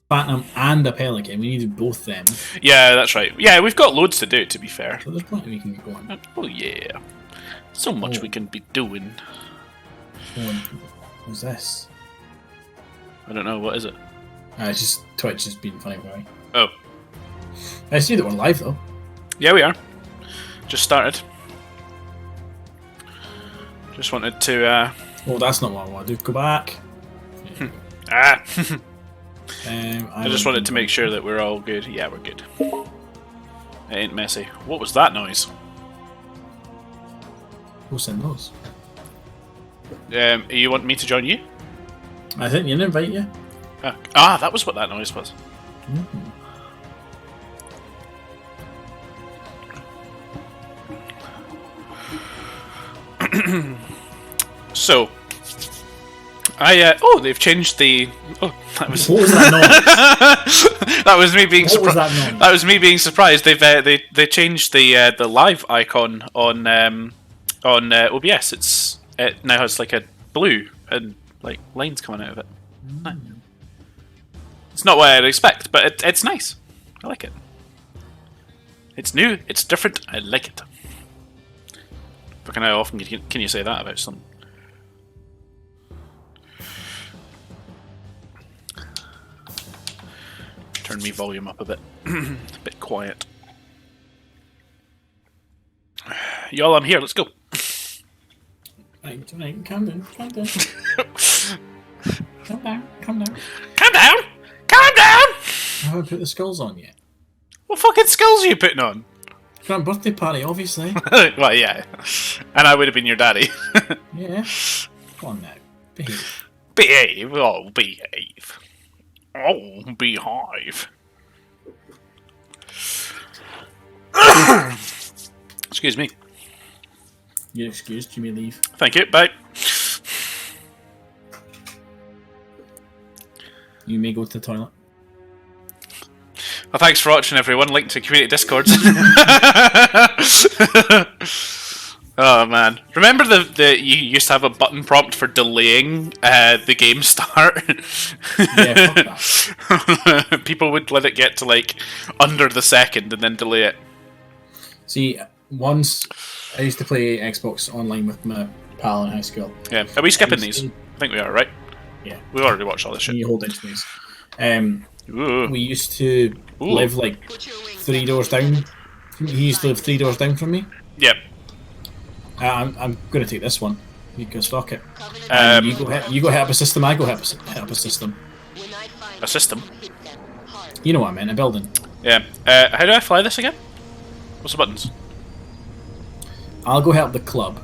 Platinum and a Pelican. We needed both them. Yeah, that's right. Yeah, we've got loads to do, to be fair. So there's plenty we can get going. Oh yeah. So much we can be doing. What's this? I don't know, what is it? It's just Twitch has been funny for me. Oh. I see that we're live though. Yeah, we are. Just started. Just wanted to, Oh, that's not what I want to do. Go back. Ah! I just wanted to make sure that we're all good. Yeah, we're good. It ain't messy. What was that noise? Who sent those? You want me to join you? I didn't invite you. That was what that noise was. So, they've changed the. Oh, that was. What was that noise? That was me being surprised. What was that noise? That was me being surprised. They changed the live icon on OBS. It now has like a blue and like lines coming out of it. It's not what I'd expect, but it's nice. I like it. It's new. It's different. I like it. Fucking how often can you say that about something? Turn me volume up a bit. A bit quiet. Y'all, I'm here. Let's go. Right, calm down. Calm down. Calm down. Calm down. Calm down. I haven't put the skulls on yet. What fucking skills are you putting on? Grand birthday party, obviously. Well, yeah. And I would have been your daddy. Yeah. Come on now. Behave. Behave. Oh, behave. Oh, beehive. Excuse me. You're excused. You may leave. Thank you. Bye. You may go to the toilet. Well, thanks for watching, everyone. Link to community discords. Oh man, remember the you used to have a button prompt for delaying the game start? Yeah, fuck that. People would let it get to like under the second and then delay it. See, once I used to play Xbox online with my pal in high school. Yeah, are we skipping these? I think we are, right? Yeah, we've already watched all this shit. you hold into these. Ooh. We used to live like 3 doors down. He used to live 3 doors down from me. Yep. I'm going to take this one. You can stock it. You go hit up a system. I go hit up a system. A system? You know what I meant. A building. Yeah. How do I fly this again? What's the buttons? I'll go hit up the club.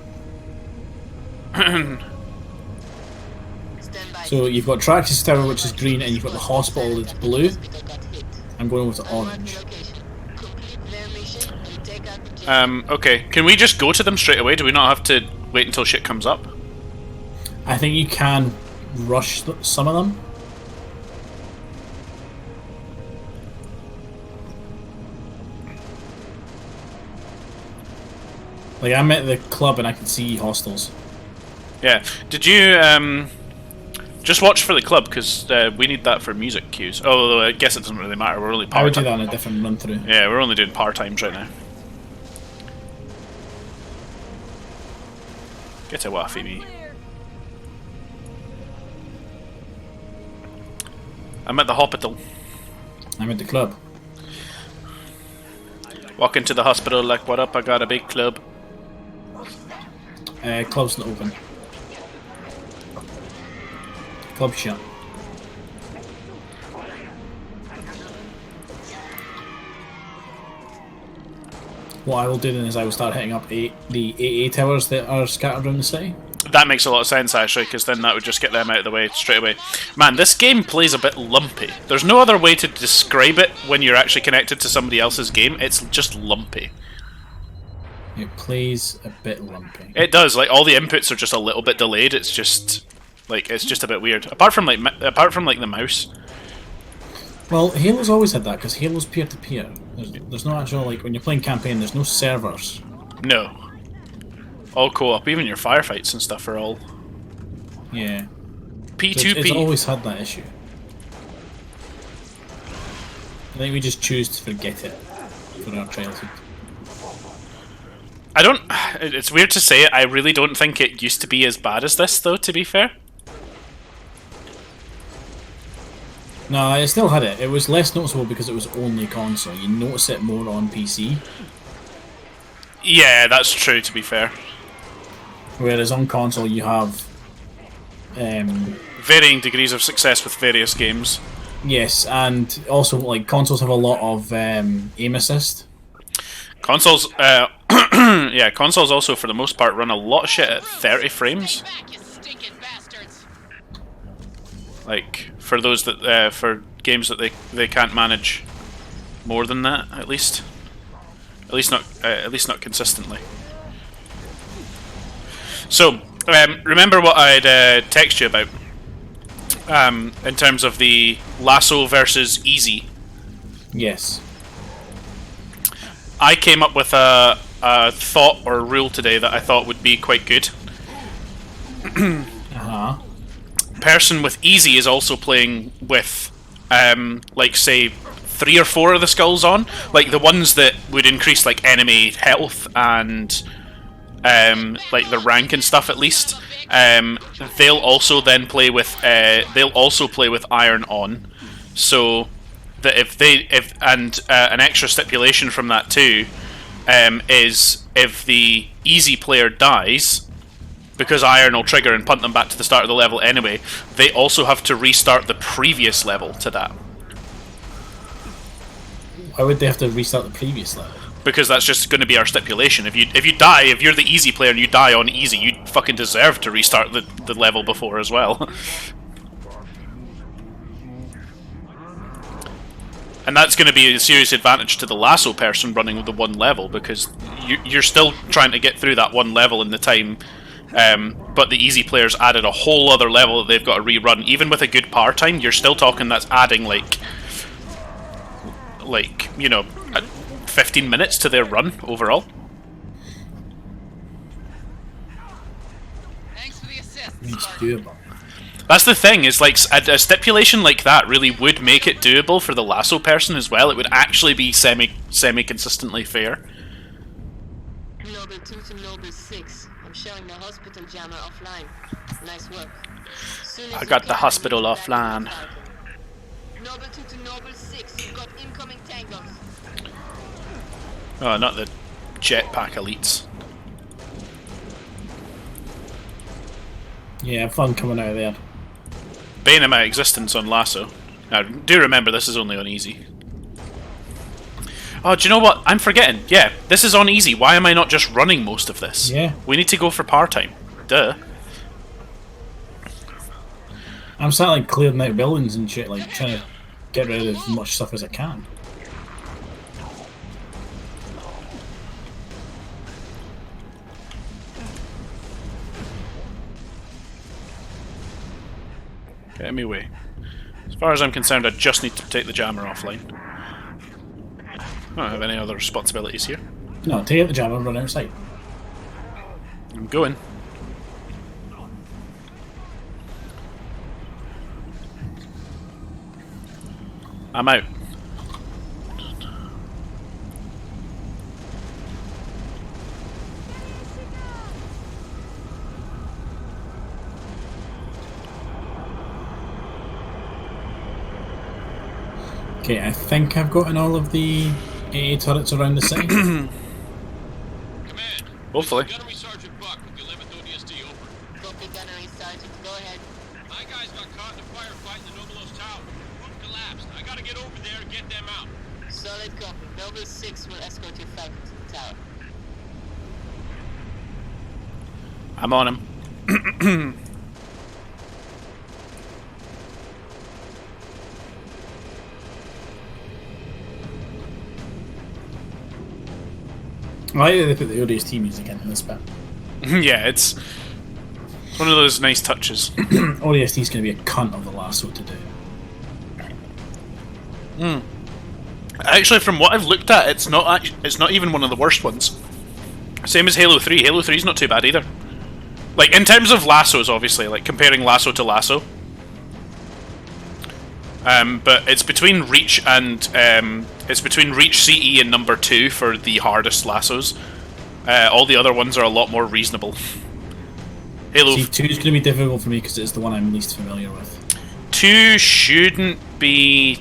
So you've got Traxxas Tower, which is green, and you've got the hospital that's blue. I'm going over to orange. Okay. Can we just go to them straight away? Do we not have to wait until shit comes up? I think you can rush some of them. Like, I'm at the club and I can see hostels. Yeah. Did you, just watch for the club, because we need that for music cues. Although I guess it doesn't really matter, we're only I would do part-time. that on a different run through. Yeah, we're only doing part-times right now. Get away, Phoebe. I'm at the hospital. I'm at the club. Walk into the hospital like, what up, I got a big club. Club's not open. Club shut. What I will do then is I will start hitting up the AA towers that are scattered around the city. That makes a lot of sense, actually, because then that would just get them out of the way straight away. Man, this game plays a bit lumpy. There's no other way to describe it when you're actually connected to somebody else's game. It's just lumpy. It plays a bit lumpy. It does. Like, all the inputs are just a little bit delayed. It's just a bit weird. Apart from like the mouse. Well, Halo's always had that because Halo's peer-to-peer. There's no actual, like, when you're playing campaign, there's no servers. No. All co-op. Even your firefights and stuff are all. Yeah. P2P. It's always had that issue. I think we just choose to forget it for our childhood. I don't... It's weird to say it, I really don't think it used to be as bad as this, though, to be fair. No, it still had it. It was less noticeable because it was only console. You notice it more on PC. Yeah, that's true, to be fair. Whereas on console you have... varying degrees of success with various games. Yes, and also like consoles have a lot of aim assist. Consoles, yeah, consoles also for the most part run a lot of shit at 30 frames. Like for those that for games that they can't manage more than that, at least not consistently. So remember what I'd text you about in terms of the lasso versus easy. Yes. I came up with a thought or a rule today that I thought would be quite good. Person with easy is also playing with, like, say, 3 or 4 of the skulls on, like the ones that would increase like enemy health and like the rank and stuff at least. They'll also then play with iron on, so that an extra stipulation from that too is if the easy player dies, because iron will trigger and punt them back to the start of the level anyway, they also have to restart the previous level to that. Why would they have to restart the previous level? Because that's just going to be our stipulation. If you die, if you're the easy player and you die on easy, you fucking deserve to restart the level before as well. And that's going to be a serious advantage to the lasso person running with the one level, because you're still trying to get through that one level in the time, but the easy players added a whole other level that they've got to rerun. Even with a good power time, you're still talking that's adding like you know, 15 minutes to their run overall. Thanks for the assist. It's doable. That's the thing, is like a stipulation like that really would make it doable for the lasso person as well. It would actually be semi-consistently fair. Noble 2 to Noble 6. I'm showing the hospital jammer offline. Nice work. I got the hospital offline. Noble 2 to Noble 6. You've got incoming tangos. Oh, not the jetpack elites. Yeah, fun coming out of there. Bane of my existence on lasso. Now, do remember this is only on easy. Oh, do you know what? I'm forgetting. Yeah, this is on easy. Why am I not just running most of this? Yeah. We need to go for power time. Duh. I'm sat like clearing out buildings and shit, like trying to get rid of as much stuff as I can. Get me away. As far as I'm concerned, I just need to take the jammer offline. I don't have any other responsibilities here. No, take out the jammer and run outside. I'm going. I'm out. Okay, I think I've gotten all of the AA turrets around the city. Command. Hopefully. Gunnery Sergeant Buck with the 11th ODST, over. Copy, Gunnery Sergeant. Go ahead. My guys got caught in a firefight in the Nobelos Tower. Roof collapsed. I gotta get over there and get them out. Solid copy. Noble 6 will escort your Falcon to the tower. I'm on him. I like that they put the ODST music in this bit. Yeah, it's one of those nice touches. ODST is going to be a cunt of the lasso to do. Actually, from what I've looked at, it's not even one of the worst ones. Same as Halo 3. Halo 3 is not too bad either. Like, in terms of lassos, obviously, like comparing lasso to lasso, But it's between Reach and Reach CE and number 2 for the hardest lassos. All the other ones are a lot more reasonable. Halo. See, 2 is going to be difficult for me because it's the one I'm least familiar with. 2 shouldn't be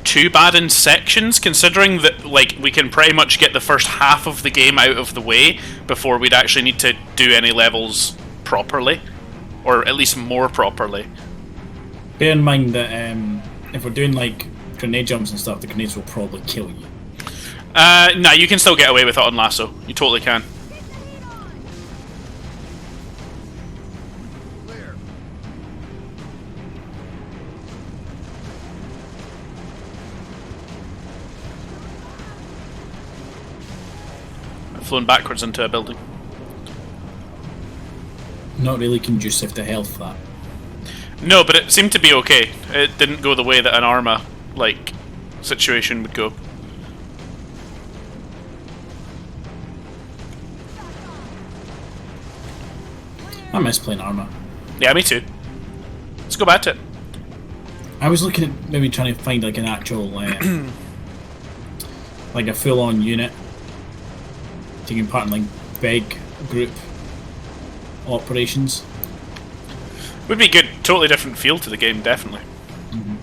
too bad in sections, considering that like we can pretty much get the first half of the game out of the way before we'd actually need to do any levels properly, or at least more properly. Bear in mind that if we're doing like grenade jumps and stuff, the grenades will probably kill you. Nah, you can still get away with it on lasso. You totally can. I've flown backwards into a building. Not really conducive to health, that. No, but it seemed to be okay. It didn't go the way that an Arma like situation would go. I miss playing Arma. Yeah, me too. Let's go back to it. I was looking at maybe trying to find like an actual like a full-on unit taking part in like big group operations. Would be good. Totally different feel to the game, definitely. Mm-hmm.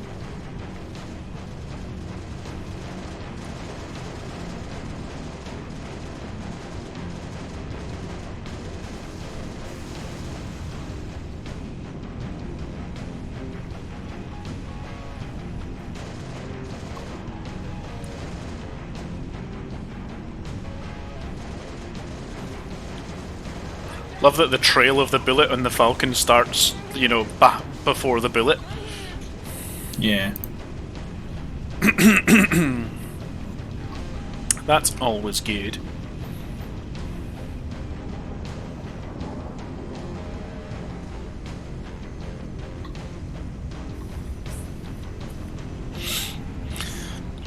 Love that the trail of the bullet on the Falcon starts, you know, before the bullet. Yeah. That's always good.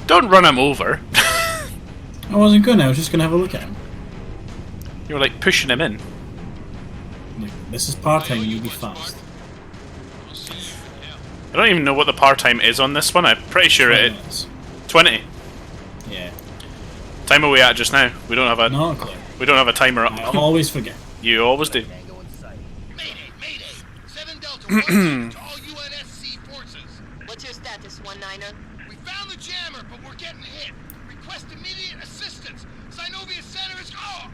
Don't run him over. I wasn't gonna, I was just gonna have a look at him. You were like pushing him in. Like, this is part-time, you'll be fast. I don't even know what the par time is on this one. I'm pretty sure it is 20. Yeah. Time are we at just now? We don't have a Not clear. we don't have a timer up. I always forget. You always do. Mayday, mayday! 7 Delta, 1 to all UNSC forces. What's your status, 1-9er? We found the jammer, but we're getting hit. Request immediate assistance. Synovia Center is... Oh!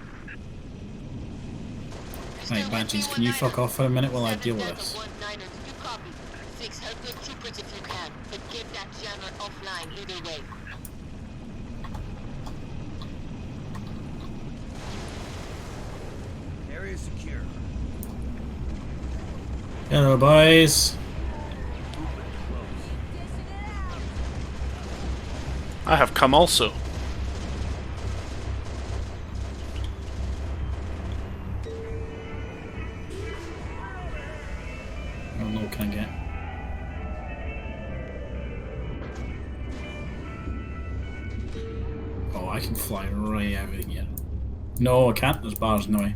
Right, Banshees, can you fuck off for a minute while I deal with this? 1-9er, did you copy? 6, help the troopers if you can, but get that jammer offline either way. Area secure. Hello, boys. I have come also. Oh no, can I get? Oh, I can fly right out of here. No, I can't. There's bars in the way.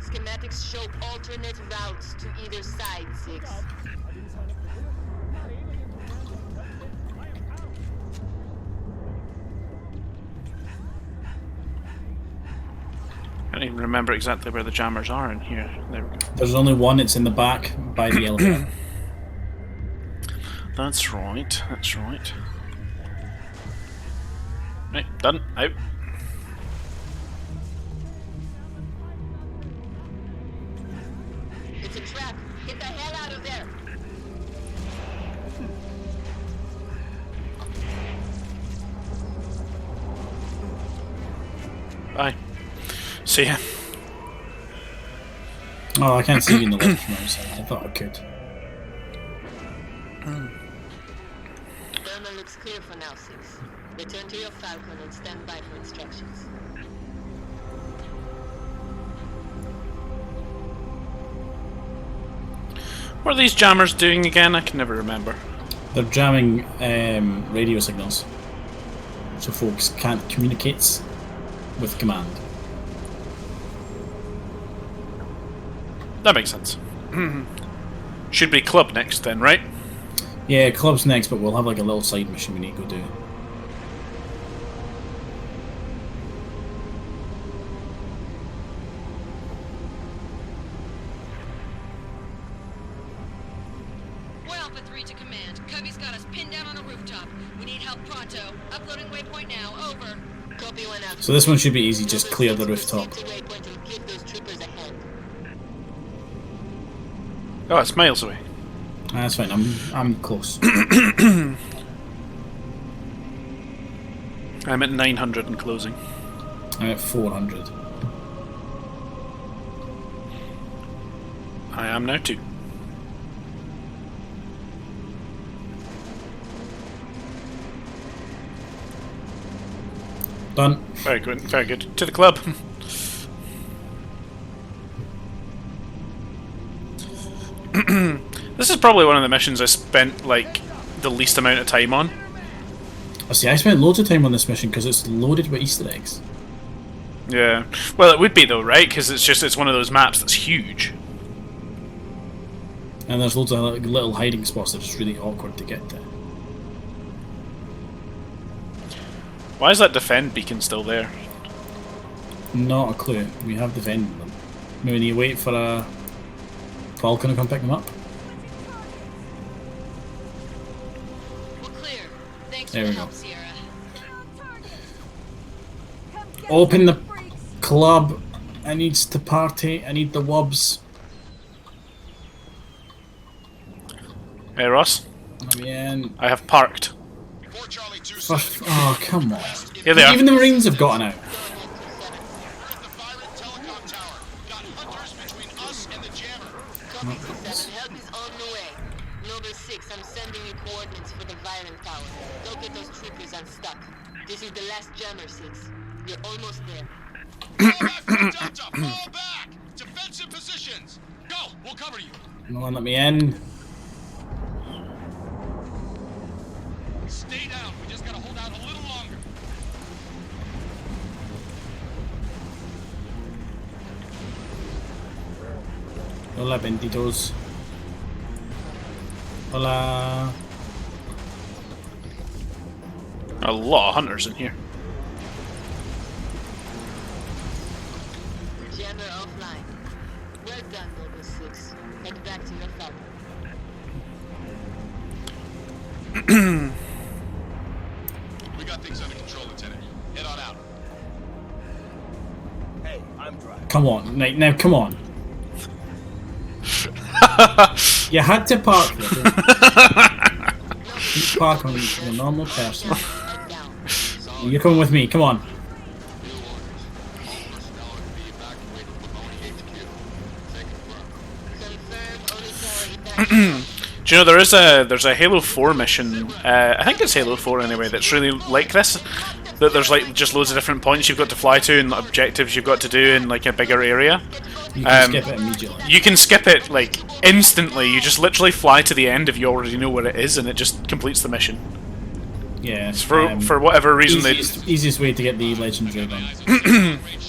Schematics show alternate routes to either side, 6. I don't even remember exactly where the jammers are in here. There we go. There's only one. It's in the back by the elevator. That's right. That's right. Right, done. Out. It's a trap. Get the hell out of there. Bye. See ya. Oh, I can't see you in the left from outside. I thought I could. Burma looks clear for now, 6. Return to your Falcon and stand by for instructions. What are these jammers doing again? I can never remember. They're jamming radio signals, so folks can't communicate with command. That makes sense. Should be club next then, right? Yeah, club's next, but we'll have like a little side mission we need to go do. Alpha 3 to command. Cubby's got us pinned down on a rooftop. We need help pronto. Uploading waypoint now. Over. Copy one out. So this one should be easy, just clear the rooftop. Oh, it's miles away. That's fine, I'm close. I'm at 900 and closing. I'm at 400. I am now too. Done. Very good, very good. To the club. This is probably one of the missions I spent like the least amount of time on. I see, I spent loads of time on this mission because it's loaded with Easter eggs. Yeah. Well, it would be though, right? Because it's one of those maps that's huge. And there's loads of like, little hiding spots that are just really awkward to get to. Why is that defend beacon still there? Not a clue. We have defended them. Maybe we need to wait for a Falcon to come pick them up. We're clear. Thanks There for we the help, go. Sierra. Open the club. I needs to party. I need the wubs. Hey Ross, Let me in. I have parked. Before Charlie 2 Oh, come on. Here they are. Even the Marines have gotten out. We're at the Byron Telecom Tower. Got hunters between us and the jammer. Copy 2-7. Help is on the way. Noble 6, I'm sending you coordinates for the Violent Tower. Go get those troopers unstuck. This is the last jammer, 6. We're almost there. Fall back from the Delta! Fall back! Defensive positions! Go! We'll cover you! No one let me in. Stay down. We just gotta hold out a little longer. Hola, benditos. Hola. A lot of hunters in here. Jammer offline. Well done, Noble 6. Head back to your Falcon. We got things under control, Lieutenant. Head on out. Hey, I'm driving. Come on. Now, come on. You had to park there. You park on the normal person. Head down. You're coming with me. Come on. Confirm only tower evacuation. Do you know there's a Halo 4 mission? I think it's Halo 4 anyway. That's really like this. That there's like just loads of different points you've got to fly to and objectives you've got to do in like a bigger area. You can skip it immediately. You can skip it like instantly. You just literally fly to the end if you already know where it is, and it just completes the mission. Yeah. For whatever reason easiest way to get the legendary done.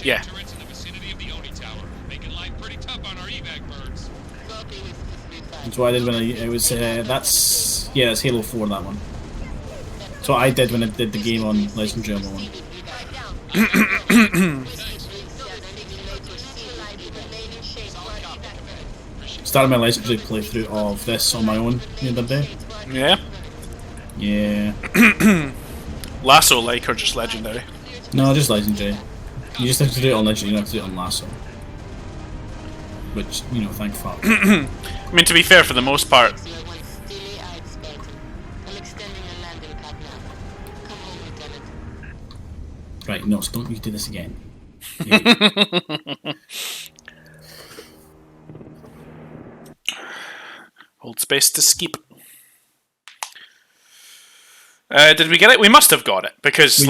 Yeah. Turrets in the vicinity of the Oni Tower. Making life pretty tough on our evac birds. Copy with 235. That's what I did when it was. That's Halo 4. That one. That's what I did when I did the game on Legendary Ammo 1. Started my Legendary playthrough of this on my own the other day. Yeah. Yeah. Lasso like or just legendary? No, just Legendary. You just have to do it on Legendary. You don't have to do it on Lasso. Which, thank fuck. I mean, to be fair, for the most part. I'm extending the landing pad now. Come home, Lieutenant. Right, no, so don't you do this again. Yeah. Hold space to skip. Did we get it? We must have got it because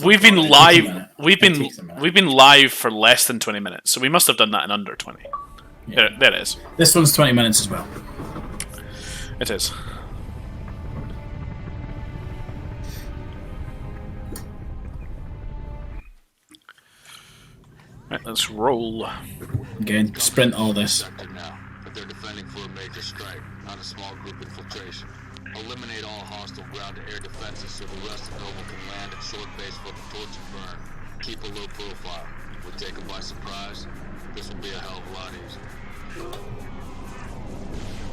we've been live. We've been live for less than 20 minutes, so we must have done that in under 20. Yeah. There it is. This one's 20 minutes as well. It is. Right, let's roll. Again, sprint all this. Sector now, but they're defending for a major strike, not a small group infiltration. Eliminate all hostile ground-to-air defenses so the rest of Noble can land at short base for the torch and burn. Keep a low profile. If we take them by surprise, this will be a hell of a lot easier.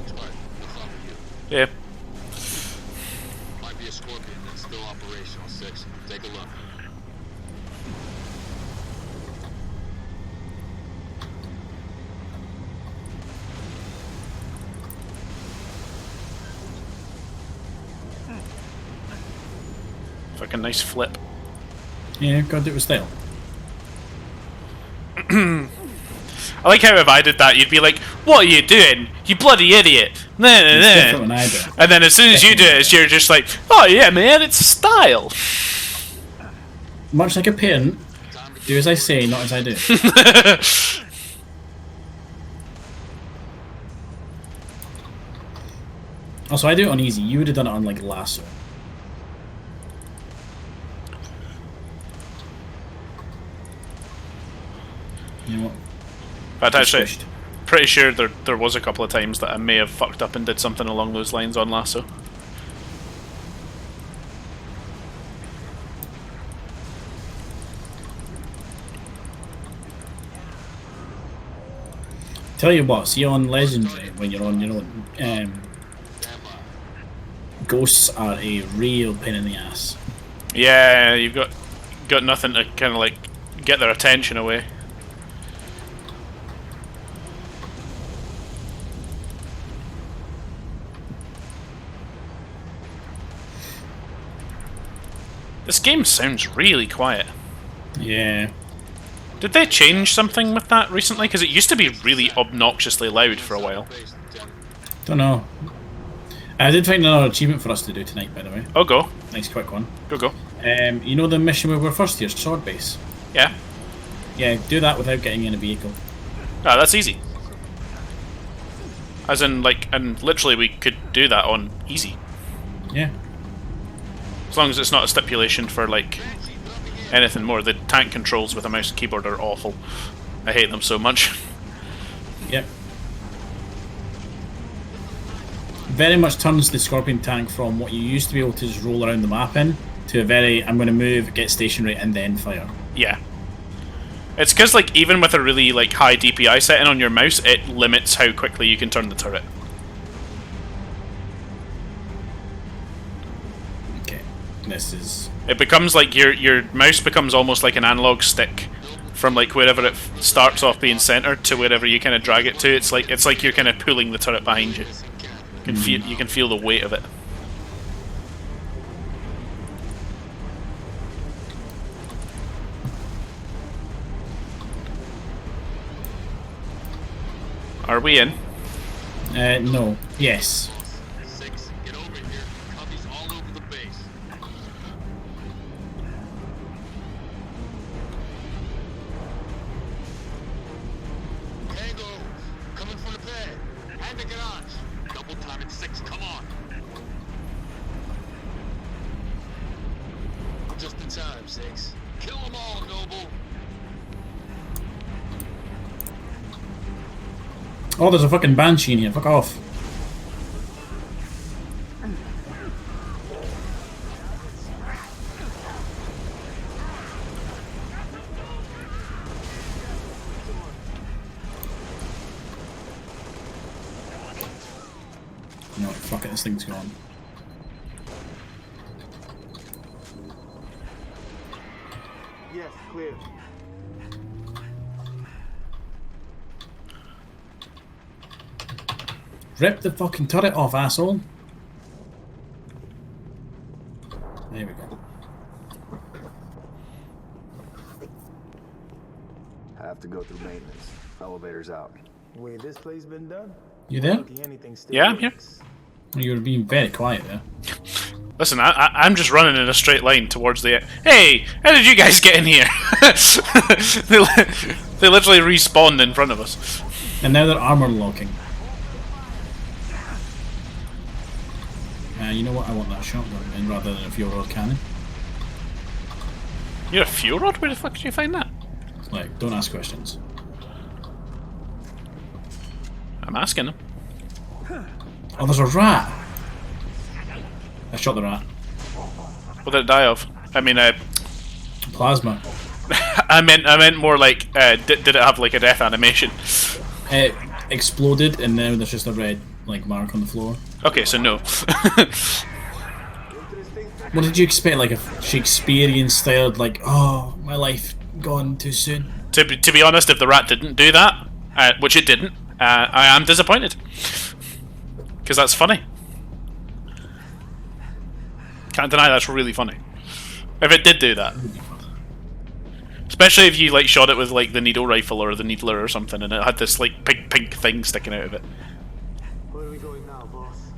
Alright, what's up with you? Yeah. Might be a Scorpion that's still operational, 6. Take a look. Fucking nice flip. Yeah, gotta do it with style. I like how if I did that, you'd be like, "What are you doing? You bloody idiot!" Nah, nah, It's nah. different when I do it. And then as soon as you do it, you're just like, "Oh yeah, man, it's style." Much like a parent, do as I say, not as I do. Also, I do it on easy. You would have done it on like lasso. You know what? But actually, Squished. pretty sure there was a couple of times that I may have fucked up and did something along those lines on lasso. Tell you what, see on Legendary, when you're on your own, ghosts are a real pain in the ass. Yeah, you've got nothing to kind of like get their attention away. This game sounds really quiet. Yeah. Did they change something with that recently? Because it used to be really obnoxiously loud for a while. Don't know. I did find another achievement for us to do tonight, by the way. Oh, go. Nice quick one. Go. You know the mission where we're first here, sword base? Yeah. Yeah, do that without getting in a vehicle. Ah, that's easy. As in, like, and literally we could do that on easy. Yeah. As long as it's not a stipulation for, like, anything more. The tank controls with a mouse and keyboard are awful. I hate them so much. Yep. Very much turns the Scorpion tank from what you used to be able to just roll around the map in to a very, I'm going to move, get stationary, and then fire. Yeah. It's because, like, even with a really, like, high DPI setting on your mouse, it limits how quickly you can turn the turret. Okay. This is... It becomes like your mouse becomes almost like an analog stick from like wherever it starts off being centered to wherever you kind of drag it to. It's like you're kind of pulling the turret behind you. You can feel the weight of it. Are we in? No. Yes. 6, get over here. Cubbies all over the base. Tango, coming from the pad. Hand the garage. Double time at 6, come on. Just in time, 6. Kill them all, Noble. Oh, there's a fucking banshee in here. Fuck off. No, fuck it, this thing's gone. Yes, clear. Rip the fucking turret off, asshole. There we go. I have to go through maintenance. Elevator's out. Way this place been done? You there? Lucky anything still Yeah, I'm here. works. You were being very quiet there. Listen, I'm just running in a straight line towards the... Hey! How did you guys get in here? they literally respawned in front of us. And now they're armor locking. You know what? I want that shotgun in rather than a fuel rod cannon. You're a fuel rod? Where the fuck did you find that? Like, don't ask questions. I'm asking him. Oh, there's a rat! I shot the rat. What did it die of? I mean, Plasma. I meant more like, did it have like a death animation? It exploded and now there's just a red like mark on the floor. Okay, so no. What did you expect? Like a Shakespearean styled, like, oh, my life gone too soon? To be honest, if the rat didn't do that, which it didn't, I am disappointed. Because that's funny. Can't deny that's really funny. If it did do that. Especially if you like shot it with like the needle rifle or the needler or something and it had this like pink thing sticking out of it. Where are we going now, boss?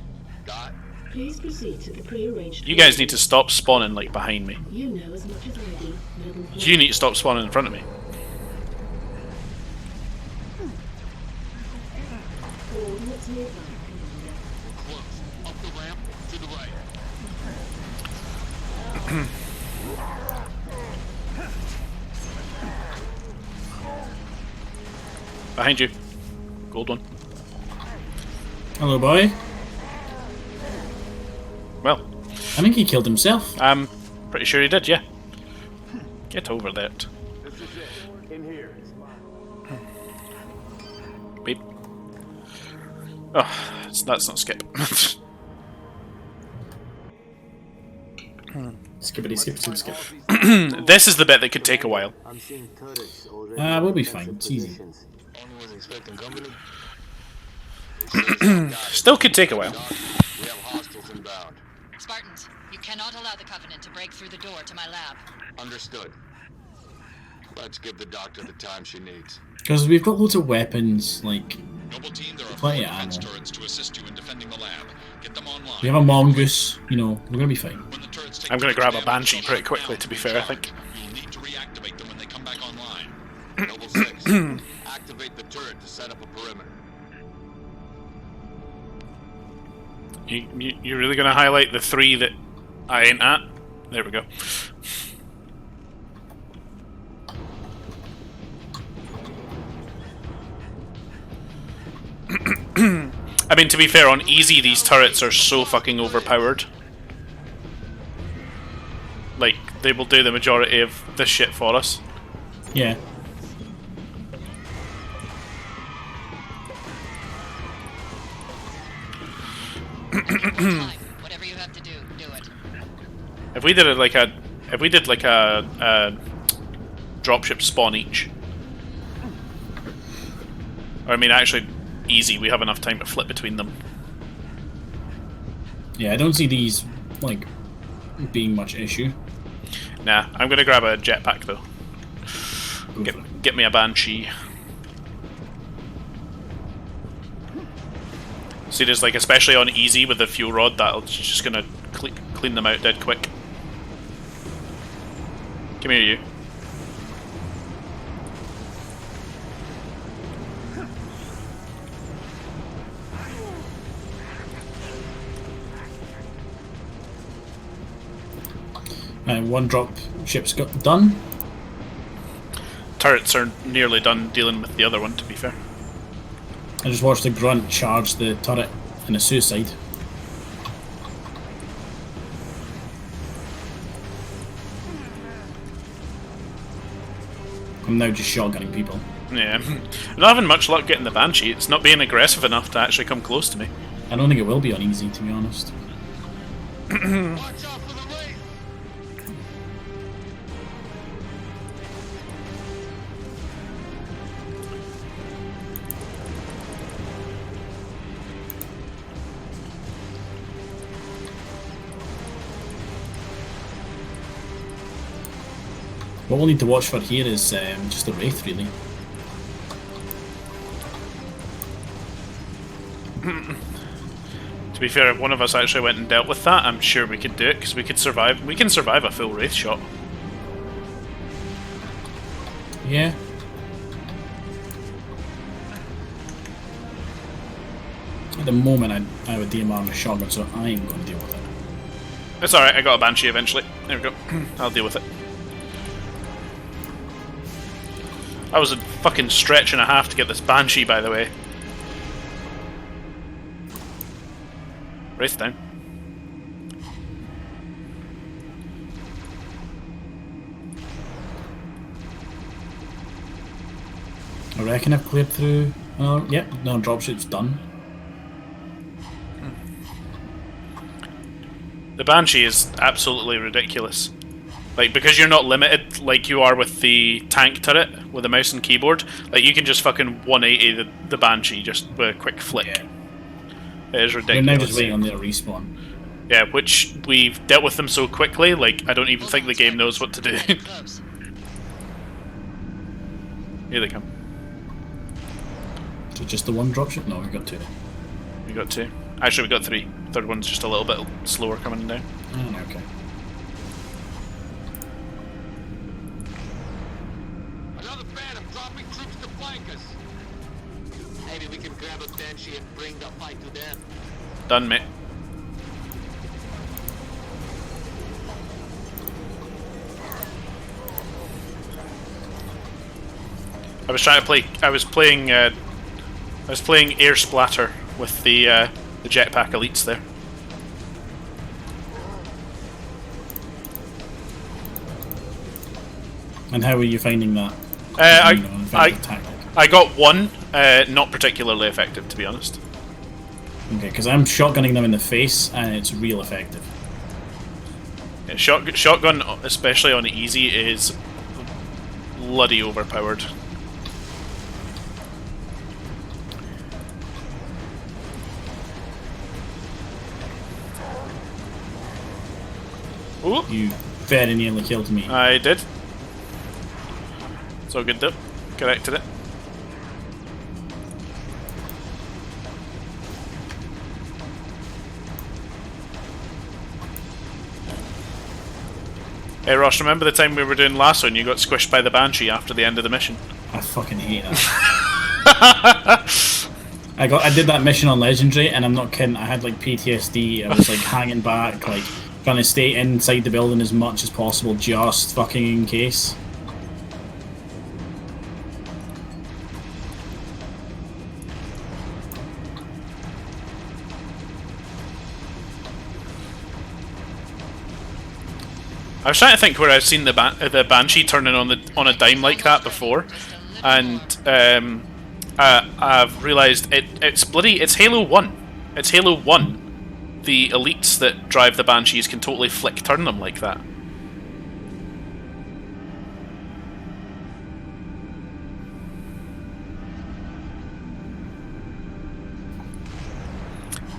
Dot. Please proceed to the prearranged. You guys need to stop spawning like behind me. You know as much as I do. Madam. You need to stop spawning in front of me. Coordinates nearby, Close. Up the ramp, to the right. Behind you. Gold one. Hello, boy. Well, I think he killed himself. I'm pretty sure he did, yeah. Get over that. This is it. In here. Beep. Oh, that's not skip. Skippity skip skip skip. This is the bit that could take a while. I'm seeing turrets already. We'll be fine. It's easy. Positions. Only was expecting company. Still could take a while. We have hostiles inbound. Spartans, you cannot allow the Covenant to break through the door to my lab. Understood. Let's give the doctor the time she needs. Because we've got loads of weapons, like, Noble team, there are Plenty 4 of defense ammo. turrets to assist you in defending the lab. Get them online. we have a mongoose, you know, we're gonna be fine. When the turrets take I'm gonna too grab much a damage Banshee on pretty that quickly, ground, to be fair, I think. You'll need to reactivate them when they come back online. Noble 6, activate the turret to set up a perimeter. You really gonna highlight the 3 that I ain't at? There we go. I mean, to be fair, on easy, these turrets are so fucking overpowered. Like, they will do the majority of this shit for us. Yeah. Fine. Whatever you have to do, do it. If we did it like a dropship spawn each, or I mean, actually, easy. We have enough time to flip between them. Yeah, I don't see these, like, being much issue. Nah, I'm gonna grab a jetpack though. Go for it. Get me a Banshee. See, there's like, especially on easy with the fuel rod, that'll just gonna clean them out dead quick. Come here, you. One drop ship's got done. Turrets are nearly done dealing with the other one, to be fair. I just watched the grunt charge the turret in a suicide. I'm now just shotgunning people. Yeah. I'm not having much luck getting the Banshee. It's not being aggressive enough to actually come close to me. I don't think it will be on easy, to be honest. Watch out for the wraith! What we'll need to watch for here is just the wraith, really. To be fair, if one of us actually went and dealt with that, I'm sure we could do it, because we could survive. We can survive a full wraith shot. Yeah. At the moment, I would DMR a shotgun, so I ain't going to deal with it. It's alright, I got a Banshee eventually. There we go. I'll deal with it. That was a fucking stretch and a half to get this Banshee, by the way. Race down. I reckon I've cleared through. Yep, no, dropship's done. The Banshee is absolutely ridiculous. Like, because you're not limited like you are with the tank turret with a mouse and keyboard, like you can just fucking 180 the Banshee just with a quick flick. Yeah. It is We're ridiculous. now just waiting on their respawn. Yeah, which we've dealt with them so quickly, like I don't even think the game knows what to do. Close. Here they come. So just the one dropship? No, we've got two. We got two. Actually, we got three. Third one's just a little bit slower coming down. Oh, okay. Another Phantom dropping troops to flank us. Maybe we can grab a Banshee and bring the fight to them. Done, mate. I was trying to play. I was playing air splatter with the jetpack elites there. And how are you finding that? I got one, not particularly effective, to be honest. Okay, because I'm shotgunning them in the face, and it's real effective. Yeah, shotgun, especially on easy, is bloody overpowered. Ooh. You very nearly killed me. I did. It's all good though. Corrected it. Hey Ross, remember the time we were doing lasso and you got squished by the Banshee after the end of the mission? I fucking hate that. I did that mission on Legendary, and I'm not kidding, I had like PTSD. I was like hanging back, like trying to stay inside the building as much as possible, just fucking in case. I was trying to think where I've seen the Banshee turning on a dime like that before, and I've realised it's Halo 1. It's Halo 1. The elites that drive the Banshees can totally flick turn them like that.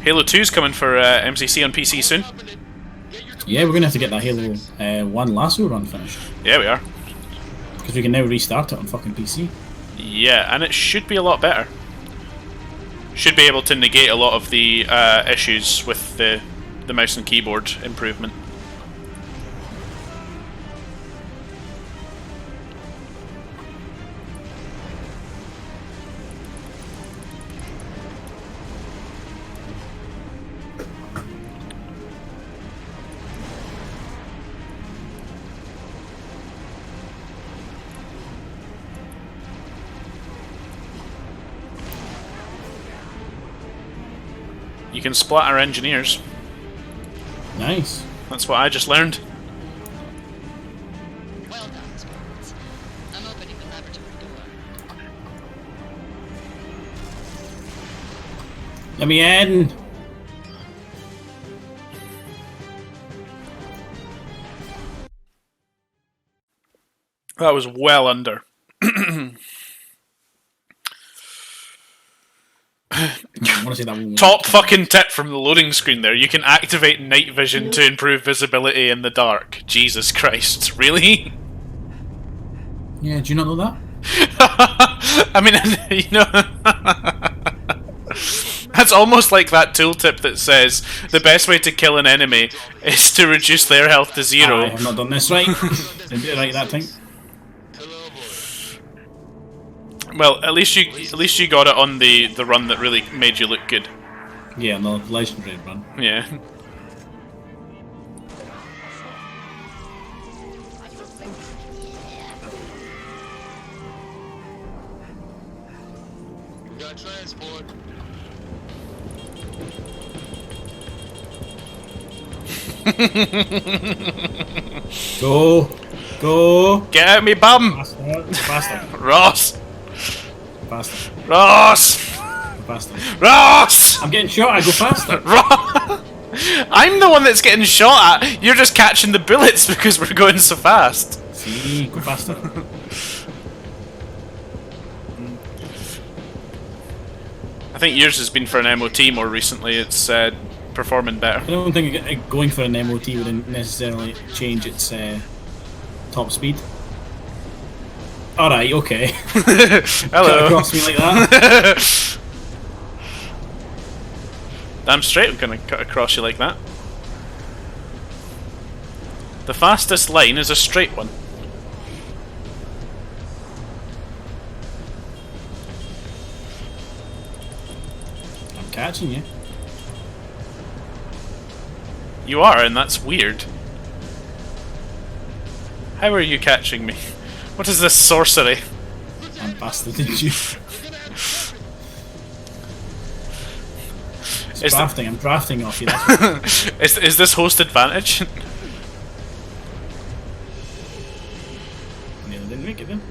Halo 2's coming for MCC on PC soon. Yeah, we're gonna have to get that Halo 1 lasso run finished. Yeah, we are. Because we can now restart it on fucking PC. Yeah, and it should be a lot better. Should be able to negate a lot of the issues with the mouse and keyboard improvement. You can splatter engineers. Nice. That's what I just learned. Well done, Spartans. I'm opening the laboratory door. Let me in. That was well under. I want to say that one. Top fucking tip from the loading screen there. You can activate night vision to improve visibility in the dark. Jesus Christ. Really? Yeah, do you not know that? I mean, you know... That's almost like that tooltip that says the best way to kill an enemy is to reduce their health to 0. I have not done this right. Didn't do it right that time. Well, at least you got it on the run that really made you look good. Yeah, the legendary run. Yeah. that transport. Go. Go. Get out me bum! Faster. Faster. Ross! Faster. Ross! Faster. Ross! I'm getting shot, I go faster. Ross! I'm the one that's getting shot at. You're just catching the bullets because we're going so fast. See, go faster. I think yours has been for an MOT more recently. It's performing better. I don't think going for an MOT would necessarily change its top speed. Alright, okay. Hello. Cut across me like that. Damn straight I'm gonna cut across you like that. The fastest line is a straight one. I'm catching you. You are, and that's weird. How are you catching me? What is this sorcery? I'm faster than you. It's drafting, I'm drafting off you. That's Is this host advantage? Nearly didn't make it then.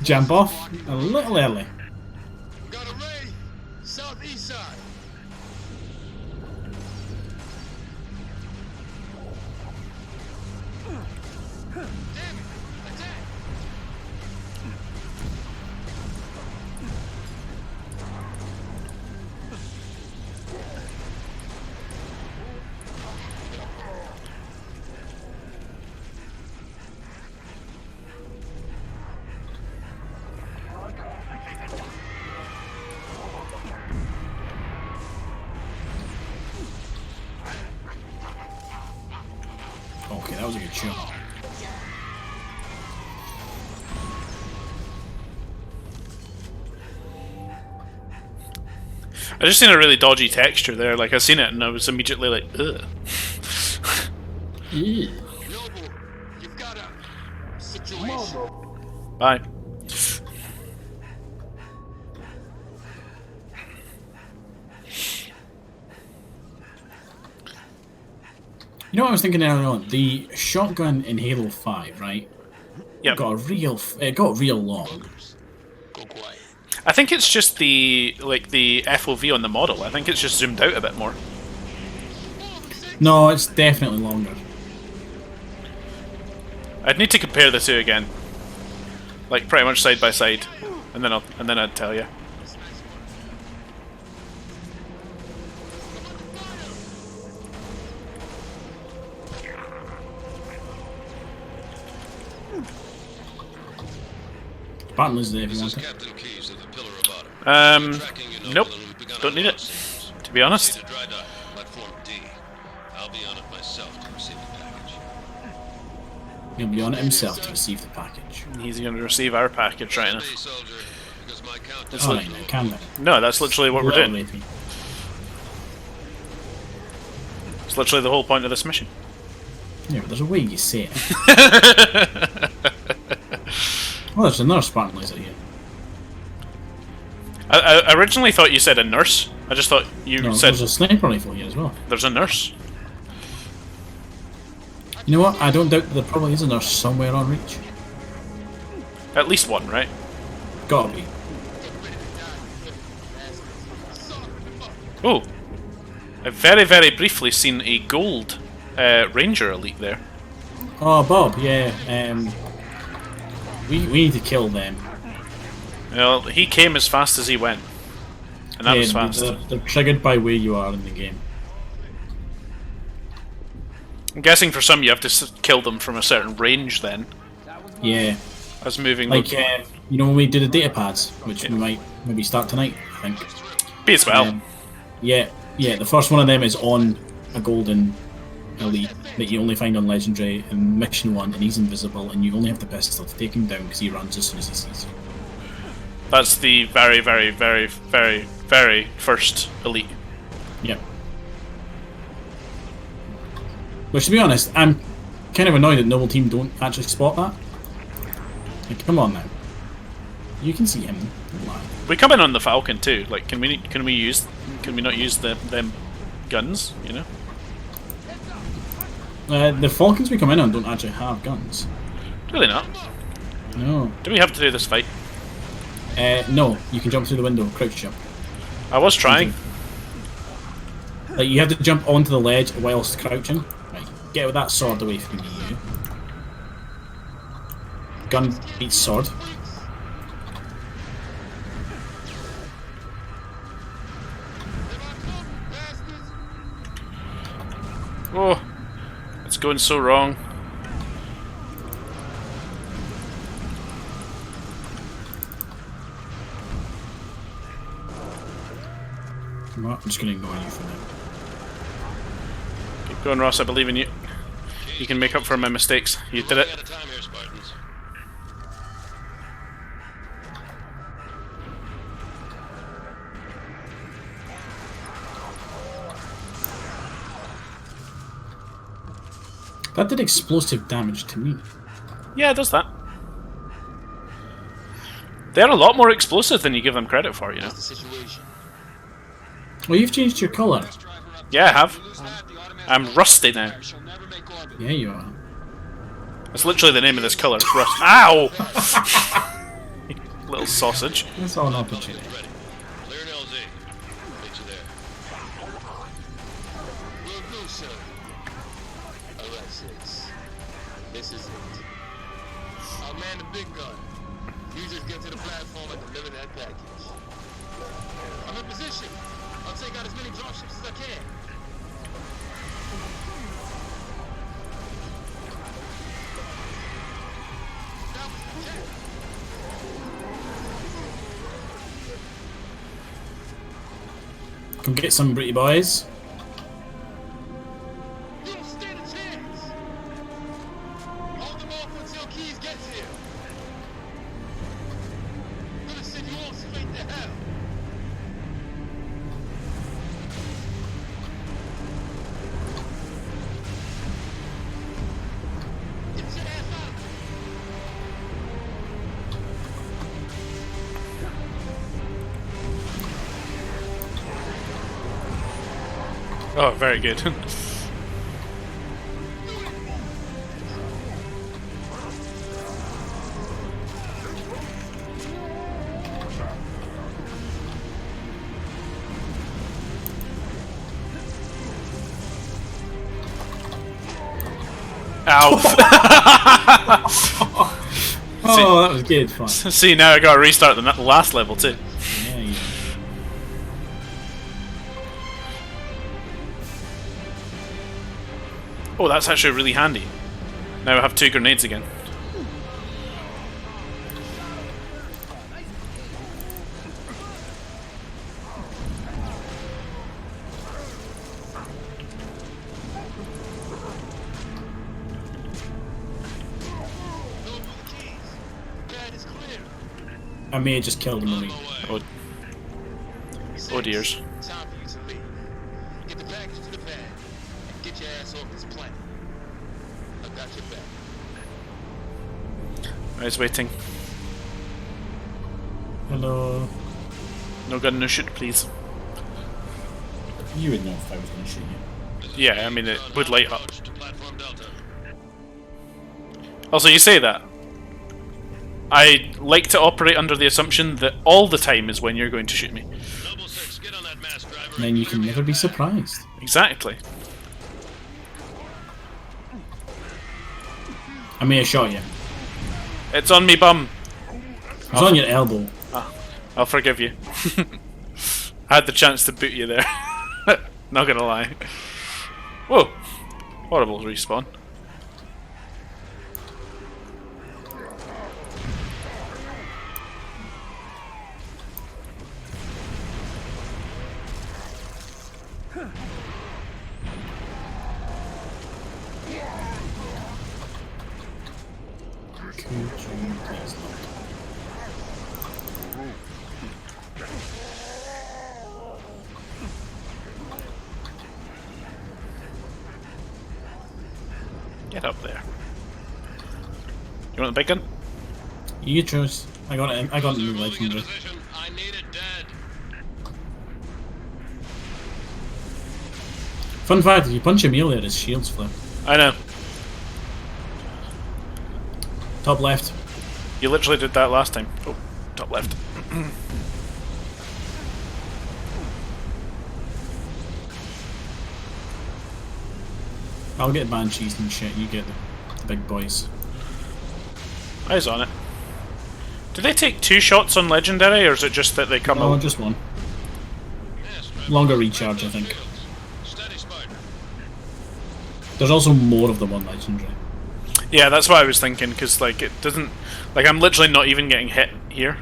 Jump off a little early. Got a ray. Southeast side. Okay, that was a good shot. I just seen a really dodgy texture there. Like I seen it and I was immediately like, ugh. Yeah. Noble, you've got a situation. Bye. You know what I was thinking earlier on? The shotgun in Halo 5, right? Yep. It got real long. Go quiet. I think it's just the FOV on the model. I think it's just zoomed out a bit more. No, it's definitely longer. I'd need to compare the two again, like pretty much side by side, and then I'd tell you. Button is there if you This want is it. Captain Keyes of the Pillar of Autumn. Tracking you, Nope. Noble, and we've begun Don't need it, process. to be honest. Proceed to dry dock, platform D. I'll be on it myself to receive the package. He'll be on it himself to receive the package. He's going to receive our package right now. Stay, soldier, because my count It's Alright, now, calm down. No, that's literally what we're doing. Little lady. It's literally the whole point of this mission. Yeah, but there's a way you say it. Well, there's another Spartan laser here. I originally thought you said a nurse. I just thought you No, said there's a sniper rifle here as well. there's a nurse. You know what? I don't doubt there probably is a nurse somewhere on Reach. At least one, right? Gotta be. Oh, I've very, very briefly seen a gold Ranger elite there. Oh, Bob, yeah. We need to kill them. Well, he came as fast as he went, and that Yeah, was fast. they're triggered by where you are in the game. I'm guessing for some you have to kill them from a certain range. Then, Yeah. as moving Like, you know when we do the data pads, which we might maybe start tonight, I think. be as well. Yeah, the first one of them is on a golden elite that you only find on Legendary in Mission 1, and he's invisible, and you only have the pistol to take him down because he runs as soon as he sees you. That's the very, very, very, very, very first elite. Yep. Which, to be honest, I'm kind of annoyed that Noble Team don't actually spot that. Like, come on now. You can see him. We come in on the Falcon too. Like, can we not use them guns? You know. The Falcons we come in on don't actually have guns. Really not. No. Do we have to do this fight? No. You can jump through the window, crouch jump. I was trying. Like you have to jump onto the ledge whilst crouching. Right. Get with that sword away from me. You. Gun beats sword. Oh, it's going so wrong. I'm just going to ignore you for now. Keep going, Ross. I believe in you. You can make up for my mistakes. You did it. Out of time here, Spartans. That did explosive damage to me. Yeah, it does that. They're a lot more explosive than you give them credit for, you know. What's the situation? Well, you've changed your colour. Yeah, I have. I'm rusty now. Yeah, you are. That's literally the name of this colour. Rust. Ow! Little sausage. That's all an opportunity. Clear an LZ. Meet you there. Will do, sir. Alright, 6. This is it. I'll man the big gun. You just get to the platform and deliver that package. I'm in position. I'll take out as many dropships as I can. That was the jet. Come get some pretty boys. You don't stand a chance. Hold them off until Keys gets here. I'm gonna send you all straight to hell. Get your ass out of here. Oh, very good. Ow. Oh, that was good fun. See, now I gotta restart the last level too. Yeah, yeah. Oh, that's actually really handy. Now I have 2 grenades again. No for the Keys. The pad is clear. I may have just killed him. Oh, oh dears. Time for you to leave. Get the package to the pad and get your ass off this planet. I got your back. I was waiting. Hello. No gun, no shoot, please. You would know if I was going to shoot you. Yeah, I mean, it would light up. Approach to platform Delta. Also, you say that. I like to operate under the assumption that all the time is when you're going to shoot me. Noble 6, get on that mass driver. And then you can never be surprised. Exactly. I may have shot you. It's on me bum. I was on your elbow. I'll forgive you. I had the chance to boot you there. Not gonna lie. Whoa. Horrible respawn. Could you please not? Get up there. You want the big gun? You chose. I got it. I got it in the Moving into legendary. position. I need it dead. Fun fact: if you punch a melee, his shields flip. I know. Top left. You literally did that last time. Oh, top left. I'll get banshees and shit. You get the big boys. Eyes on it. Do they take 2 shots on legendary, or is it just that they come Oh, out? just one. Yes, Longer recharge, I think. Steady, Spider. There's also more of them on legendary. Yeah, that's what I was thinking, because like it doesn't, like I'm literally not even getting hit here.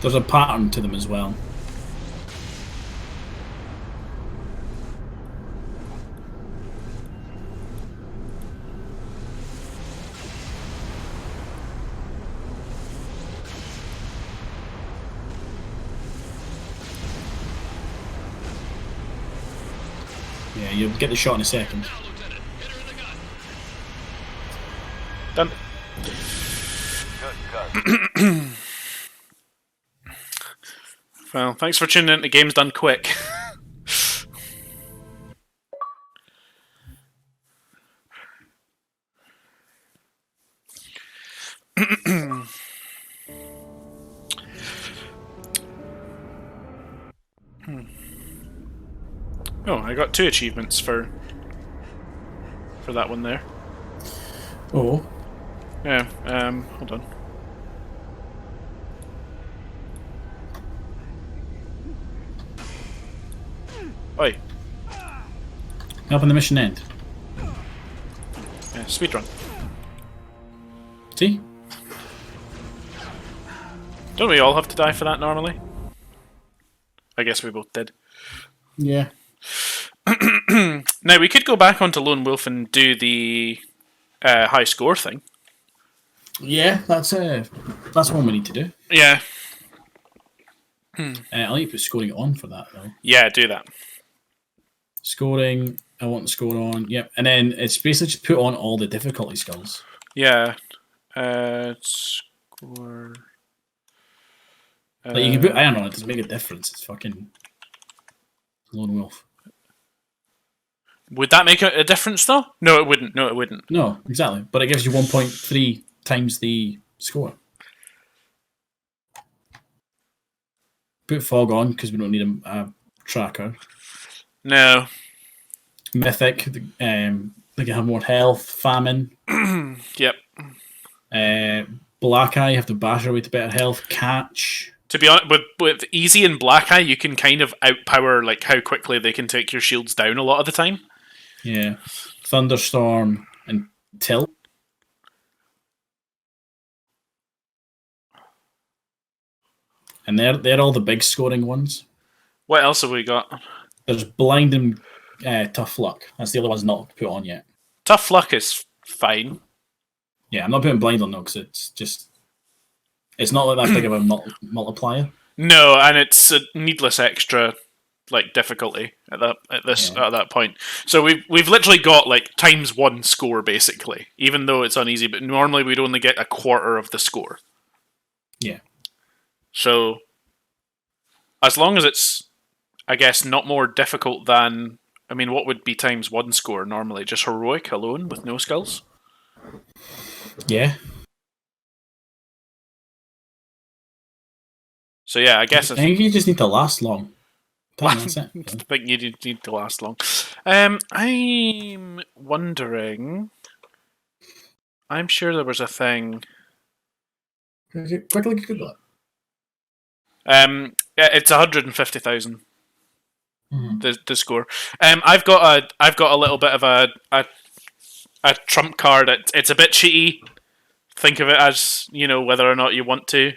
There's a pattern to them as well. Yeah, you'll get the shot in a second. Now, Lieutenant. Hit her in the gut. Done. Well, thanks for tuning in. The game's done quick. Oh, I got 2 achievements for that one there. Oh, Yeah, hold on. Oi, helping the mission end. yeah, speedrun. See? Don't we all have to die for that normally? I guess we both did. Yeah. Now, we could go back onto Lone Wolf and do the high score thing. Yeah, that's one we need to do. Yeah. I'll need to put scoring on for that though. Yeah, do that. Scoring, I want the score on. Yep, and then it's basically just put on all the difficulty skills. Yeah. Score. Like you can put iron on it, doesn't make a difference. It's fucking Lone Wolf. Would that make a difference though? No, it wouldn't. No, it wouldn't. No, exactly. But it gives you 1.3 times the score. Put fog on because we don't need a tracker. No. Mythic, they can have more health. Famine. Yep. Black Eye, have to bash away to better health. Catch. To be honest, with Easy and Black Eye, you can kind of outpower like how quickly they can take your shields down a lot of the time. Yeah. Thunderstorm and Tilt. And they're all the big scoring ones. What else have we got? There's Blind and Tough Luck. That's the other one's not put on yet. Tough Luck is fine. Yeah, I'm not putting Blind on though because it's just... It's not like that big of a multiplier. No, and it's a needless extra like difficulty at that point. So we've literally got like ×1 score basically, even though it's uneasy. But normally we'd only get a quarter of the score. Yeah. So as long as it's, I guess, not more difficult than, I mean, what would be ×1 score normally? Just heroic alone with no skills? Yeah. So yeah, I guess I think you just need to last long. That's it. I think you need to last long. I'm wondering. I'm sure there was a thing. Quickly Google it. Yeah, it's 150,000. Mm-hmm. The score. I've got a little bit of a trump card. It's a bit cheaty. Think of it as, you know, whether or not you want to.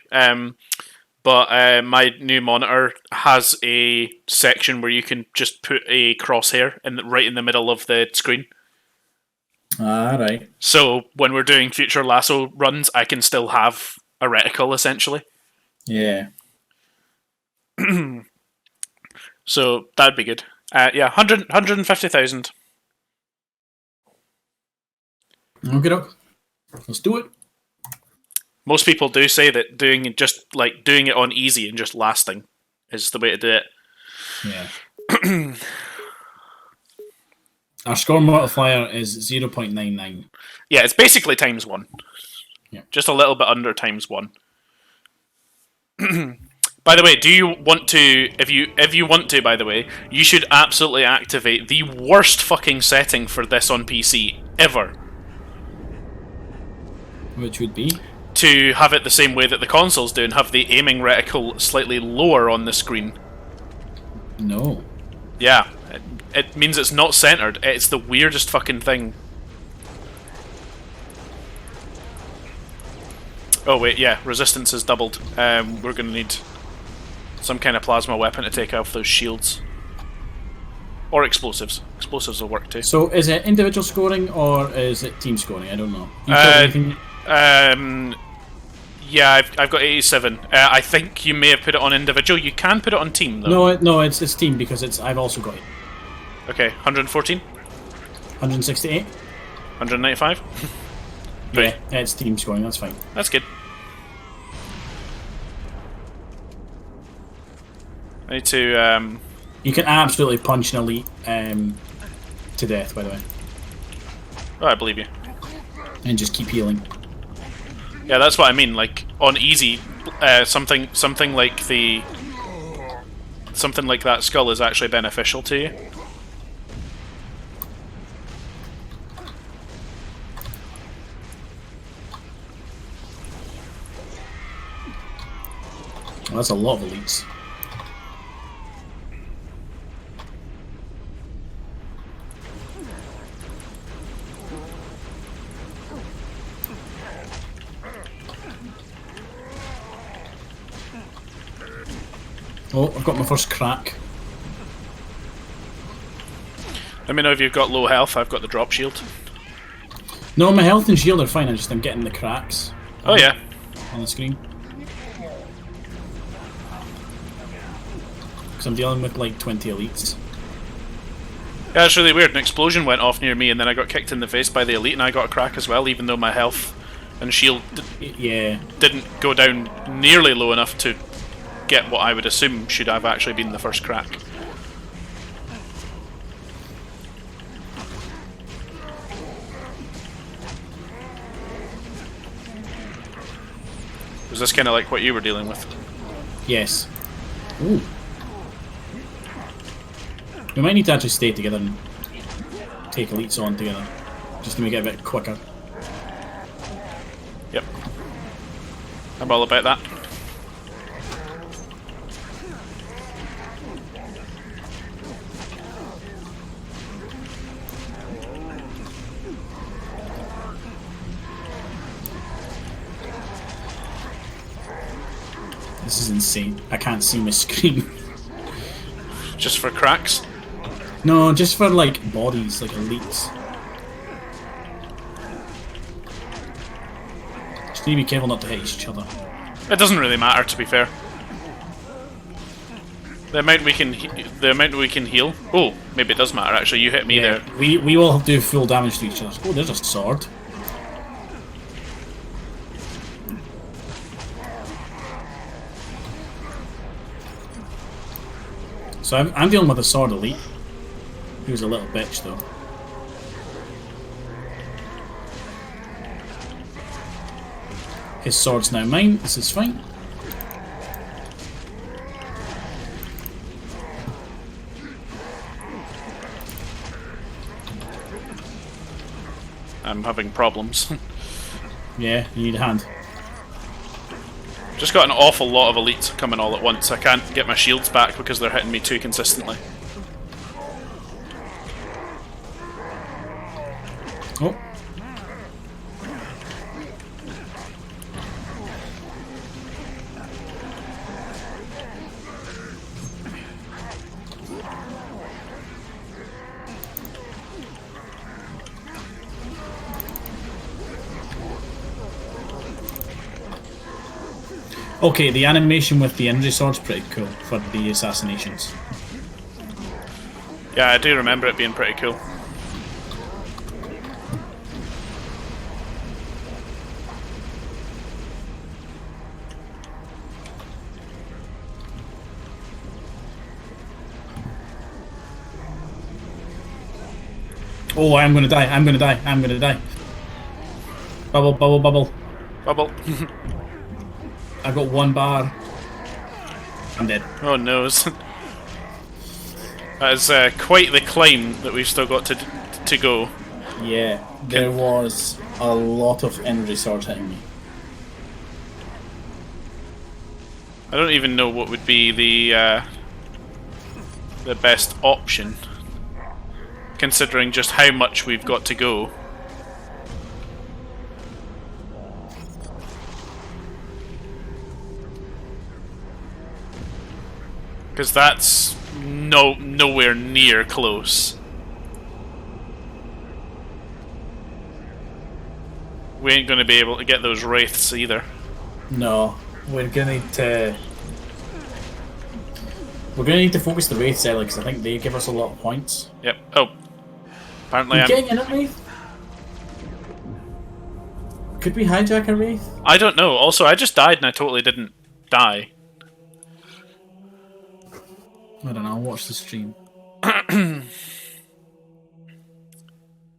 But my new monitor has a section where you can just put a crosshair right in the middle of the screen. Right. So when we're doing future lasso runs, I can still have a reticle, essentially. Yeah. So that'd be good. Yeah, 150,000. Okay, let's do it. Most people do say that doing it on easy and just lasting is the way to do it. Yeah. Our score multiplier is 0.99. Yeah, it's basically times 1. Yeah. Just a little bit under times 1. By the way, do you want to? If you want to, by the way, you should absolutely activate the worst fucking setting for this on PC ever. Which would be? To have it the same way that the consoles do and have the aiming reticle slightly lower on the screen. No. Yeah, it means it's not centered. It's the weirdest fucking thing. Oh wait, yeah, resistance is doubled. We're gonna need some kind of plasma weapon to take off those shields. Or explosives. Explosives will work too. So is it individual scoring or is it team scoring? I don't know. You killed anything? Yeah, I've got 87. I think you may have put it on individual. You can put it on team though. No, it's team because I've also got it. Okay, 114? 168? 195? Yeah, it's team scoring, that's fine. That's good. I need to, You can absolutely punch an elite to death, by the way. Oh, I believe you. And just keep healing. Yeah, that's what I mean. Like on easy, something like that skull is actually beneficial to you. Well, that's a lot of elites. Oh, I've got my first crack. Let me know if you've got low health. I've got the drop shield. No, my health and shield are fine. I'm getting the cracks. Oh yeah, on the screen. Because I'm dealing with like 20 elites. Yeah, it's really weird. An explosion went off near me, and then I got kicked in the face by the elite, and I got a crack as well, even though my health and shield didn't go down nearly low enough to get what I would assume should have actually been the first crack. Was this kind of like what you were dealing with? Yes. Ooh. We might need to actually stay together and take elites on together, just to make it a bit quicker. Yep. I'm all about that. This is insane. I can't see my screen. Just for cracks? No, just for like bodies, like elites. Just need to be careful not to hit each other. It doesn't really matter, to be fair. The amount we can heal. Oh, maybe it does matter. Actually, you hit me there. We will do full damage to each other. Oh, there's a sword. So I'm dealing with a sword elite. He was a little bitch though. His sword's now mine. This is fine. I'm having problems. Yeah, you need a hand. Just got an awful lot of elites coming all at once. I can't get my shields back because they're hitting me too consistently. Oh. Okay, the animation with the energy sword's pretty cool for the assassinations. Yeah, I do remember it being pretty cool. Oh, I'm gonna die. I'm gonna die. I'm gonna die. Bubble, bubble, bubble. Bubble. I got 1 bar. I'm dead. Oh no. That is quite the climb that we've still got to go. Yeah, there was a lot of energy swords hitting me. I don't even know what would be the best option, considering just how much we've got to go. Because that's nowhere near close. We ain't going to be able to get those wraiths either. No, we're gonna need to. We're gonna need to focus the wraiths early because I think they give us a lot of points. Yep. Oh, apparently I'm getting in a wraith. Could we hijack a wraith? I don't know. Also, I just died and I totally didn't die. I don't know. I'll watch the stream.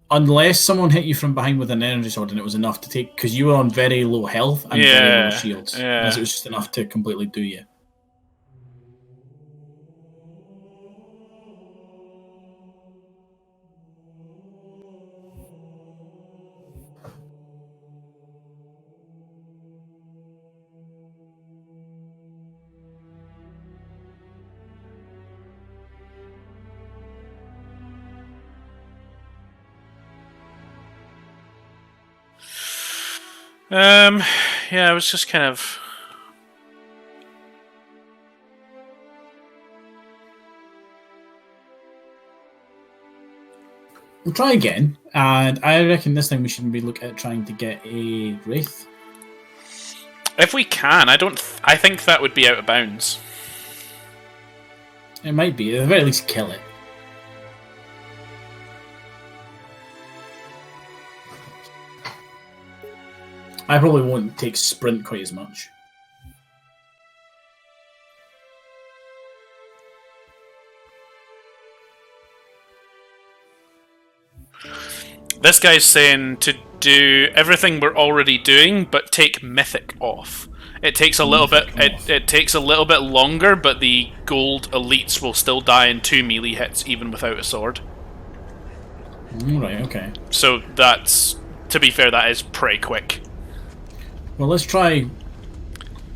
Unless someone hit you from behind with an energy sword and it was enough to take, because you were on very low health and very low shields. Yeah. Unless it was just enough to completely do you. Yeah, I was just kind of... We'll try again, and I reckon this time we should be look at trying to get a wraith. If we can, I think that would be out of bounds. It might be, at the very least kill it. I probably won't take sprint quite as much. This guy's saying to do everything we're already doing, but take mythic off. It takes a little bit. It takes a little bit longer, but the gold elites will still die in 2 melee hits, even without a sword. Right. Okay. So that's, to be fair, that is pretty quick. Well, let's try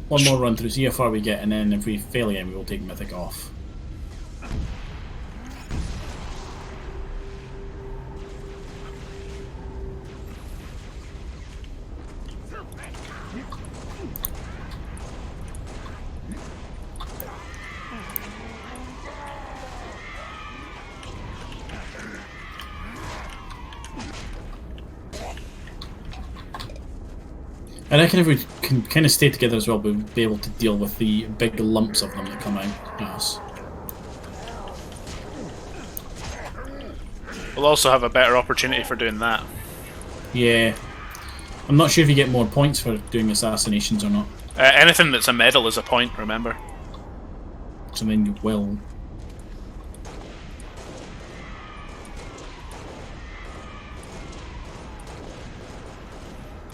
one more run through, see how far we get, and then if we fail again, we will take mythic off. I reckon if we can kind of stay together as well, we'll be able to deal with the big lumps of them that come out at us. We'll also have a better opportunity for doing that. Yeah. I'm not sure if you get more points for doing assassinations or not. Anything that's a medal is a point, remember. So then you will.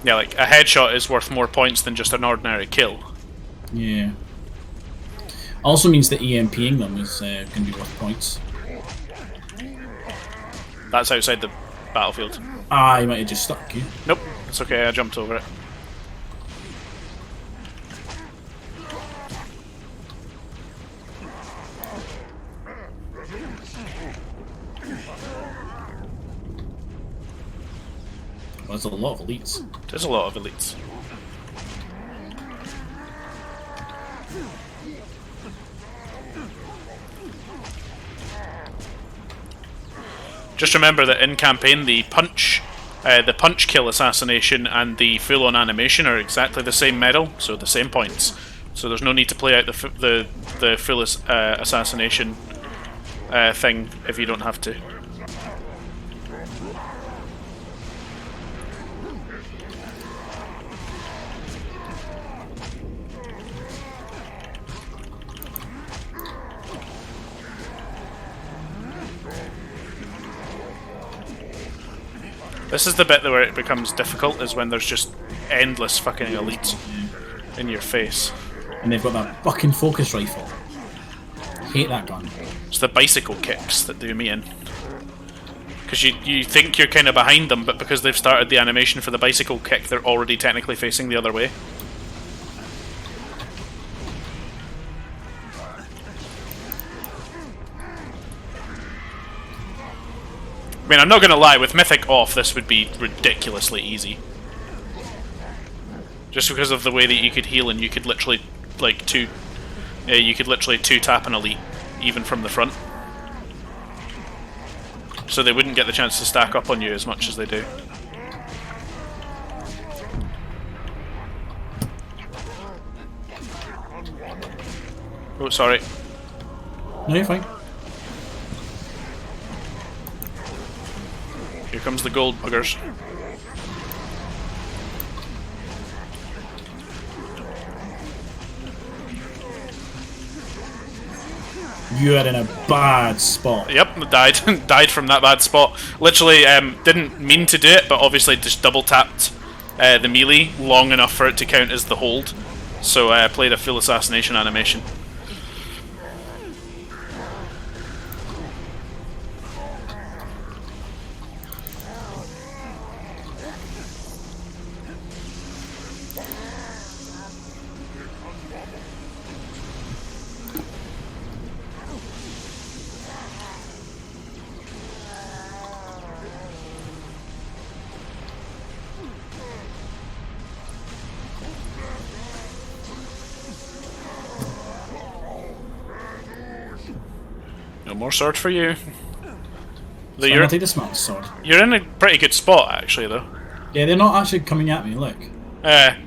Yeah, like, a headshot is worth more points than just an ordinary kill. Yeah. Also means that EMPing them is going to be worth points. That's outside the battlefield. Ah, you might have just stuck you. Nope, it's okay, I jumped over it. Well, there's a lot of elites. There's a lot of elites. Just remember that in campaign, the punch kill assassination and the full-on animation are exactly the same medal, so the same points. So there's no need to play out the full assassination thing if you don't have to. This is the bit where it becomes difficult, is when there's just endless fucking elites in your face. And they've got that fucking focus rifle. Hate that gun. It's the bicycle kicks that do me in. Because you think you're kind of behind them, but because they've started the animation for the bicycle kick, they're already technically facing the other way. I mean, I'm not gonna lie, with Mythic off, this would be ridiculously easy. Just because of the way that you could heal, and you could literally, like, two-tap an elite, even from the front. So they wouldn't get the chance to stack up on you as much as they do. Oh, sorry. No, you're fine. Here comes the gold buggers. You are in a bad spot. Yep, died from that bad spot. Literally, didn't mean to do it, but obviously just double tapped the melee long enough for it to count as the hold. So I played a full assassination animation. No more sword for you. So I'm gonna take this man's sword. You're in a pretty good spot, actually, though. Yeah, they're not actually coming at me, look. They're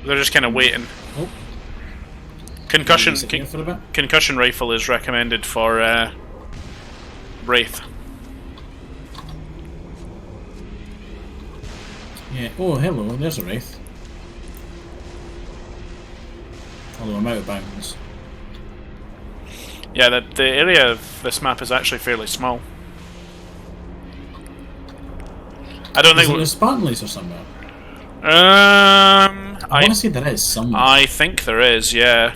just kind of waiting. Oh. Concussion For a bit. concussion rifle is recommended for Wraith. Yeah. Oh, hello. There's a Wraith. Although I'm out of bounds. Yeah, the area of this map is actually fairly small. I don't think there's Spartanleys or somewhere. I want to say there is somewhere. I think there is, yeah.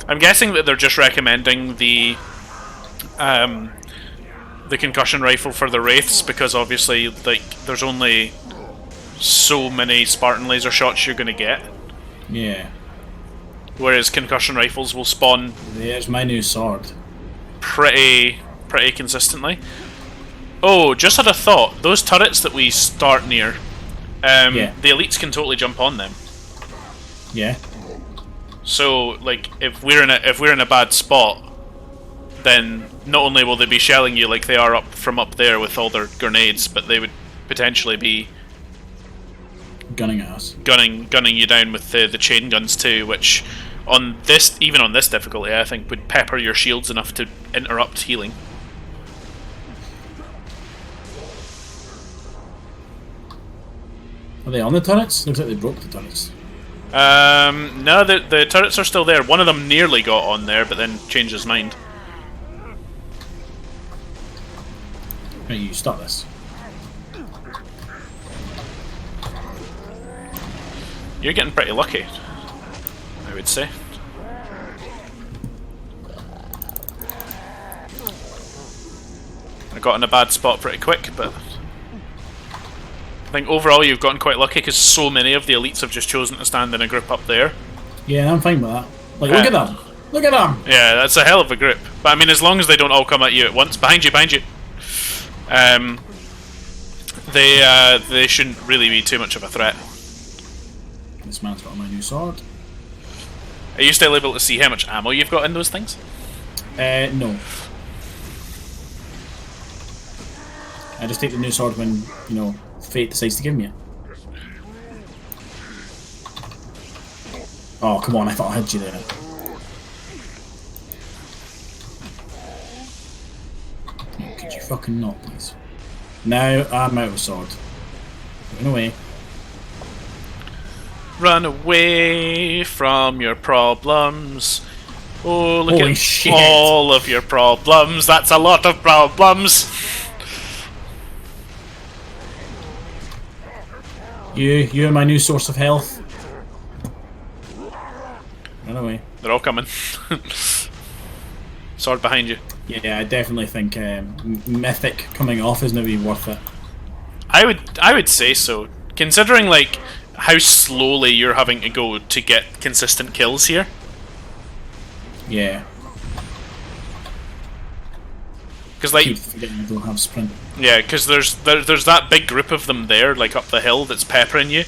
I'm guessing that they're just recommending the concussion rifle for the Wraiths because obviously, like, there's only so many Spartan laser shots you're gonna get. Yeah. Whereas concussion rifles will spawn. There's my new sword. Pretty consistently. Oh, just had a thought. Those turrets that we start near, yeah. The elites can totally jump on them. Yeah. So, like, if we're in a bad spot, then not only will they be shelling you like they are up there with all their grenades, but they would potentially be gunning at us. Gunning you down with the chain guns too, which even on this difficulty, I think would pepper your shields enough to interrupt healing. Are they on the turrets? Looks like they broke the turrets. No, the turrets are still there. One of them nearly got on there, but then changed his mind. Right, you start this. You're getting pretty lucky, I would say. I got in a bad spot pretty quick, but I think overall you've gotten quite lucky because so many of the elites have just chosen to stand in a group up there. Yeah, I'm fine with that. Like, look at them! Look at them! Yeah, that's a hell of a group. But I mean, as long as they don't all come at you at once, behind you. They shouldn't really be too much of a threat. This man's got my new sword. Are you still able to see how much ammo you've got in those things? No. I just take the new sword when, you know, fate decides to give me it. Oh, come on, I thought I had you there. Could you fucking not, please? Now I'm out of sword. Run away. Run away from your problems. Oh, look Holy at shit. all of your problems. That's a lot of problems. You're my new source of health. Run away. They're all coming. Sword behind you. Yeah, I definitely think Mythic coming off is maybe worth it. I would say so, considering like how slowly you're having to go to get consistent kills here. Yeah. Because like, Keep forgetting I don't have sprint. yeah, because there's that big group of them there, like up the hill, that's peppering you.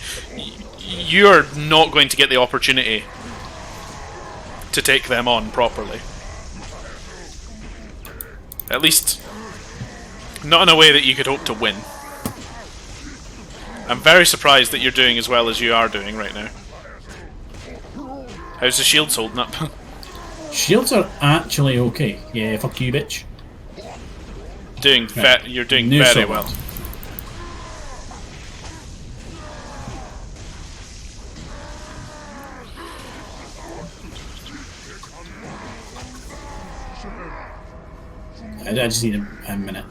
You're not going to get the opportunity to take them on properly. At least, not in a way that you could hope to win. I'm very surprised that you're doing as well as you are doing right now. How's the shields holding up? Shields are actually okay. Yeah, fuck you, bitch. You're doing New very sword. well. I just need a minute.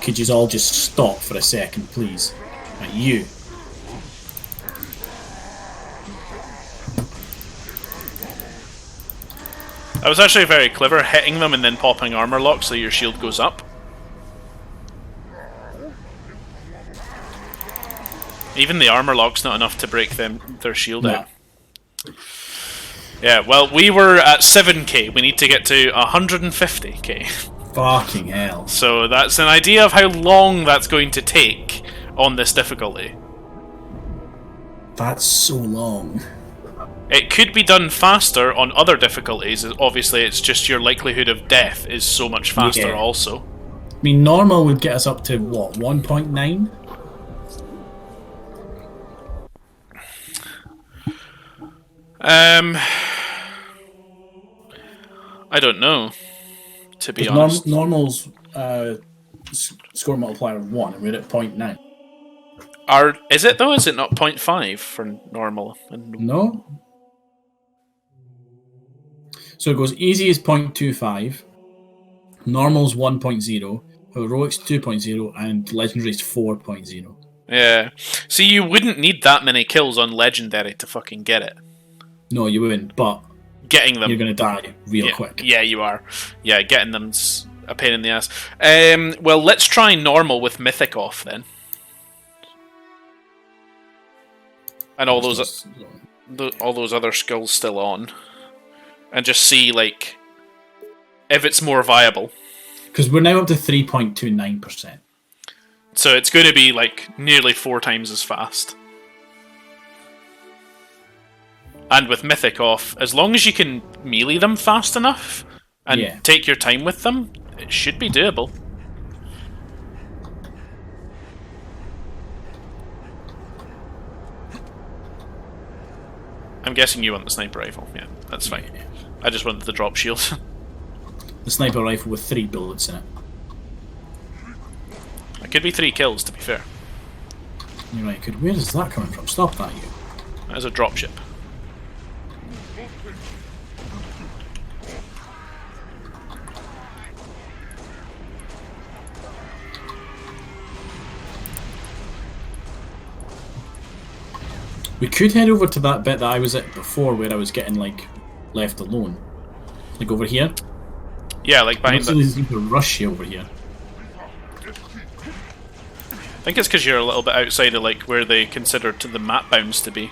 Could you all just stop for a second, please? Right, you. That was actually very clever, hitting them and then popping armor lock so your shield goes up. Even the armor lock's not enough to break their shield out. Yeah, well, we were at 7k. We need to get to 150k. Fucking hell. So that's an idea of how long that's going to take on this difficulty. That's so long. It could be done faster on other difficulties. Obviously, it's just your likelihood of death is so much faster Yeah. also. I mean, normal would get us up to, what, 1.9? I don't know, to be honest. Normal's score multiplier of 1, and we're at 0.9. Is it though? Is it not 0.5 for normal? No. So it goes easy is 0.25, normal's 1.0, heroic's 2.0, and legendary's 4.0. Yeah. See, you wouldn't need that many kills on legendary to fucking get it. No, you wouldn't, but Getting them, you're going to die real yeah, quick. Yeah, you are. Yeah, getting them's a pain in the ass. Well, let's try normal with Mythic off then. And all those other skills still on. And just see, like, if it's more viable. Because we're now up to 3.29%. So it's going to be, like, nearly 4 times as fast. And with Mythic off, as long as you can melee them fast enough and take your time with them, it should be doable. I'm guessing you want the sniper rifle. Yeah, that's fine. I just wanted the drop shield. The sniper rifle with 3 bullets in it. It could be 3 kills, to be fair. You're right, where is that coming from? Stop that, you. As a dropship. We could head over to that bit that I was at before where I was getting, like, left alone. Like over here. Yeah, like behind the... There's a rush here over here. I think it's because you're a little bit outside of, like, where they consider the map bounds to be.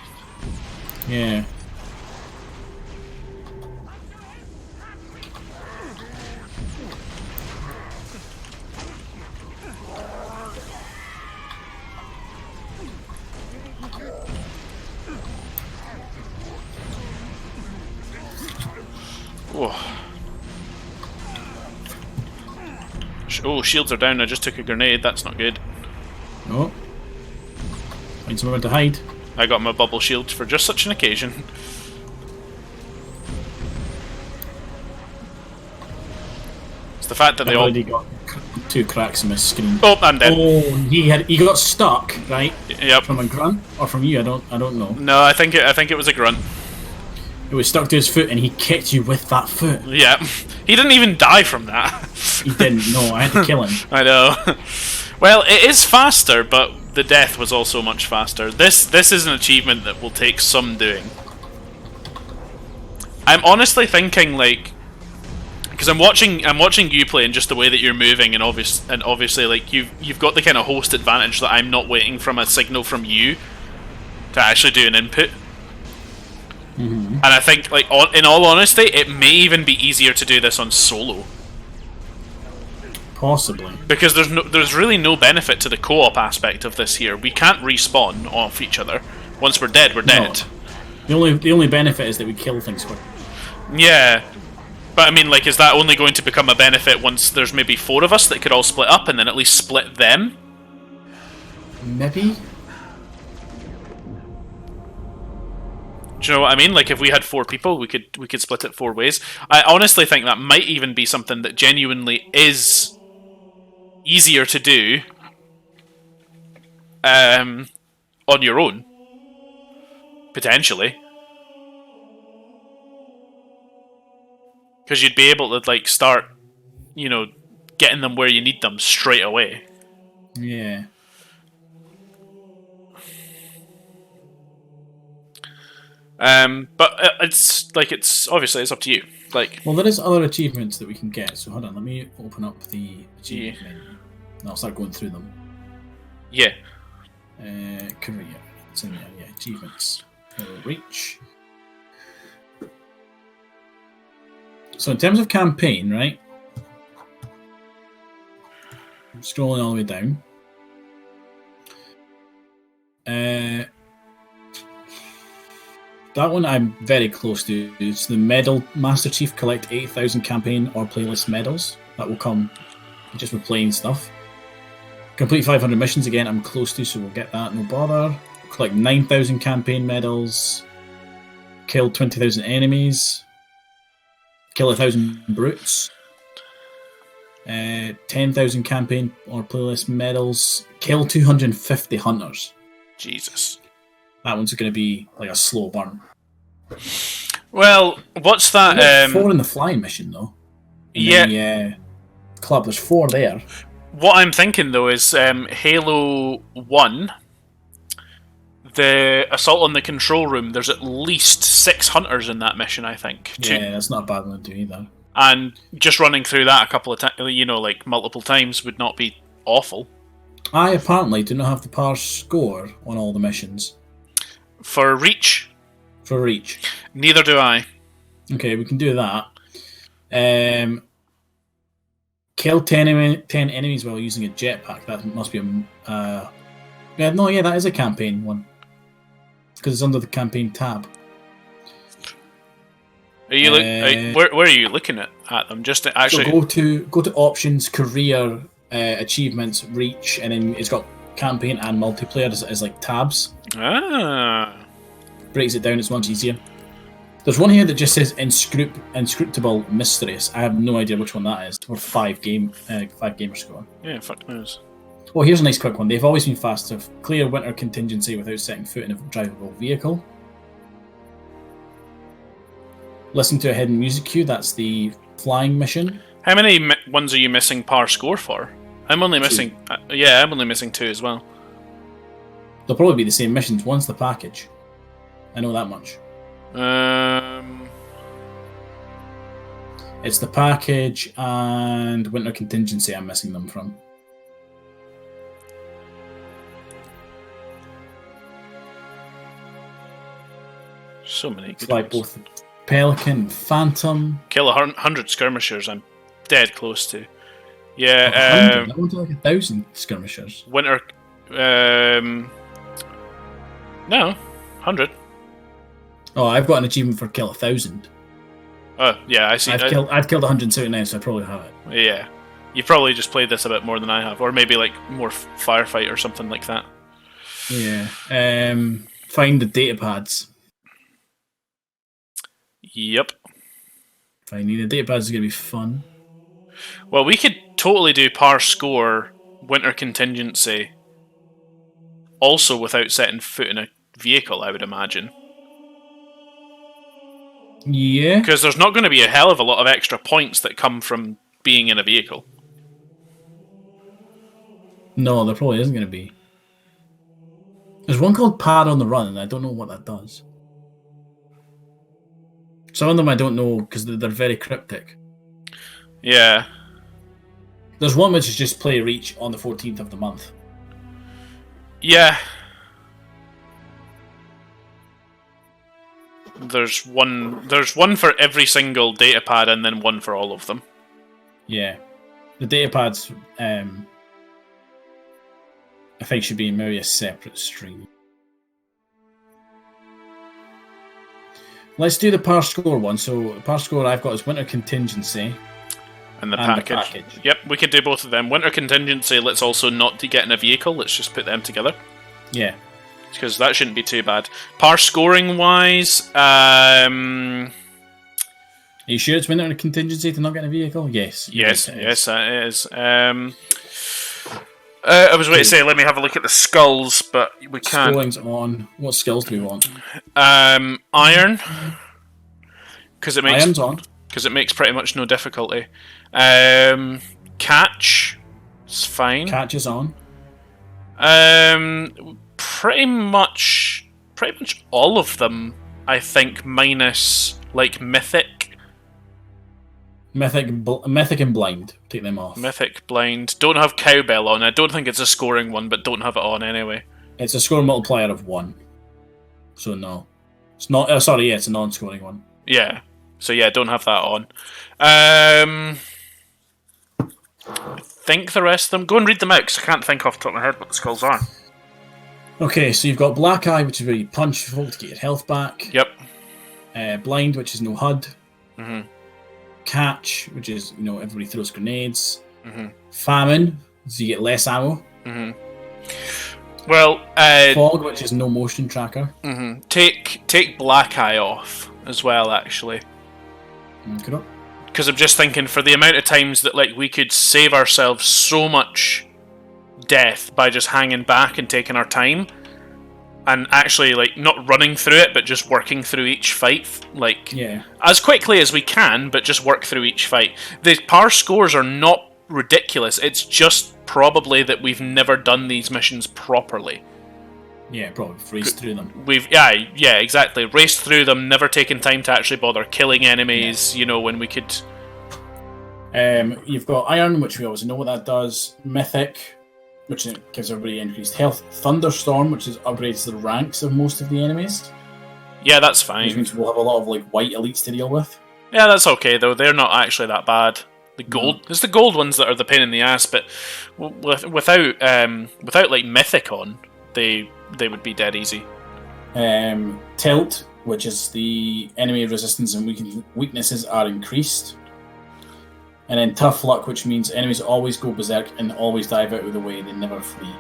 Yeah. Oh, shields are down. I just took a grenade. That's not good. Oh. Find somewhere to hide. I got my bubble shield for just such an occasion. the fact that I've they all. already got 2 cracks in my screen. Oh, I'm dead. Oh, he got stuck, right? Yep. From a grunt or from you? I don't know. No, I think it was a grunt. It was stuck to his foot, and he kicked you with that foot. Yeah, he didn't even die from that. He didn't. No, I had to kill him. I know. Well, it is faster, but the death was also much faster. This is an achievement that will take some doing. I'm honestly thinking, like, because I'm watching you play and just the way that you're moving, and obviously like you've got the kind of host advantage that I'm not waiting from a signal from you to actually do an input. Mm-hmm. And I think, like, in all honesty, it may even be easier to do this on solo. Possibly. Because there's really no benefit to the co-op aspect of this here. We can't respawn off each other. Once we're dead, we're dead. No. The only benefit is that we kill things quick. Yeah. But I mean, like, is that only going to become a benefit once there's maybe 4 of us that could all split up and then at least split them? Maybe? Do you know what I mean? Like, if we had 4 people, we could split it 4 ways. I honestly think that might even be something that genuinely is easier to do on your own. Potentially. Because you'd be able to, like, start, you know, getting them where you need them straight away. Yeah. But it's obviously it's up to you. Like, well, there is other achievements that we can get. So hold on, let me open up the achievement menu. And I'll start going through them. Yeah. Career. It's in there. Yeah, achievements. Reach. So in terms of campaign, right? I'm scrolling all the way down. That one I'm very close to. It's the Medal Master Chief collect 8,000 campaign or playlist medals. That will come just with playing stuff. Complete 500 missions again, I'm close to, so we'll get that, no bother. Collect 9,000 campaign medals. Kill 20,000 enemies. Kill 1,000 brutes. 10,000 campaign or playlist medals. Kill 250 hunters. Jesus. That one's going to be like a slow burn. Well, what's that? There's 4 in the flying mission, though. And yeah. Then, club, there's 4 there. What I'm thinking, though, is Halo 1, the assault on the control room, there's at least 6 hunters in that mission, I think. Yeah, that's not a bad one to do either. And just running through that a couple of times, you know, like multiple times would not be awful. I apparently do not have the power score on all the missions. For Reach? For Reach. Neither do I. Okay, we can do that. Kill 10 enemies while using a jetpack. That must be a... that is a campaign one. Because it's under the campaign tab. Are you where are you looking at them? Just to actually... So go to options, career, achievements, Reach, and then it's got campaign and multiplayer as like tabs. Ah. Breaks it down, it's much easier. There's one here that just says inscrutable mysterious. I have no idea which one that is. Or 5 gamers score. Yeah, fuck knows. Oh, here's a nice quick one. They've always been fast to clear winter contingency without setting foot in a drivable vehicle. Listen to a hidden music cue. That's the flying mission. How many ones are you missing par score for? I'm only 2. missing... I'm only missing 2 as well. They'll probably be the same missions. One's the package. I know that much. It's the package and winter contingency I'm missing them from. So many good It's like ones. both Pelican and Phantom. Kill 100 skirmishers. I'm dead close to. Yeah. I want to like 1,000 skirmishers. Winter. No, 100. Oh, I've got an achievement for kill 1,000. Oh, yeah, I see. I've killed 179, so I probably have it. Yeah. You've probably just played this a bit more than I have. Or maybe like more Firefight or something like that. Yeah. Find the data pads. Yep. Finding the data pads is going to be fun. Well, we could totally do par score, winter contingency, also without setting foot in a vehicle, I would imagine. Yeah. Because there's not going to be a hell of a lot of extra points that come from being in a vehicle. No, there probably isn't going to be. There's one called Pad on the Run, and I don't know what that does. Some of them I don't know because they're very cryptic. Yeah. There's one which is just play Reach on the 14th of the month. Yeah. There's one for every single datapad and then one for all of them. Yeah. The datapads, I think, should be maybe a separate stream. Let's do the par score one. So, par score I've got is winter contingency. And the And package. Yep, we could do both of them. Winter contingency, let's also not get in a vehicle. Let's just put them together. Yeah. Because that shouldn't be too bad. Par scoring wise, Are you sure it's winter contingency to not get in a vehicle? Yes. yes, that is. I was waiting to say, let me have a look at the skulls, but we can't. Scoring's on. What skills do we want? Iron, because it makes Iron's on. Because it makes pretty much no difficulty. Catch, it's fine. Catch is on. Pretty much all of them, I think, minus like mythic. Mythic and blind. Take them off. Mythic, blind. Don't have cowbell on. I don't think it's a scoring one, but don't have it on anyway. It's a score multiplier of 1. So no. It's not. It's a non-scoring one. Yeah. So yeah, don't have that on. I think the rest of them. Go and read them out because I can't think off the top of my head what the skulls are. Okay, so you've got Black Eye, which is where you punch folk to get your health back. Yep. Blind, which is no HUD. Mm-hmm. Catch, which is everybody throws grenades. Mm-hmm. Famine, so you get less ammo. Mm-hmm. Well, Fog, which is no motion tracker. Mm-hmm. Take Black Eye off as well, actually. Okay. Because I'm just thinking, for the amount of times that we could save ourselves so much death by just hanging back and taking our time, and actually not running through it, but just working through each fight, as quickly as we can, but just work through each fight. The par scores are not ridiculous. It's just probably that we've never done these missions properly. Yeah, probably raced through them. Yeah, exactly. Raced through them, never taken time to actually bother killing enemies. Yeah. When we could. You've got Iron, which we obviously know what that does. Mythic, which gives everybody increased health. Thunderstorm, which upgrades the ranks of most of the enemies. Yeah, that's fine. Which means we'll have a lot of white elites to deal with. Yeah, that's okay though. They're not actually that bad. The gold, it's the gold ones that are the pain in the ass. But without mythic on, they would be dead easy. Tilt, which is the enemy resistance and weaknesses are increased. And then Tough Luck, which means enemies always go berserk and always dive out of the way, they never flee.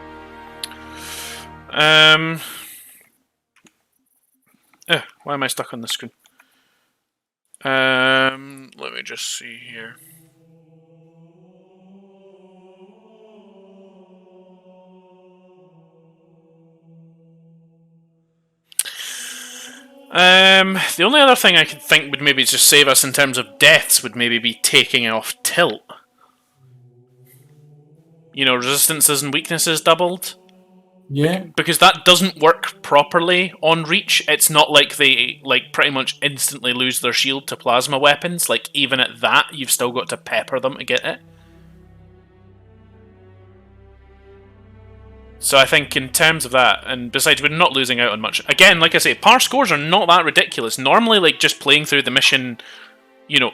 Why am I stuck on the screen? Let me just see here. The only other thing I could think would maybe just save us in terms of deaths would maybe be taking off tilt. Resistances and weaknesses doubled. Yeah. Because that doesn't work properly on Reach. It's not like they pretty much instantly lose their shield to plasma weapons. Even at that, you've still got to pepper them to get it. So I think in terms of that, and besides, we're not losing out on much. Again, like I say, par scores are not that ridiculous. Normally, just playing through the mission,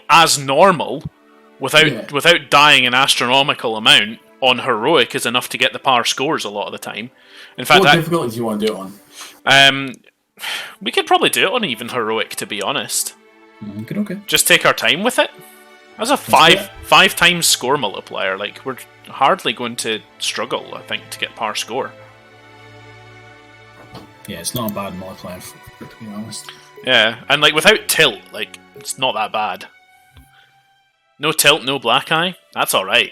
as normal, without dying an astronomical amount on heroic is enough to get the par scores a lot of the time. In fact, what difficulty do you want to do it on? We could probably do it on even heroic, to be honest. Okay. Just take our time with it. That's a five times score multiplier. We're hardly going to struggle, I think, to get par score. Yeah, it's not a bad multiplier, to be honest. Yeah, and without tilt, it's not that bad. No tilt, no black eye. That's all right.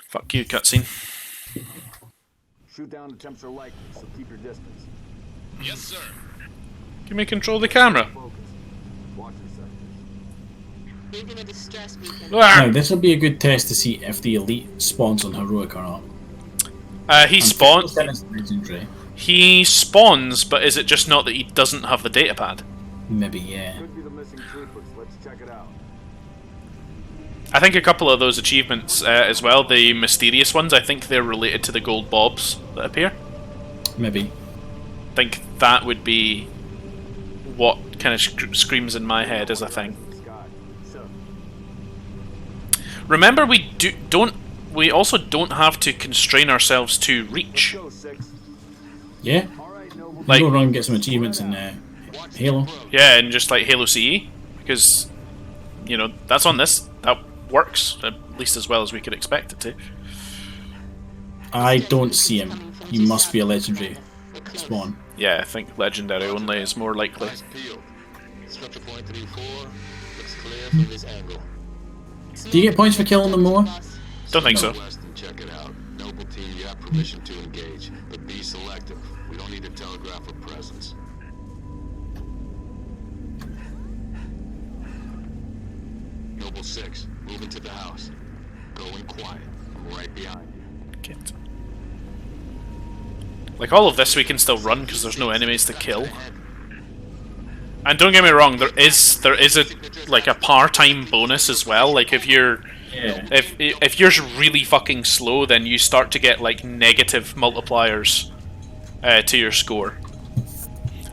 Fuck you, cutscene. Shoot down attempts are likely, so keep your distance. Yes, sir. Give me control of the camera. Focus. Watch your sectors. Breathing a distress beacon. Now, this will be a good test to see if the elite spawns on heroic or not. He spawns. 50% is legendary. He spawns, but is it just not that he doesn't have the data pad? Maybe, yeah. Could be the missing troopers. Let's check it out. I think a couple of those achievements as well, the mysterious ones, I think they're related to the gold bobs that appear. Maybe. I think that would be what kind of screams in my head as a thing. Sky. So, Remember, we also don't have to constrain ourselves to reach. go 6. Yeah. All right, Noble. Like, Go run and get some achievements in Halo. yeah, and just like Halo CE, because that's on this. That works at least as well as we could expect it to. I don't see him. He must be a legendary spawn. Yeah, I think legendary only is more likely. Eyes peeled. Structure point 3-4. Looks clear from this angle. Do you get points for killing them more? Don't think so. West and check it out. Noble team, you have permission to engage, but be selective. We don't need to telegraph a presence. Noble 6, move into the house. Go in quiet. I'm right behind you. Get. Like all of this, we can still run because there's no enemies to kill. And don't get me wrong, there is a part-time bonus as well. Like if you're if you're really fucking slow, then you start to get like negative multipliers to your score.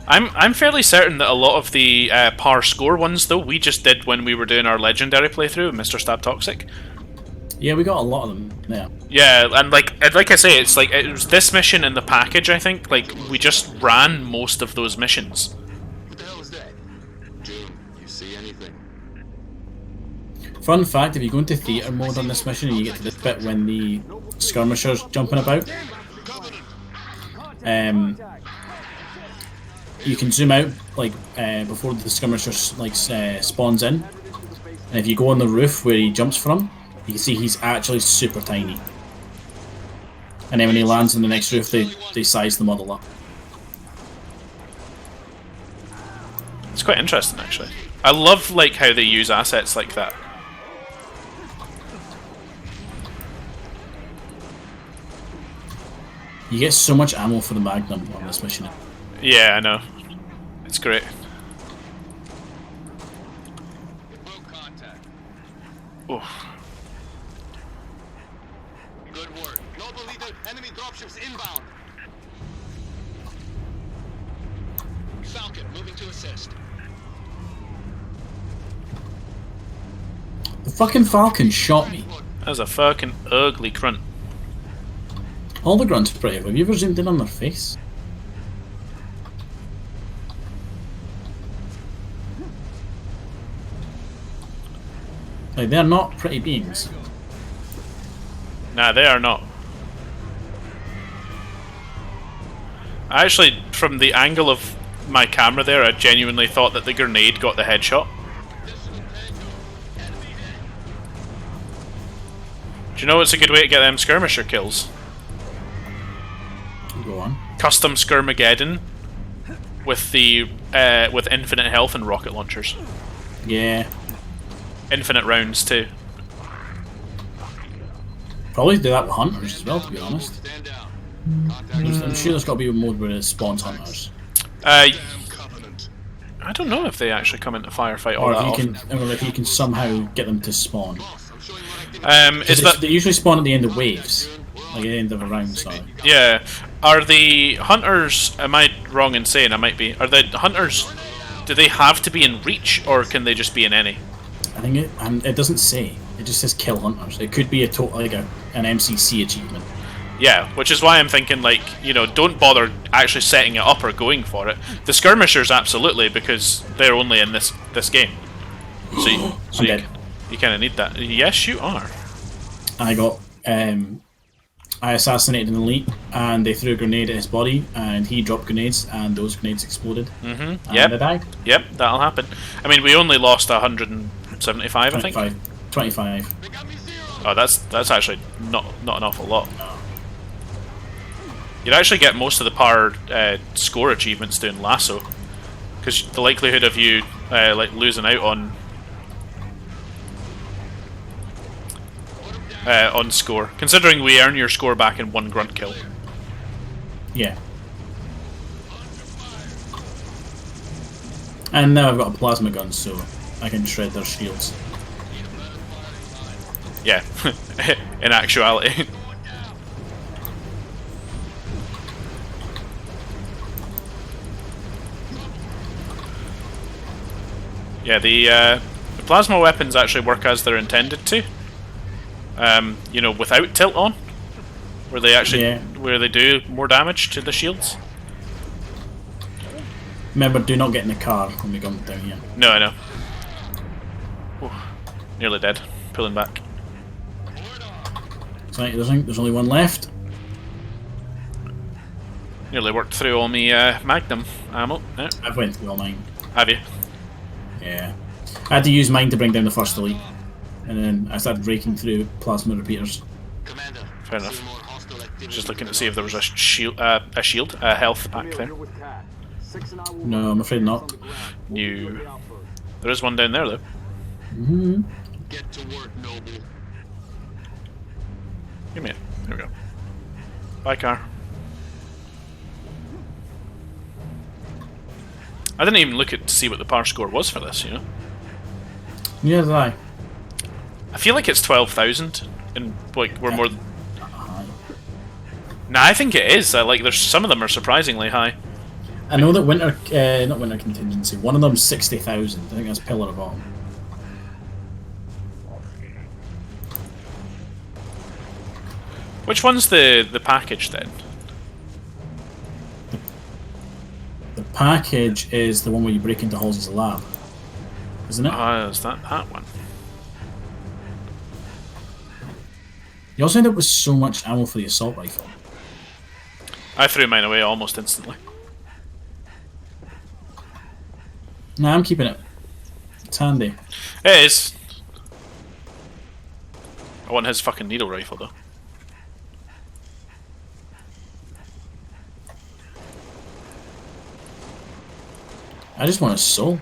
I'm fairly certain that a lot of the par score ones though we just did when we were doing our legendary playthrough of Mr. Stab Toxic. Yeah, we got a lot of them. Yeah. Yeah, and like I say, it's like it was this mission in the package. I think like we just ran most of those missions. What the hell is that? June, you see anything? Fun fact, if you go into theatre mode on this mission and you get to this bit when the skirmisher's jumping about, you can zoom out like before the skirmisher spawns in, and if you go on the roof where he jumps from, you can see he's actually super tiny. And then when he lands on the next roof, they size the model up. It's quite interesting, actually. I love like how they use assets like that. You get so much ammo for the Magnum on this mission. Yeah, I know. It's great. Broke contact. Oh. Good work. Noble leader, enemy dropships inbound. Falcon, moving to assist. The fucking Falcon shot me. That was a fucking ugly grunt. All the grunts are pretty. Have you ever zoomed in on their face? Like, they're not pretty beings. Nah, they are not. Actually, from the angle of my camera there, I genuinely thought that the grenade got the headshot. Do you know what's a good way to get them skirmisher kills? Go on. Custom Skirmageddon with the with infinite health and rocket launchers. Yeah. Infinite rounds too. Probably do that with hunters as well, to be honest. Stand down. I'm sure there's got to be a mode where it spawns hunters. Covenant. I don't know if they actually come into firefight Or all that if you often. can, or if you can somehow get them to spawn. I'm showing what I can Is that They usually spawn at the end of waves. Like at the end of a round, sorry. yeah? Are the hunters? Am I wrong in saying I might be? Are the hunters? Do they have to be in reach, or can they just be in any? I think it doesn't say. It just says kill hunters. It could be a total like an MCC achievement. Yeah, which is why I'm thinking like don't bother actually setting it up or going for it. The skirmishers absolutely because they're only in this game. So I'm dead. you kind of need that. Yes, you are. I got I assassinated an elite, and they threw a grenade at his body, and he dropped grenades, and those grenades exploded. And I died. Yep, that'll happen. I mean, we only lost 175, I think. 25. Oh, that's actually not an awful lot. You'd actually get most of the power score achievements doing lasso, because the likelihood of you like losing out on score, considering we earn your score back in 1 grunt kill. Yeah. And now I've got a plasma gun, so I can shred their shields. Yeah, in actuality. Yeah, the plasma weapons actually work as they're intended to. You know, without tilt on, where they actually where they do more damage to the shields. Remember, do not get in the car when we come down here. No, I know. Ooh, nearly dead. Pulling back. Right, there's only one left. Nearly worked through all me Magnum ammo. No. I've went through all mine. Have you? Yeah. I had to use mine to bring down the first elite. And then I started raking through plasma repeaters. Fair enough. Just looking to see if there was a health pack there. No, I'm afraid not. New. There is one down there though. Get to work, Noble. Give me it. There we go. Bye, car. I didn't even look at to see what the power score was for this, you know? Yeah, did I? I feel like it's 12,000, and like we're more. Nah, I think it is. Like, there's some of them are surprisingly high. I know that not winter contingency. One of them's 60,000. I think that's Pillar of Autumn. Which one's the package then? The package is the one where you break into Halsey's lab, isn't it? Is that one? You also end up with so much ammo for the assault rifle. I threw mine away almost instantly. Nah, I'm keeping it. It's handy. It is. I want his fucking needle rifle though. I just want a soul.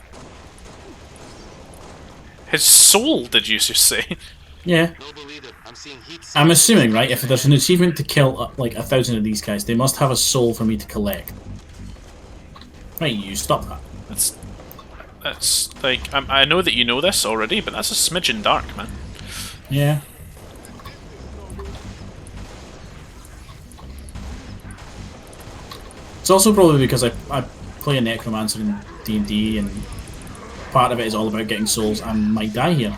His soul, did you just say? Yeah. I'm assuming, right, if there's an achievement to kill like 1,000 of these guys, they must have a soul for me to collect. Right, you stop that. That's like, I know that you know this already, but that's a smidgen dark, man. Yeah. It's also probably because I play a necromancer in D&D, and part of it is all about getting souls. I might die here.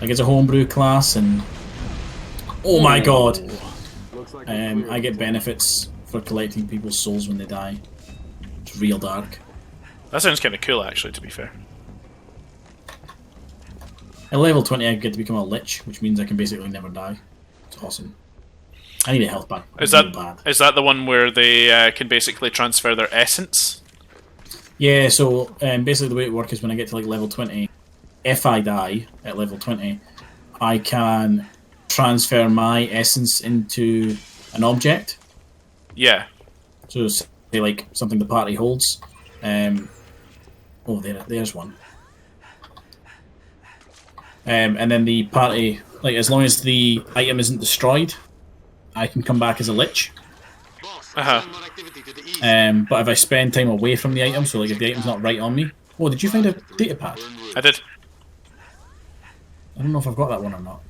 Like, it's a homebrew class, and oh my god, I get benefits for collecting people's souls when they die. It's real dark. That sounds kind of cool, actually, to be fair. At level 20 I get to become a lich, which means I can basically never die. It's awesome. I need a health pack. Is that the one where they can basically transfer their essence? Yeah, so basically the way it works is when I get to like level 20, if I die at level 20, I can transfer my essence into an object. Yeah. So say like something the party holds. There's one. And then the party, like, as long as the item isn't destroyed, I can come back as a lich. But if I spend time away from the item, so like if the item's not right on me... Oh, did you find a data pad? I did. I don't know if I've got that one or not.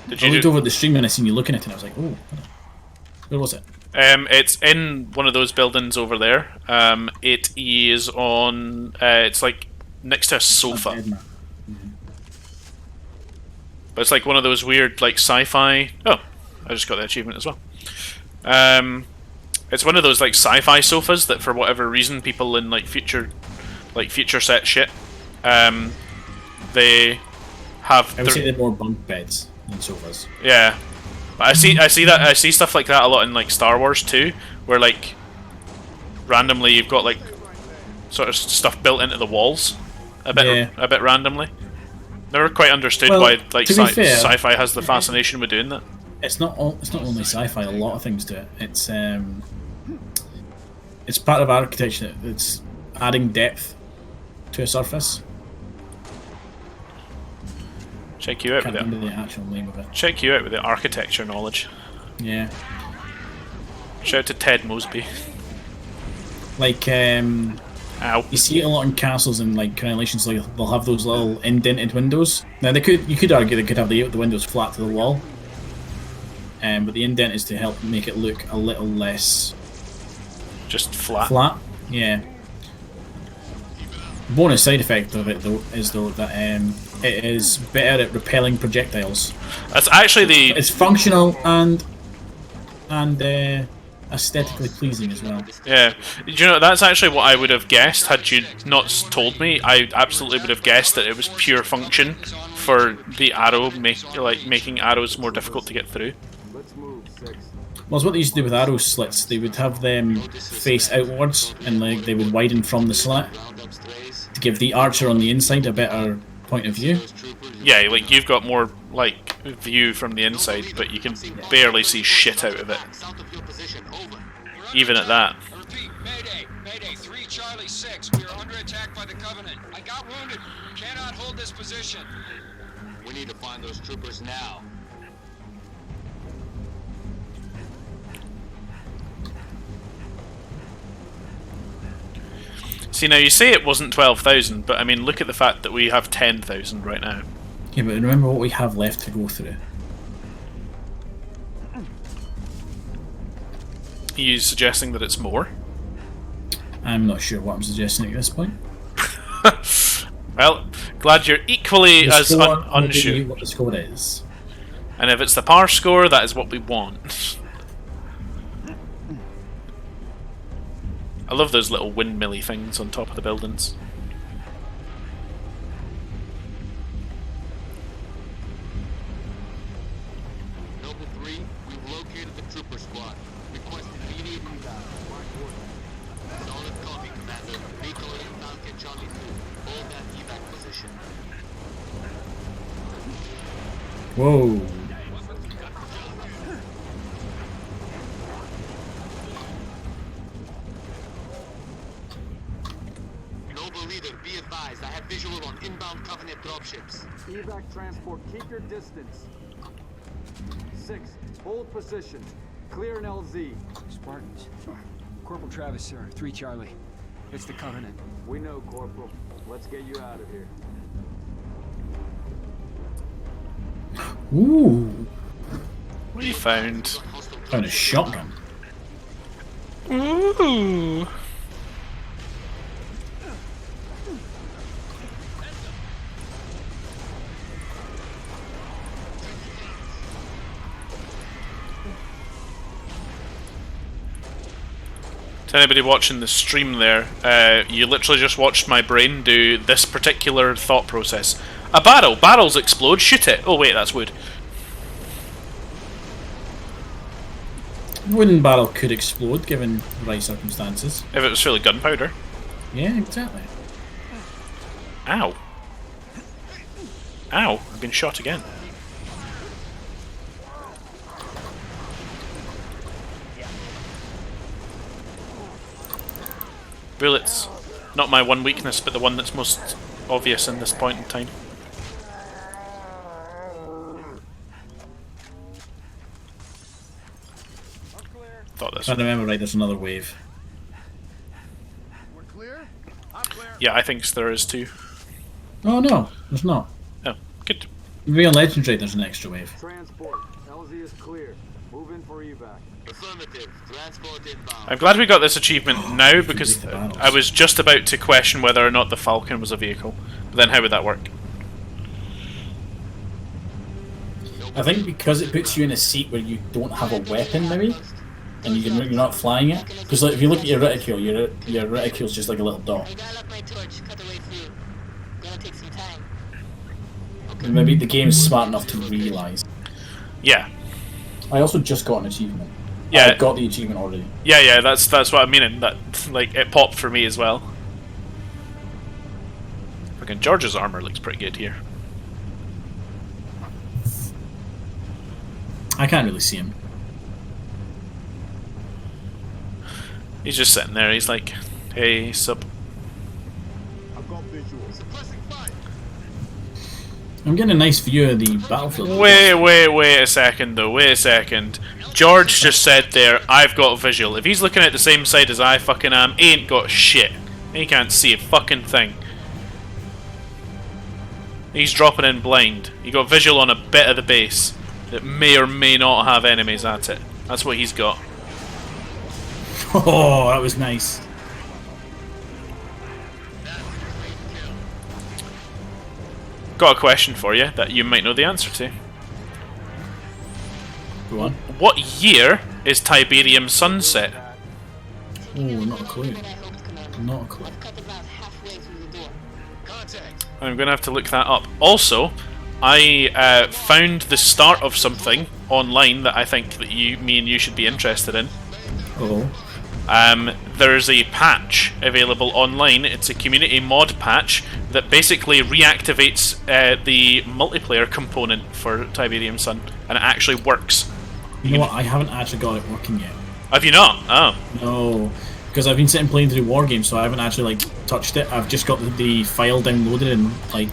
Did you I looked over at the stream and I seen you looking at it and I was like, oh, where was it? It's in one of those buildings over there. It is on... it's like next to a sofa. But it's like one of those weird, like, sci-fi... Oh, I just got the achievement as well. It's one of those, like, sci-fi sofas that, for whatever reason, people in, like, future set shit, they have. I would say they're more bunk beds than sofas. Yeah, but I see stuff like that a lot in like Star Wars too, where like randomly you've got like sort of stuff built into the walls, a bit randomly. Never quite understood why like sci-fi has the fascination with doing that. It's not only sci-fi. A lot of things do it. It's part of architecture. It's adding depth to a surface. Check you out Can't with remember it. the actual name of it. Check you out with the architecture knowledge. Yeah. Shout out to Ted Mosby. Like Ow. you see it a lot in castles and like creations. Like they'll have those little indented windows. Now you could argue they could have the windows flat to the wall, but the indent is to help make it look a little less just flat. Flat, yeah. Bonus side effect of it though is that it is better at repelling projectiles. That's actually it's functional and aesthetically pleasing as well. Yeah, do you know that's actually what I would have guessed had you not told me. I absolutely would have guessed that it was pure function for the arrow, making arrows more difficult to get through. Well, it's what they used to do with arrow slits. They would have them face outwards, and like they would widen from the slit to give the archer on the inside a better point of view. Yeah, like you've got more like view from the inside, but you can barely see shit out of it. Even at that. Repeat, Mayday, 3 Charlie 6. We are under attack by the Covenant. I got wounded. Cannot hold this position. We need to find those troopers now. See, now you say it wasn't 12,000, but I mean, look at the fact that we have 10,000 right now. Yeah, but remember what we have left to go through. Are you suggesting that it's more? I'm not sure what I'm suggesting at this point. Well, glad you're equally as unsure. What the score is. And if it's the par score, that is what we want. I love those little windmilly things on top of the buildings. Noble 3, we've located the trooper squad. Request immediate evac. Solid copy, Commander. Recalling Falcon Charlie 2. Hold that evac position. Whoa. Noble leader, be advised. I have visual on inbound Covenant dropships. Evac transport, keep your distance. 6, hold position. Clear an LZ. Spartans. Corporal Travis, sir. 3 Charlie. It's the Covenant. We know, Corporal. Let's get you out of here. Ooh. What have you found? Found a shotgun. Ooh. To anybody watching the stream there, you literally just watched my brain do this particular thought process. A barrel! Barrels explode, shoot it! Oh wait, that's wood. Wooden barrel could explode given the right circumstances. If it was full of gunpowder. Yeah, exactly. Ow. Ow, I've been shot again. Bullets. Not my one weakness, but the one that's most obvious in this point in time. Thought this. If I remember right, there's another wave. We're clear? I'm clear. Yeah, I think there is too. Oh no, there's not. Oh, good. Maybe on Legendary there's an extra wave. Transport. LZ is clear. Move in for evac. Affirmative. Transport inbound. I'm glad we got this achievement now because Beat the battles. I was just about to question whether or not the Falcon was a vehicle. But then how would that work? I think because it puts you in a seat where you don't have a weapon, maybe, and you're not flying it. Because like, if you look at your reticule, your reticule's just like a little dot. I dial up my torch, cut the way through. Gonna take some time. Maybe the game is smart enough to realise. Yeah. I also just got an achievement. Yeah. I got the achievement already. Yeah, that's what I mean. That like it popped for me as well. Fucking George's armor looks pretty good here. I can't really see him. He's just sitting there. He's like, "Hey, sup." I'm getting a nice view of the battlefield. Wait a second though. Wait a second. George just said there, "I've got visual." If he's looking at the same side as I fucking am, he ain't got shit. He can't see a fucking thing. He's dropping in blind. He got visual on a bit of the base that may or may not have enemies at it. That's what he's got. Oh, that was nice. Got a question for you that you might know the answer to. Go on. What year is Tiberium sunset? Oh, not a clue. Not a clue. I'm going to have to look that up. Also, I found the start of something online that I think that me and you should be interested in. Oh. There's a patch available online. It's a community mod patch that basically reactivates the multiplayer component for Tiberium Sun, and it actually works. You know what? I haven't actually got it working yet. Have you not? Oh. No, because I've been sitting playing through War Games, so I haven't actually like touched it. I've just got the file downloaded and like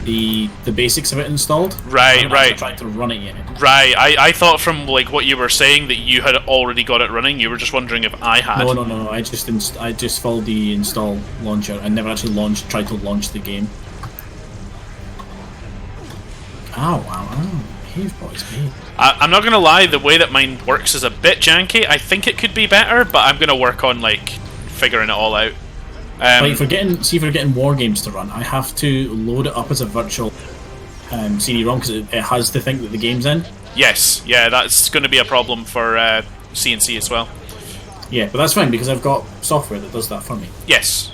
the basics of it installed. Right. I tried to run it yet. Right. I thought from like what you were saying that you had already got it running. You were just wondering if I had. No. I just followed the install launcher. I never actually tried to launch the game. Wow. Behave, boys, behave. I'm not gonna lie. The way that mine works is a bit janky. I think it could be better, but I'm gonna work on like figuring it all out. Like if we're getting War Games to run, I have to load it up as a virtual CD-ROM because it has to think that the game's in. Yes, yeah, that's going to be a problem for CNC as well. Yeah, but that's fine because I've got software that does that for me. Yes.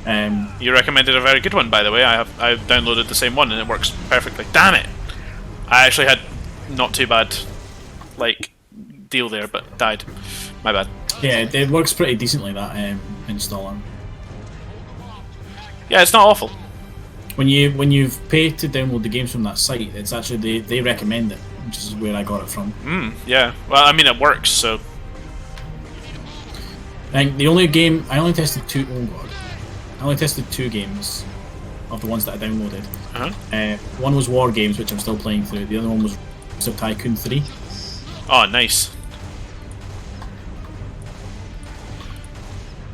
You recommended a very good one, by the way. I've downloaded the same one and it works perfectly. Damn it! I actually had not too bad like deal there, but died. My bad. Yeah, it works pretty decently, that installer. Yeah, it's not awful. When you've paid to download the games from that site, it's actually they recommend it, which is where I got it from. Yeah. Well, I mean, it works, so. I think the only game I only tested two. Oh god, I only tested 2 games of the ones that I downloaded. One was War Games, which I'm still playing through. The other one was Tycoon 3. Oh, nice.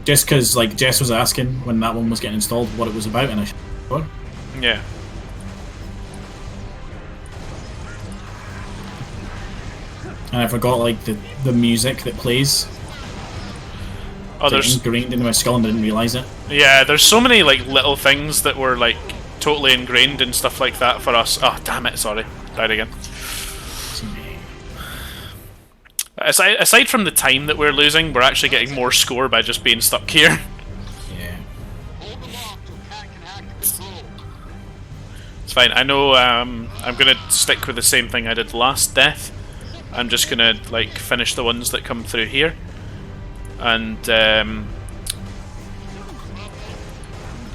Just because, like, Jess was asking when that one was getting installed what it was about, and I sure. Yeah. And I forgot, like, the music that plays. Oh, there's ingrained into my skull and I didn't realise it. Yeah, there's so many like little things that were like totally ingrained and stuff like that for us. Oh, damn it! Sorry, died again. Aside from the time that we're losing, we're actually getting more score by just being stuck here. Yeah. It's fine. I know. I'm gonna stick with the same thing I did last death. I'm just gonna like finish the ones that come through here, and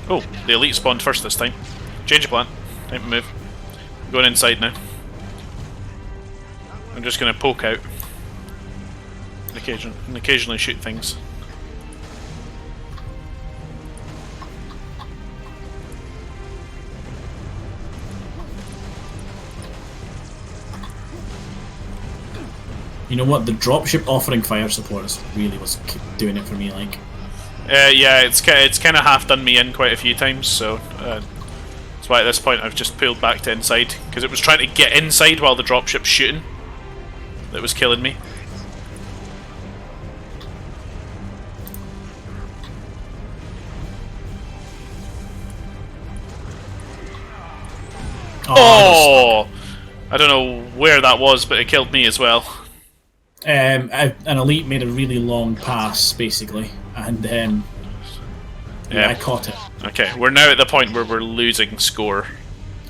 oh, the elite spawned first this time. Change of plan. Time to move. I'm going inside now. I'm just gonna poke out. And occasionally shoot things. You know what? The dropship offering fire support is really what's doing it for me. Like, yeah, it's kind of half done me in quite a few times. So that's why at this point I've just pulled back to inside because it was trying to get inside while the dropship's shooting. That was killing me. Oh! I don't know where that was, but it killed me as well. an elite made a really long pass, basically, and yeah, I caught it. Okay, we're now at the point where we're losing score.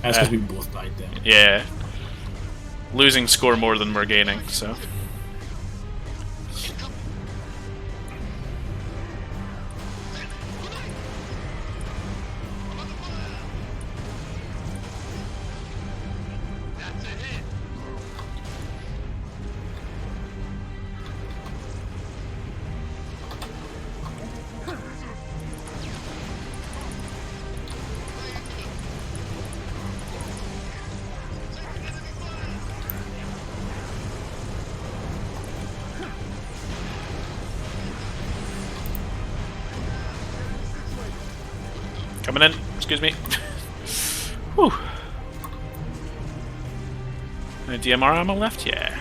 That's because we both died there. Yeah. Losing score more than we're gaining, so. Coming in, excuse me. Whew. Any DMR ammo left? Yeah.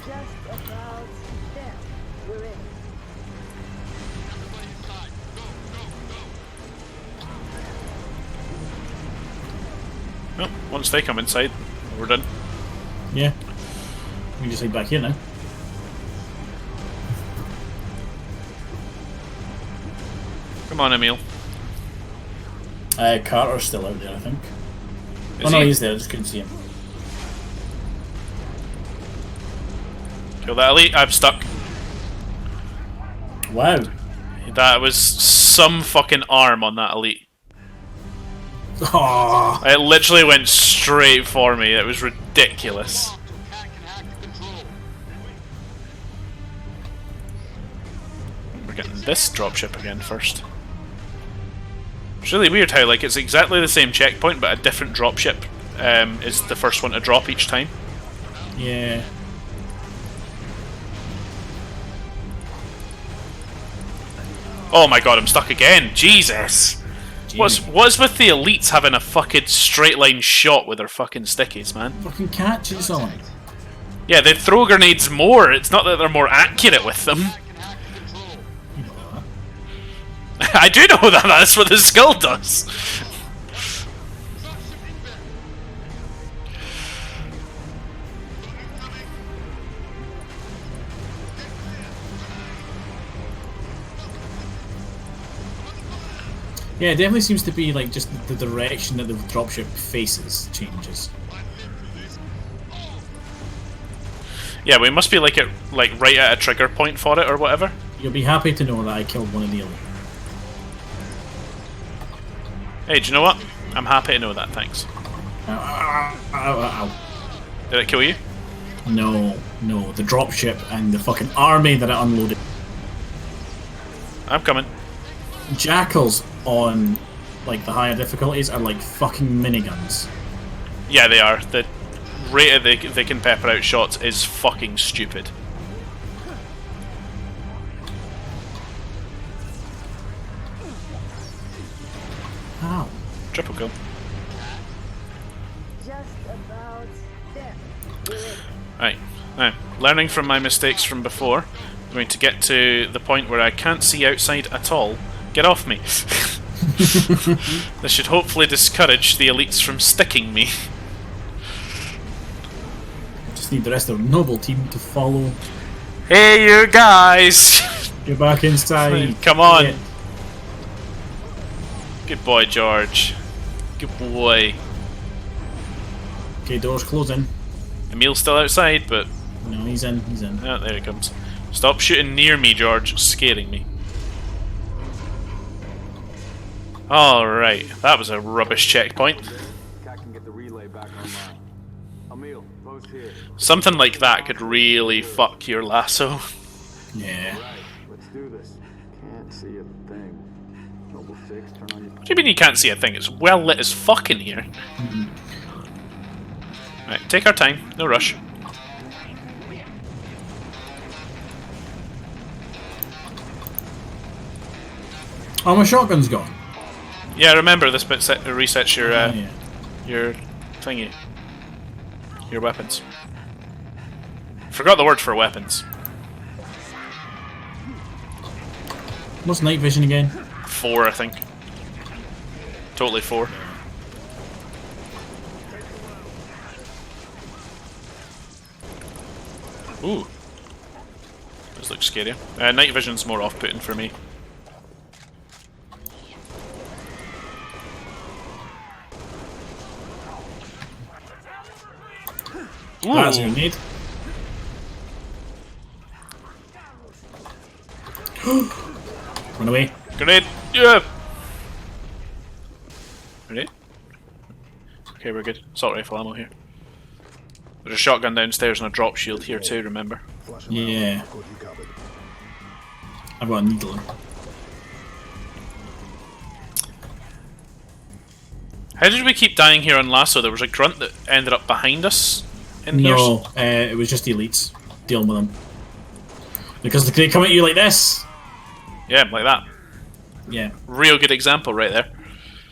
Just about there. We're in. Everybody inside. Go, go, go. Well, once they come inside, we're done. Yeah. We can just head back here now. Come on, Emil. Carter's still out there, I think. Is Oh no, he? he's there, I just couldn't see him. Kill that elite. I'm stuck. Wow. That was some fucking arm on that elite. Oh, It literally went straight for me. It was ridiculous. Off to hack and hack the control. We're getting this dropship again first. It's really weird how like it's exactly the same checkpoint, but a different dropship is the first one to drop each time. yeah. Oh my god, I'm stuck again. Jesus. What's with the elites having a fucking straight line shot with their fucking stickies, man? Fucking catches on. Yeah, they throw grenades more. It's not that they're more accurate with them. Hack and hack the control. You know that. I do know that. That's what the skill does. Dropship inbound. Yeah, it definitely seems to be like just the direction that the dropship faces changes. Yeah, we must be like right at a trigger point for it or whatever. You'll be happy to know that I killed one of the elite. Hey, do you know what? I'm happy to know that. Thanks. Ow, ow, ow, ow. Did it kill you? No, no, the dropship and the fucking army that it unloaded. I'm coming. Jackals on like the higher difficulties are like fucking miniguns. Yeah, they are. The rate they can pepper out shots is fucking stupid. Ow. Triple kill. Just about there. We're in. Right. Now, learning from my mistakes from before, I'm going to get to the point where I can't see outside at all. Get off me. This should hopefully discourage the elites from sticking me. Just need the rest of the noble team to follow. Hey, you guys! Get back inside. Come on. Yeah. Good boy, George. Good boy. Okay, doors closing. Emil's still outside, but... No, he's in. He's in. Oh, there he comes. Stop shooting near me, George. It's scaring me. Alright, that was a rubbish checkpoint. Cat can get the relay back online. Emil, post here. Something like that could really fuck your lasso. Yeah. Let's do this. Can't see a thing. Noble 6, turn on your... What do you mean you can't see a thing? It's well lit as fuck in here. Right, take our time. No rush. Oh, my shotgun's gone. Yeah, remember this bit resets your Yeah. your thingy, your weapons. Forgot the word for weapons. What's night vision again? 4, I think. Totally 4. Ooh. This looks scarier. Night vision's more off-putting for me. Ooh. That's a grenade. Run away. Grenade! Yeah! Grenade? Okay, we're good. Assault rifle ammo here. There's a shotgun downstairs and a drop shield here too, remember? Yeah. I've got a needle. How did we keep dying here on Lasso? There was a grunt that ended up behind us in here. No, it was just the elites dealing with them. Because they come at you like this. Yeah, like that. Yeah. Real good example right there.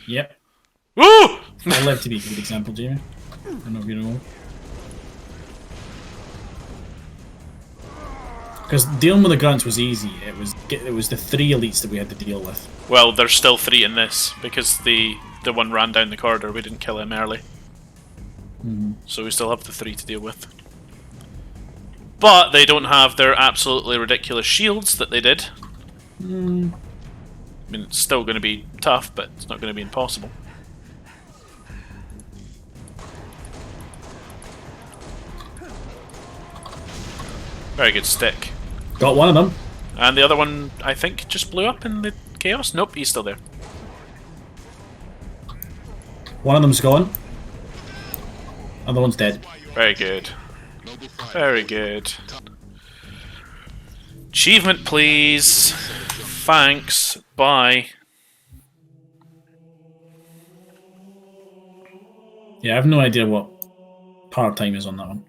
Yep. Woo! I live to be a good example, Jamie. I don't know if you know. Because dealing with the grunts was easy. It was the 3 elites that we had to deal with. Well, there's still 3 in this because the one ran down the corridor. We didn't kill him early, so we still have the 3 to deal with. But they don't have their absolutely ridiculous shields that they did. I mean, it's still going to be tough, but it's not going to be impossible. Very good stick. Got one of them. And the other one, I think, just blew up in the chaos? Nope, he's still there. One of them's gone. Other one's dead. Very good. Very good. Achievement, please. Thanks. Bye. Yeah, I have no idea what par time is on that one.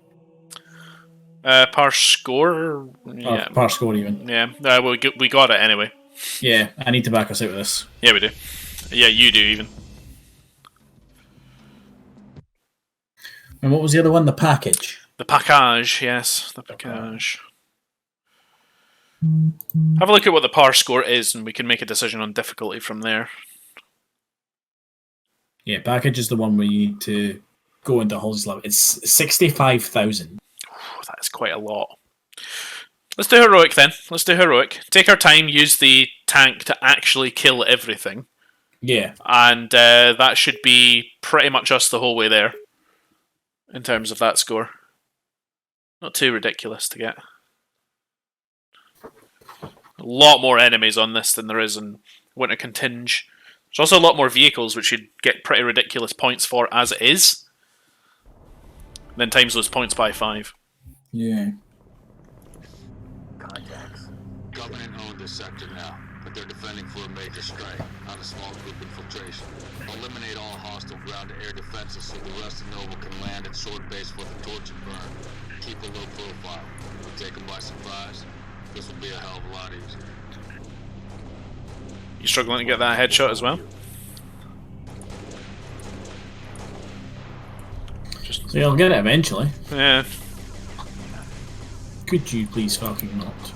Par score? Yeah. Par score even. Yeah, we got it anyway. Yeah, I need to back us out with this. Yeah, we do. Yeah, you do even. And what was the other one? The package. The package, yes. The package. Have a look at what the par score is and we can make a decision on difficulty from there. Yeah, package is the one where you need to go into Halsey's level. It's 65,000. That is quite a lot. Let's do heroic then. Let's do heroic. Take our time, use the tank to actually kill everything. Yeah. And that should be pretty much us the whole way there. In terms of that score. Not too ridiculous to get. A lot more enemies on this than there is in Winter Continge. There's also a lot more vehicles, which you'd get pretty ridiculous points for as it is. Then times those points by 5. Yeah. Contacts. Covenant owned this sector now, but they're defending for a major strike, not a small group infiltration. Eliminate all hostile ground-to-air defenses so the rest of Noble can land at Sword Base for the torch and burn. Keep a low profile. Take them by surprise. This will be a hell of a lot easier. You struggling to get that headshot as well? So you'll get it eventually. Yeah. Could you please fucking not?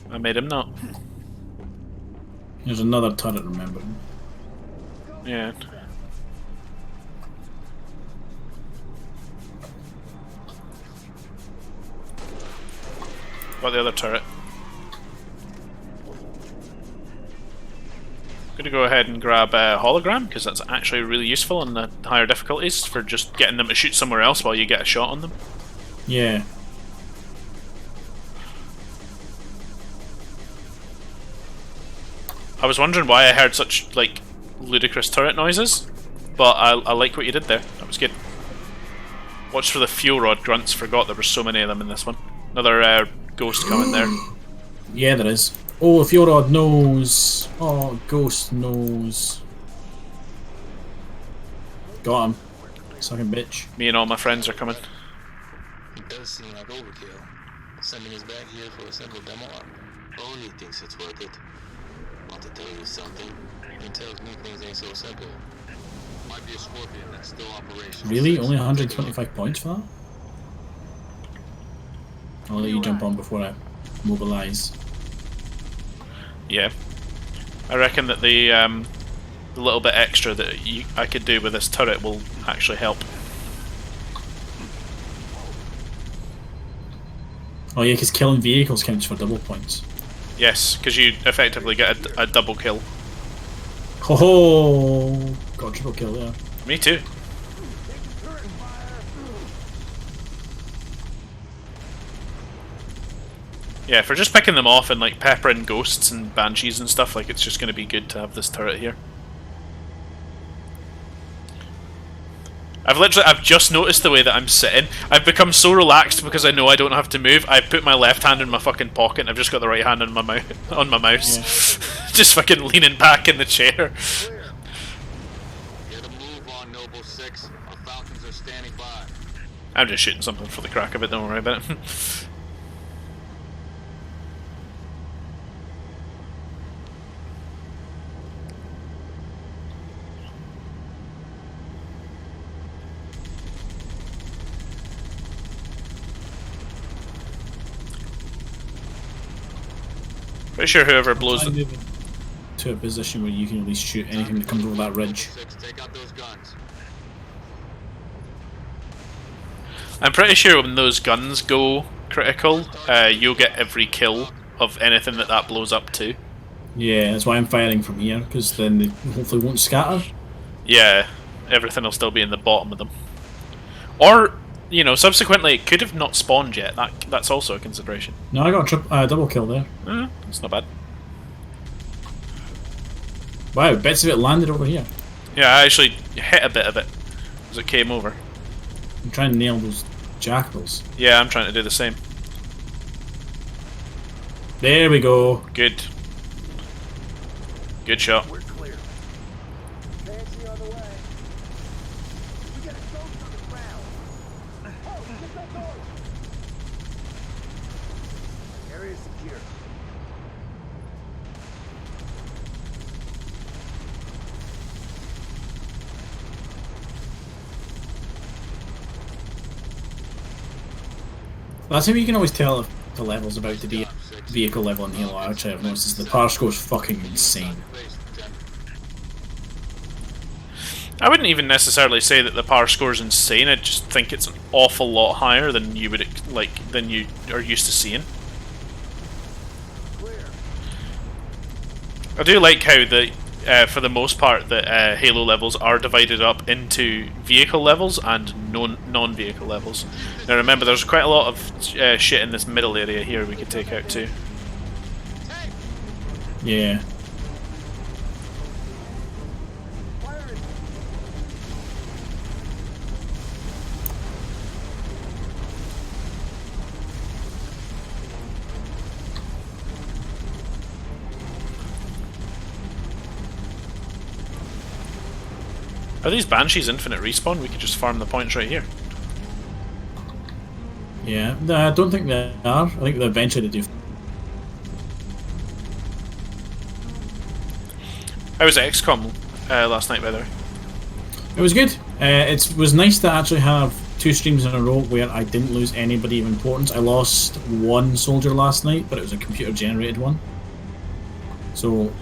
I made him not. There's another turret, remember? Yeah. Got the other turret. Gonna go ahead and grab a hologram because that's actually really useful on the higher difficulties for just getting them to shoot somewhere else while you get a shot on them. Yeah. I was wondering why I heard such like ludicrous turret noises, but I like what you did there. That was good. Watch for the fuel rod grunts. Forgot there were so many of them in this one. Another ghost coming there. Yeah, there is. Oh, if your rod knows. Oh, ghost knows. Got him. Sucking bitch. Me and all my friends are coming. It does seem like overkill. Sending us back here for a simple demo op. Only thinks it's worth it. Want to tell you something? It tells me things ain't so simple. Might be a Scorpion that's still operational. Really? Only 125 points for that? I'll let you jump on before I mobilise. Yeah. I reckon that the little bit extra that I could do with this turret will actually help. Oh yeah, because killing vehicles counts for double points. Yes, because you effectively get a double kill. Ho ho! Got a triple kill there. Me too. Yeah, for just picking them off and like peppering ghosts and banshees and stuff, like it's just going to be good to have this turret here. I've just noticed the way that I'm sitting. I've become so relaxed because I know I don't have to move. I've put my left hand in my fucking pocket and I've just got the right hand on my mouse. Yeah. Just fucking leaning back in the chair. Get a move on, Noble 6. Our Falcons are standing by. I'm just shooting something for the crack of it, don't worry about it. Pretty sure whoever blows I'm the... moving to a position where you can at least shoot anything that comes over that ridge. 6, take out those guns. I'm pretty sure when those guns go critical, you'll get every kill of anything that blows up to. Yeah, that's why I'm firing from here, because then they hopefully won't scatter. Yeah, everything will still be in the bottom of them. Or, you know, subsequently it could have not spawned yet. That's also a consideration. No, I got a double kill there. That's not bad. Wow, bits of it landed over here. Yeah, I actually hit a bit of it as it came over. I'm trying to nail those jackals. Yeah, I'm trying to do the same. There we go. Good. Good shot. We're clear. Banshee on the way. We got a ghost on the ground. Oh, get that door. Area secure. That's how you can always tell if the level's about to be a vehicle level in Halo. Actually, I've noticed is the power score is fucking insane. I wouldn't even necessarily say that the power score is insane. I just think it's an awful lot higher than you would than you are used to seeing. I do like how for the most part, the Halo levels are divided up into vehicle levels and non-vehicle levels. Now remember, there's quite a lot of shit in this middle area here we could take out too. Yeah. Are these Banshees infinite respawn? We could just farm the points right here. Yeah, I don't think they are. I think that eventually they do. How was XCOM last night, by the way? It was good. It was nice to actually have 2 streams in a row where I didn't lose anybody of importance. I lost 1 soldier last night, but it was a computer generated one. So,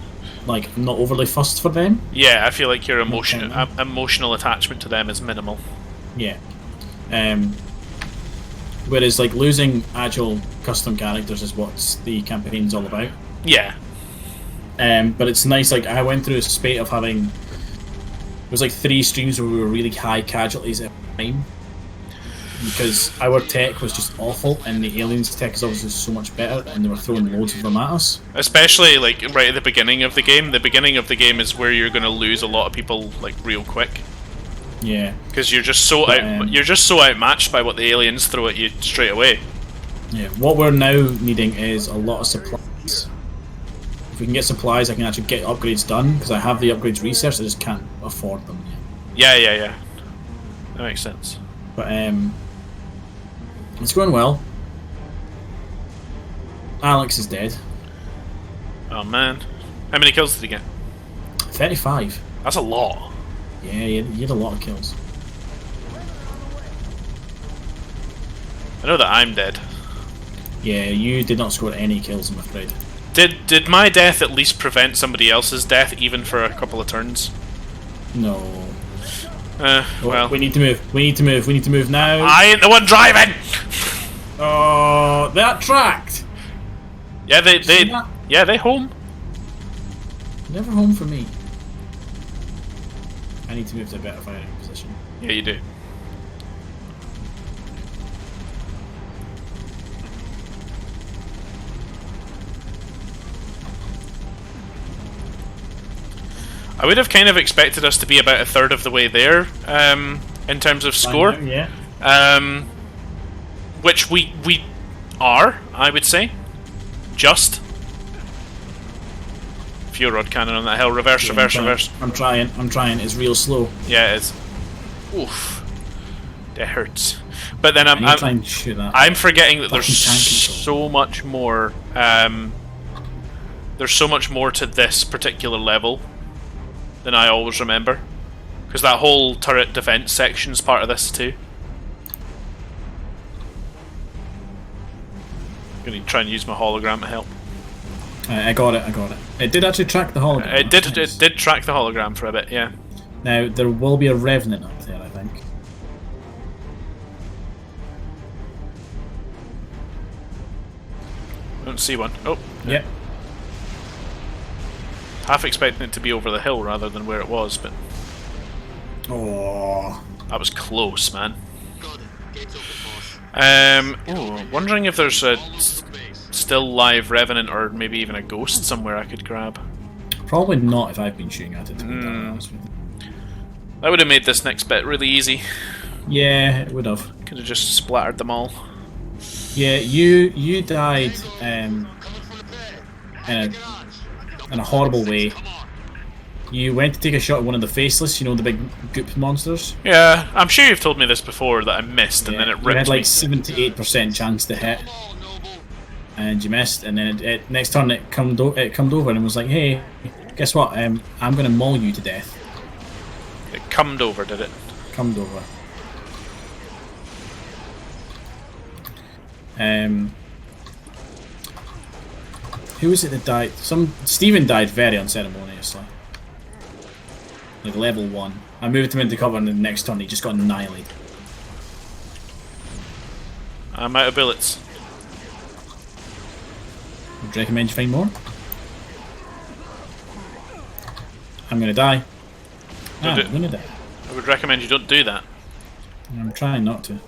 like, I'm not overly fussed for them. Yeah, I feel like your emotional attachment to them is minimal. Yeah. Whereas, like, losing actual custom characters is what the campaign's all about. Yeah. But it's nice, like, I went through a spate of having... It was like 3 streams where we were really high casualties at the time. Because our tech was just awful, and the aliens' tech is obviously so much better, and they were throwing loads of them at us. Especially, like, right at the beginning of the game. The beginning of the game is where you're going to lose a lot of people, like, real quick. Yeah. Because you're just so outmatched by what the aliens throw at you straight away. Yeah. What we're now needing is a lot of supplies. If we can get supplies, I can actually get upgrades done, because I have the upgrades researched, I just can't afford them yet. Yeah. That makes sense. But, it's going well. Alex is dead. Oh man. How many kills did he get? 35. That's a lot. Yeah, he had a lot of kills. I know that I'm dead. Yeah, you did not score any kills, I'm afraid. Did my death at least prevent somebody else's death, even for a couple of turns? No. Well... We need to move. We need to move now. I ain't the one driving! Oh, but they're tracked. Yeah, they See that? yeah, they home. Never home for me. I need to move to a better firing position. Yeah, you do. I would have kind of expected us to be about a third of the way there, in terms of score. Yeah. Which we are, I would say. Just. Fuel rod cannon on that hill. Reverse, Yeah, reverse, reverse. I'm trying. It's real slow. Yeah, it is. Oof. That hurts. But then I need to try and shoot that. I'm forgetting that there's Fucking tank control. so much more. There's so much more to this particular level than I always remember, because that whole turret defense section's part of this too. I'm gonna try and use my hologram to help. I got it. It did actually track the hologram. It did track the hologram for a bit, yeah. Now there will be a revenant up there, I think. I don't see one. Oh, Yep. half expecting it to be over the hill rather than where it was, but Oh. that was close, man. Got it. Gates open, boss. Ooh, wondering if there's a still live revenant or maybe even a ghost somewhere I could grab. Probably not if I've been shooting at it. To be honest with you. That would have made this next bit really easy. Yeah, it would have. Could have just splattered them all. Yeah, you died in a horrible way. You went to take a shot at one of the faceless, you know, the big goop monsters. Yeah, I'm sure you've told me this before that I missed, and then it You ripped had like me. 78% chance to hit, and you missed. And then next turn it come over and was like, "Hey, guess what? I'm gonna maul you to death." It cummed over, did it? Comed over. Who was it that died? Stephen died very unceremoniously. Like level 1. I moved him into cover and the next turn he just got annihilated. I'm out of bullets. Would you recommend you find more? I'm gonna die. Don't do it. I'm gonna die. I would recommend you don't do that. I'm trying not to.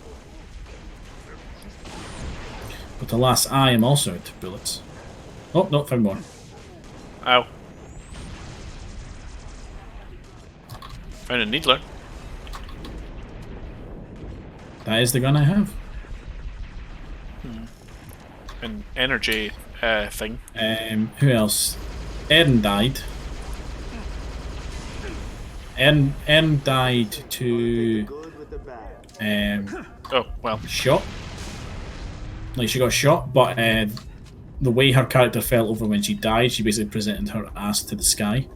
But alas, I am also out of bullets. Oh, no, found more. Ow. Found a needler. That is the gun I have. An energy thing. Who else? Erin died. Erin died to Oh, well. shot. Like she got shot, but the way her character fell over when she died, she basically presented her ass to the sky.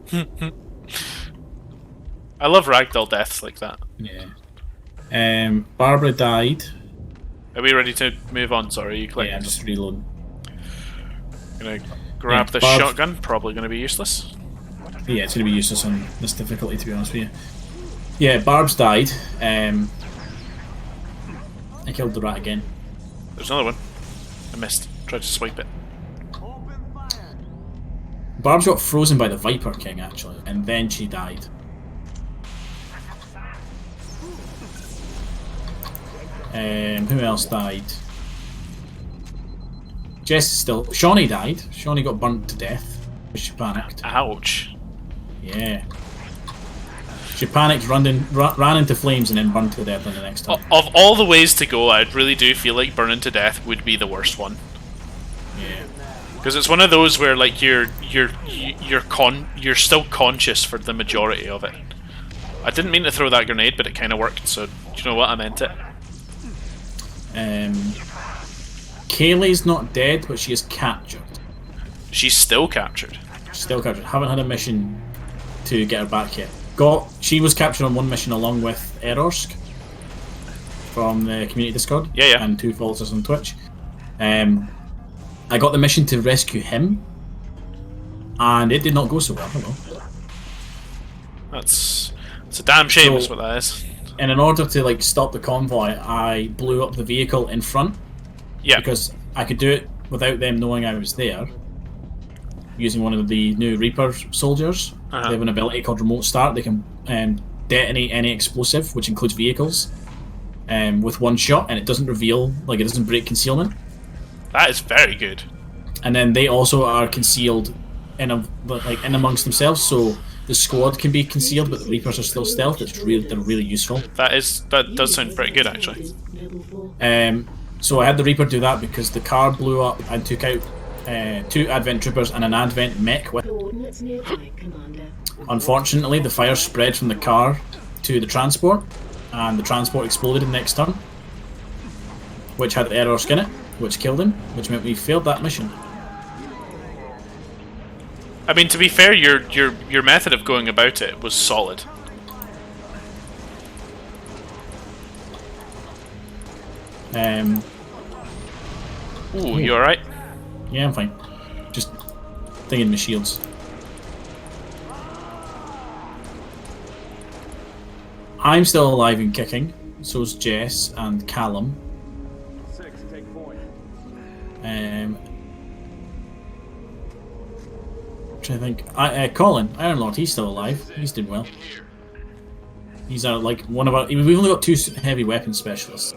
I love ragdoll deaths like that. Yeah. Barbara died. Are we ready to move on? Sorry, you clicked. Yeah, I'm just reloading. Gonna grab the Barb- shotgun. Probably gonna be useless. Yeah, it's going to be useless on this difficulty, to be honest with you. Yeah, Barb's died. I killed the rat again. There's another one. I missed. Tried to swipe it. Barb's got frozen by the Viper King, actually, and then she died. Who else died? Jess is still... Shawnee died. Shawnee got burnt to death. She panicked. Ouch. Yeah. She panicked, ran into flames, and then burned to death on the next time. Of all the ways to go, I really do feel like burning to death would be the worst one. Yeah. Because it's one of those where like you're still conscious for the majority of it. I didn't mean to throw that grenade, but it kind of worked. So do you know what? I meant it. Kayleigh's not dead, but she is captured. She's still captured. Still captured. Haven't had a mission to get her back yet. She was captured on one mission along with Erorsk from the community Discord. Yeah. And two followers on Twitch. I got the mission to rescue him, and it did not go so well. Hello. It's a damn shame. So- Is what that is. And in order to stop the convoy, I blew up the vehicle in front. Yeah. Because I could do it without them knowing I was there, using one of the new Reaper soldiers. They have an ability called Remote Start. They can detonate any explosive, which includes vehicles, with one shot, and it doesn't reveal, like, it doesn't break concealment. That is very good. And then they also are concealed in amongst themselves, so the squad can be concealed, but the Reapers are still stealth. They're really useful. That does sound pretty good, actually. So I had the Reaper do that because the car blew up and took out 2 Advent troopers and an Advent mech with. Coordinates nearby, Commander. Unfortunately, the fire spread from the car to the transport, and the transport exploded in the next turn, which had error skin it, which killed him, which meant we failed that mission. I mean, to be fair, your method of going about it was solid. Ooh, you alright? Yeah, I'm fine. Just thinking my shields. I'm still alive and kicking. So's Jess and Callum. 6, take point. Trying to think. Colin, Iron Lord, he's still alive. He's doing well. He's like one of our. We've only got 2 heavy weapon specialists.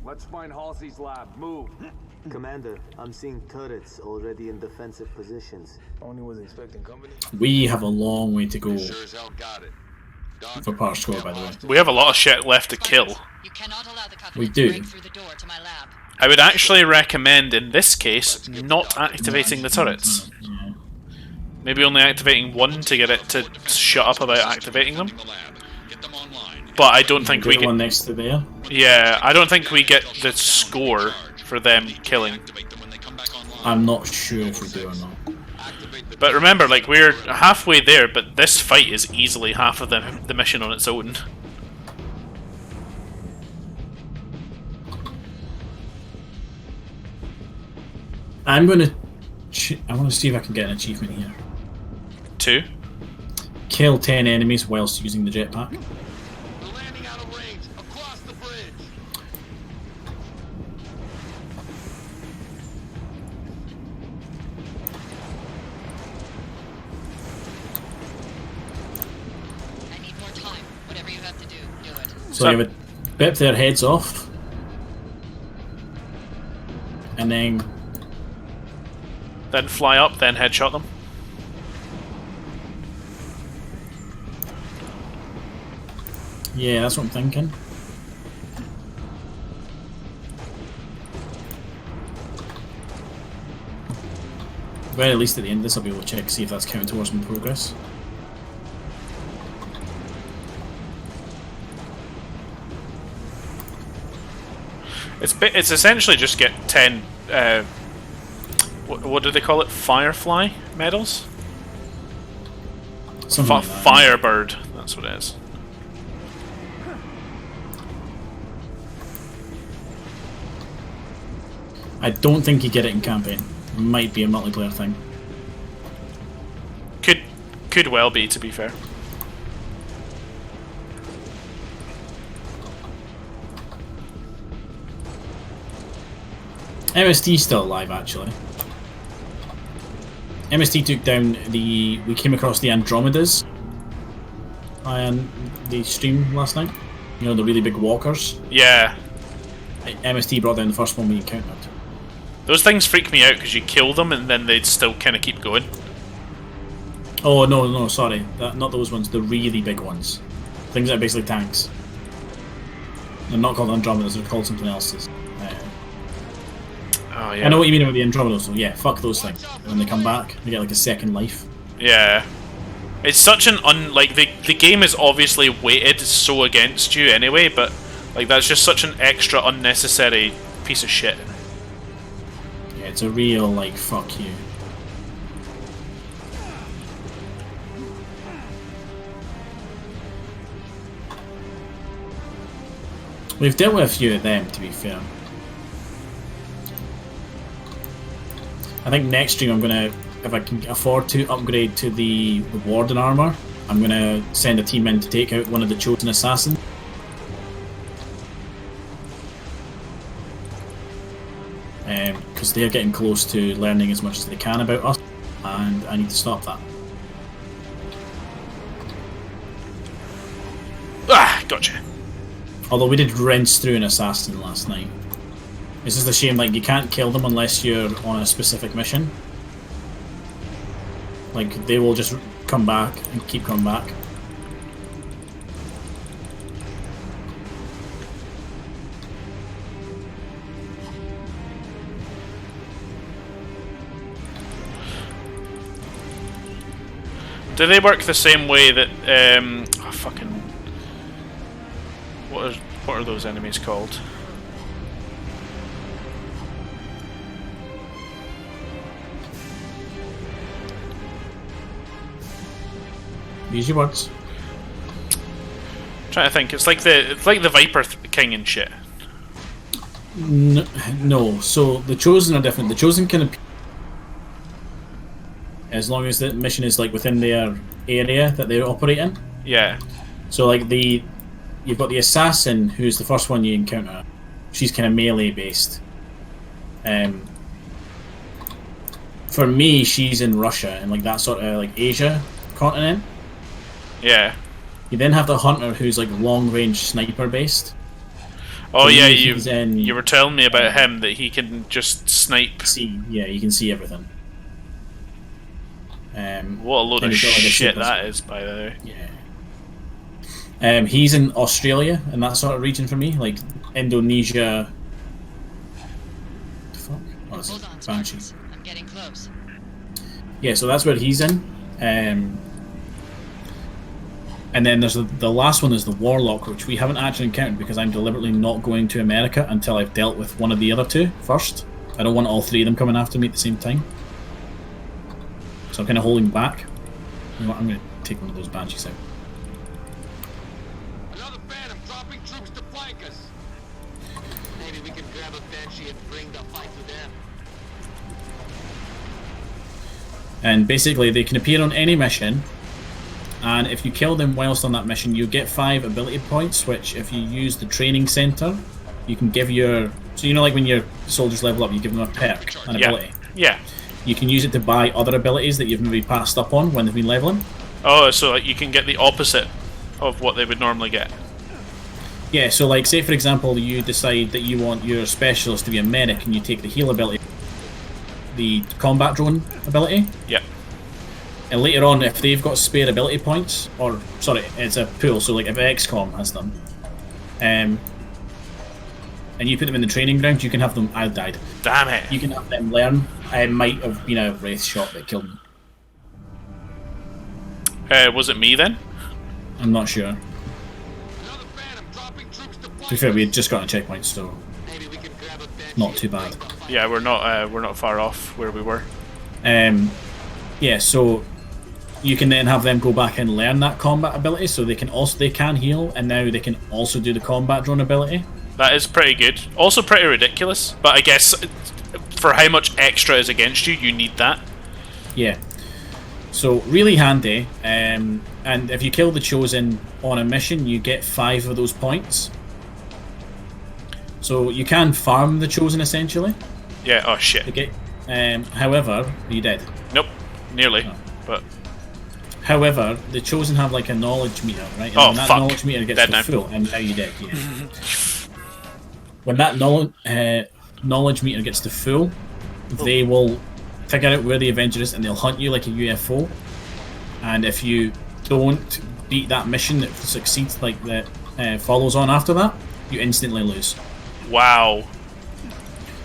Let's find Halsey's lab. Move. Commander, I'm seeing turrets already in defensive positions. Only was expecting company. We have a long way to go Sure as hell got it. for part score, by the way. We have a lot of shit left to kill. You cannot allow the We Covenant do. to break through the door to my lab. I would actually recommend, in this case, not activating the turrets. Maybe only activating one to get it to shut up about activating them. But I don't think we get one get. next to there. Yeah, I don't think we get the score for them killing. I'm not sure if we do or not. But remember, like, we're halfway there, but this fight is easily half of the mission on its own. I'm gonna. I want to see if I can get an achievement here. 2. Kill 10 enemies whilst using the jetpack. We're landing out of range. Across the bridge. I need more time. Whatever you have to do, do it. So you would bip their heads off, and then Fly up, then headshot them. yeah, that's what I'm thinking. Very least at the end of this, I'll be able to check see if that's counted towards my progress. It's essentially just get 10. What do they call it? Firefly medals? Something like that. Firebird. That's what it is. I don't think you get it in campaign. It might be a multiplayer thing. Could well be, to be fair. MST's still alive, actually. MST took down the. We came across the Andromedas on the stream last night. You know, the really big walkers. Yeah. MST brought down the first one we encountered. Those things freak me out because you kill them and then they'd still kind of keep going. Oh, no, sorry. Not those ones, the really big ones. Things that are basically tanks. They're not called Andromedas, they're called something else. Oh, yeah. I know what you mean about the Andromedas, so yeah, fuck those things. When they come back, they get like a second life. Yeah. It's such an the game is obviously weighted so against you anyway, but like that's just such an extra unnecessary piece of shit. Yeah, it's a real, like, fuck you. We've dealt with a few of them, to be fair. I think next stream I'm gonna, if I can afford to, upgrade to the Warden armor. I'm gonna send a team in to take out one of the Chosen Assassins. Because they're getting close to learning as much as they can about us, and I need to stop that. Ah, gotcha. Although we did rinse through an assassin last night. It's just a shame, like, you can't kill them unless you're on a specific mission. Like, they will just come back and keep coming back. Do they work the same way that what are those enemies called? Use your words. Trying to think. It's like the Viper King and shit. No, so the Chosen are different. The Chosen can appear as long as the mission is like within their area that they operate in. Yeah. So like you've got the Assassin, who's the first one you encounter. She's kind of melee based. For me, she's in Russia and like that sort of like Asia continent. Yeah. You then have the Hunter, who's like long range sniper based. Oh For yeah, me, he's in, you were telling me about him, that he can just snipe. Yeah, you can see everything. What a load and of he's got, like, a shit super- that is, by the way. Yeah. He's in Australia and that sort of region for me, like Indonesia. Fuck. Oh, it's Hold on, Banshee. Spartans. I'm getting close. Yeah, so that's where he's in. And then there's the last one is the Warlock, which we haven't actually encountered because I'm deliberately not going to America until I've dealt with one of the other two first. I don't want all three of them coming after me at the same time. So I'm kind of holding back. You know what, I'm going to take one of those Banshees out. Another Phantom dropping troops to flank us. Maybe we can grab a Banshee and bring the fight to them. And basically they can appear on any mission, and if you kill them whilst on that mission you get 5 ability points, which if you use the training center you can give your... So you know, like when your soldiers level up you give them a perk, an ability. Yeah. You can use it to buy other abilities that you've maybe passed up on when they've been leveling. Oh, so like you can get the opposite of what they would normally get. Yeah, so like say for example you decide that you want your specialist to be a medic and you take the heal ability, the combat drone ability. Yeah. And later on, if they've got spare ability points, or sorry, it's a pool, so like if XCOM has them, and you put them in the training ground, you can have them... I died. Damn it. You can have them learn. It might have been a wraith shot that killed me. Was it me then? I'm not sure. Another Phantom dropping troops to To be flank fair, us. we had just got a checkpoint, so Maybe we can grab a Banshee not and too bring bad. the fight. Yeah, we're not far off where we were. Yeah, so you can then have them go back and learn that combat ability, so they can heal, and now they can also do the combat drone ability. That is pretty good. Also pretty ridiculous, but I guess for how much extra is against you, you need that. Yeah. So really handy, and if you kill the Chosen on a mission, you get 5 of those points. So you can farm the Chosen essentially. Yeah. Oh shit. Okay. However, are you dead? Nope. Nearly. Oh. But However, the Chosen have like a knowledge meter, right? And Oh, when that fuck. knowledge meter gets Dead to now. full, and now you're dead. Yeah. When that knowledge meter gets to full, they will figure out where the Avenger is, and they'll hunt you like a UFO. And if you don't beat that mission that succeeds, like that follows on after that, you instantly lose. wow.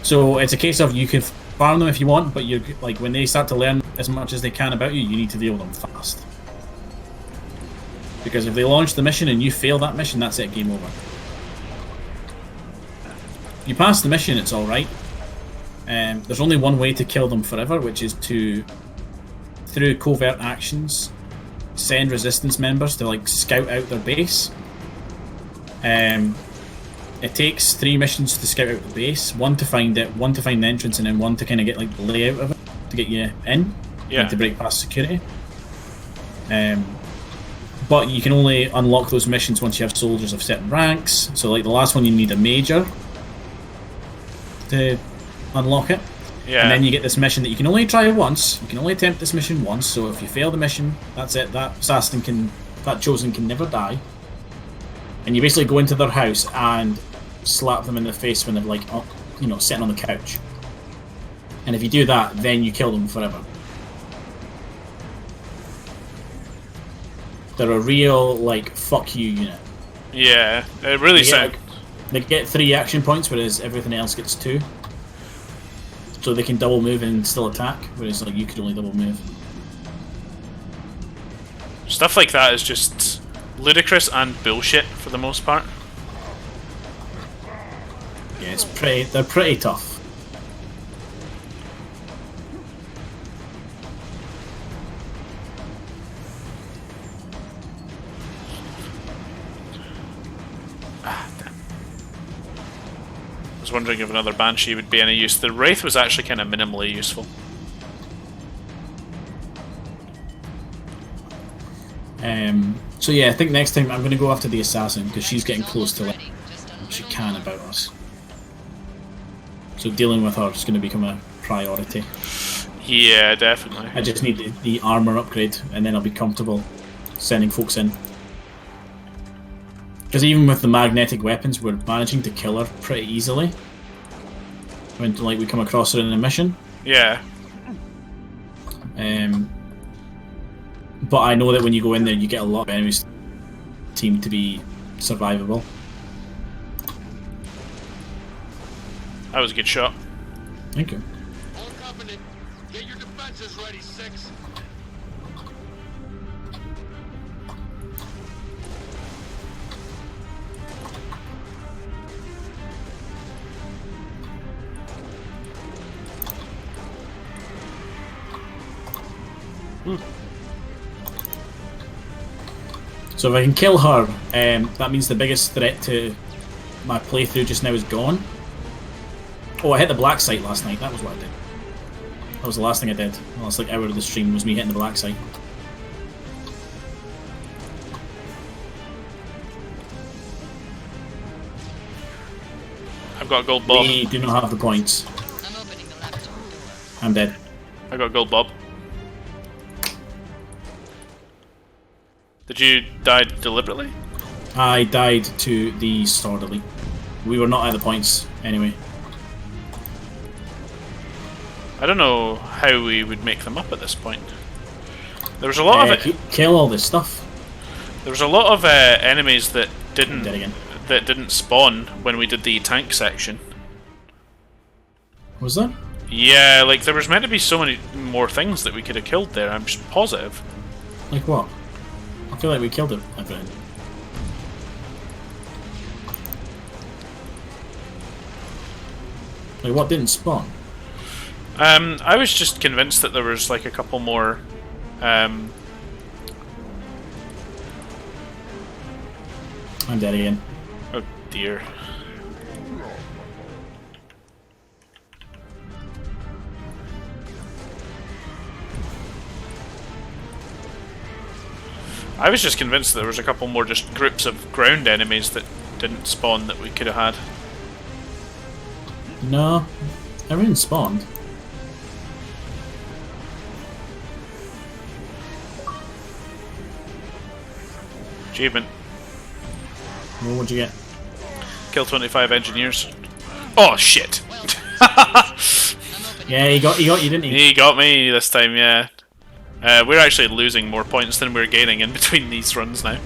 So it's a case of you can farm them if you want, but you're like when they start to learn as much as they can about you, you need to deal with them fast. Because if they launch the mission and you fail that mission, that's it, game over. You pass the mission, it's alright. There's only one way to kill them forever, which is to, through covert actions, send resistance members to like scout out their base. it takes 3 missions to scout out the base. One to find it, one to find the entrance, and then one to kind of get like the layout of it to get you in. Yeah. Like, to break past security. But you can only unlock those missions once you have soldiers of certain ranks. So like the last one, you need a major to unlock it. Yeah. And then you get this mission that you can only try once. You can only attempt this mission once. So if you fail the mission, that's it. That chosen can never die. And you basically go into their house and slap them in the face when they're like, sitting on the couch. And if you do that, then you kill them forever. They're a real, like, fuck you unit. Yeah, it really sounds... They get 3 action points, whereas everything else gets 2. So they can double move and still attack, whereas like you could only double move. Stuff like that is just ludicrous and bullshit for the most part. Yeah, they're pretty tough. I was wondering if another Banshee would be any use. The Wraith was actually kind of minimally useful. So yeah, I think next time I'm going to go after the Assassin, because she's getting close to what she can about us. So dealing with her is going to become a priority. Yeah, definitely. I just need the armor upgrade, and then I'll be comfortable sending folks in. Because even with the magnetic weapons, we're managing to kill her pretty easily when we come across her in a mission. Yeah. But I know that when you go in there, you get a lot of enemies seem to be survivable. That was a good shot. Thank you. All company, get your defenses ready, 6. So if I can kill her, that means the biggest threat to my playthrough just now is gone. Oh, I hit the black site last night. That was what I did. That was the last thing I did. The last hour of the stream was me hitting the black site. I've got a gold bob. We do not have the points. I'm opening the laboratory door. I'm dead. I got a gold bob. Did you die deliberately? I died to the sword elite. We were not at the points anyway. I don't know how we would make them up at this point. There was a lot of kill all this stuff. There was a lot of enemies that didn't Dead again. that didn't spawn when we did the tank section. Was there? Yeah, like there was meant to be so many more things that we could have killed there. I'm just positive. Like what? I feel like we killed it. Everything. Like what didn't spawn? I was just convinced that there was like a couple more. I'm dead again. Oh dear. I was just convinced that there was a couple more just groups of ground enemies that didn't spawn that we could have had. No, everything spawned. Achievement. Well, what'd you get? Kill 25 engineers. Oh shit! Yeah, he got you, didn't he? He got me this time, yeah. We're actually losing more points than we're gaining in between these runs now.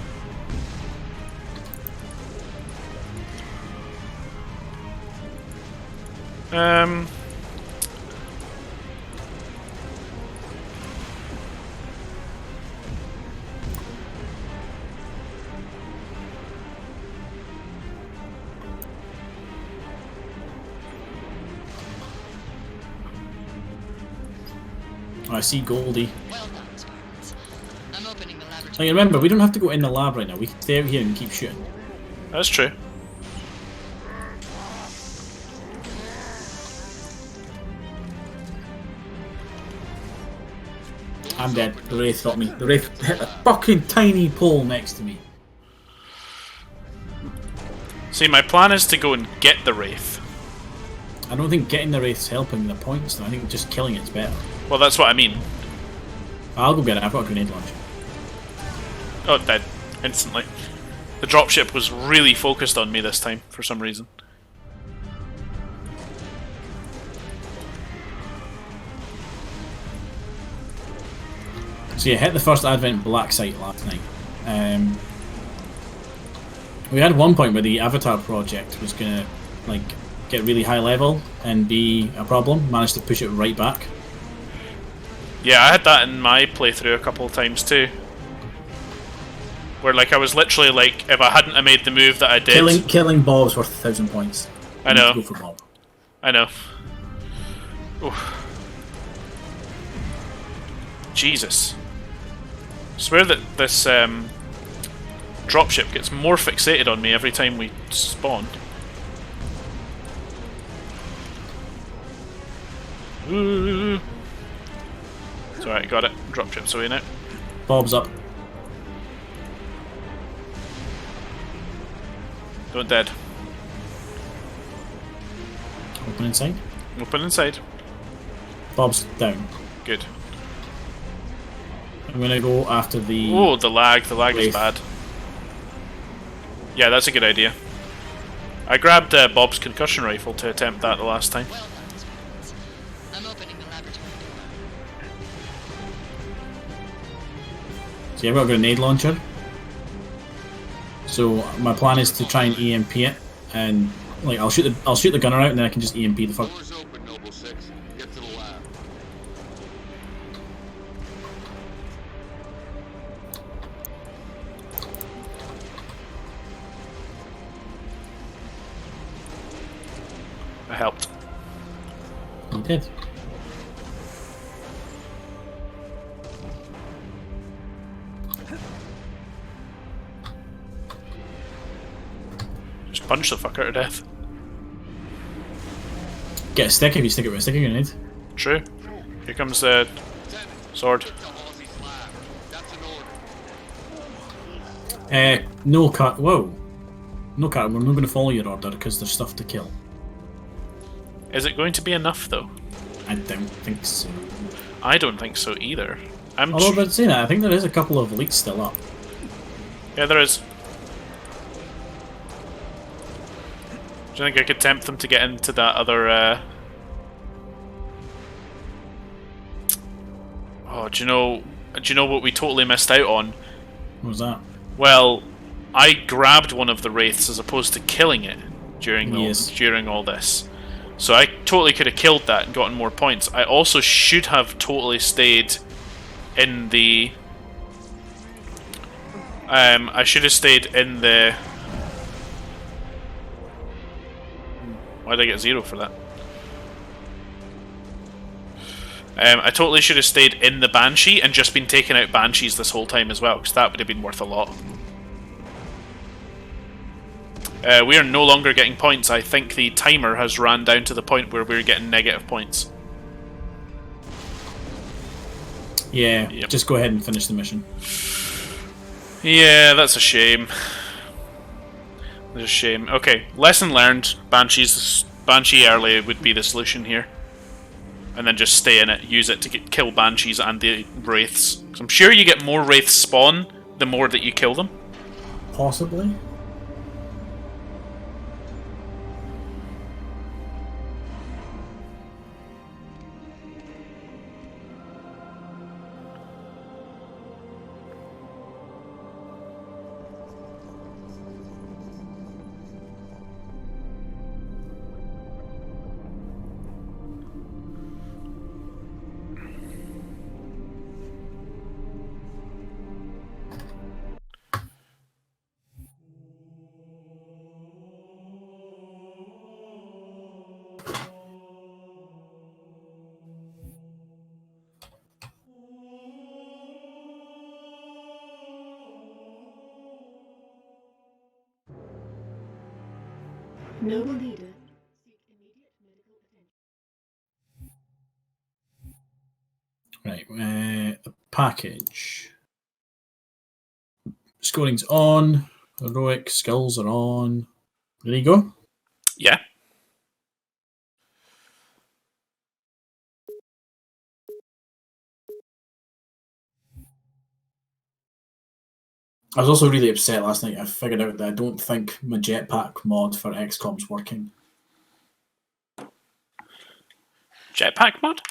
Oh, I see Goldie. Well done, Spartans. I'm opening the laboratory. Like, remember, we don't have to go in the lab right now. We can stay out here and keep shooting. That's true. I'm dead. The Wraith got me. The Wraith hit a fucking tiny pole next to me. See, my plan is to go and get the Wraith. I don't think getting the Wraith's helping the points, though. I think just killing it's better. Well, that's what I mean. I'll go get it. I've got a grenade launcher. Oh, dead. Instantly. The dropship was really focused on me this time, for some reason. So you hit the first Advent black site last night. We had one point where the Avatar project was gonna like get really high level and be a problem. Managed to push it right back. Yeah, I had that in my playthrough a couple of times too. Where like I was literally like, if I hadn't have made the move that I did, Killing Bob's worth 1,000 points. I know. Go for Bob. I know. Oof. Jesus. I swear that this dropship gets more fixated on me every time we spawn. Ooh. It's alright, got it. Dropship's away now. Bob's up. Don't dead. Open inside. Open inside. Bob's down. Good. I'm gonna go after the... Oh, the lag. The lag Wraith. is bad. Yeah, that's a good idea. I grabbed Bob's concussion rifle to attempt that the last time. Well done, Spartans. I'm opening the laboratory door. So I've got a grenade launcher. So my plan is to try and EMP it, and like I'll shoot the gunner out, and then I can just EMP the fuck. Doors open, Noble 6. Get to the lab. I helped. You did. Just punch the fucker to death. Get a stick if you stick it with a sticky grenade. True. Here comes the sword. Get to Halsey's lab. That's an order. No cut. Whoa. No cut. We're not going to follow your order because there's stuff to kill. Is it going to be enough though? I don't think so. I don't think so either. Although, but saying that, I think there is a couple of leaks still up. Yeah, there is. Do you think I could tempt them to get into that other? Oh, do you know what we totally missed out on? What was that? Well, I grabbed one of the wraiths as opposed to killing it during Yes. during all this. So I totally could have killed that and gotten more points. I also should have totally stayed in the... I should have stayed in the... Why did I get 0 for that? I totally should have stayed in the Banshee and just been taking out Banshees this whole time as well, because that would have been worth a lot. We are no longer getting points. I think the timer has ran down to the point where we're getting negative points. Yeah, Yep. just go ahead and finish the mission. Yeah, that's a shame. That's a shame. Okay, lesson learned. Banshee early would be the solution here. And then just stay in it. Use it to kill Banshees and the Wraiths. 'Cause I'm sure you get more Wraiths spawn the more that you kill them. Possibly. Noble leader. Seek immediate medical attention. Right, the package. Scoring's on. Heroic skills are on. There you go. Yeah. I was also really upset last night. I figured out that I don't think my jetpack mod for XCOM's working. Jetpack mod?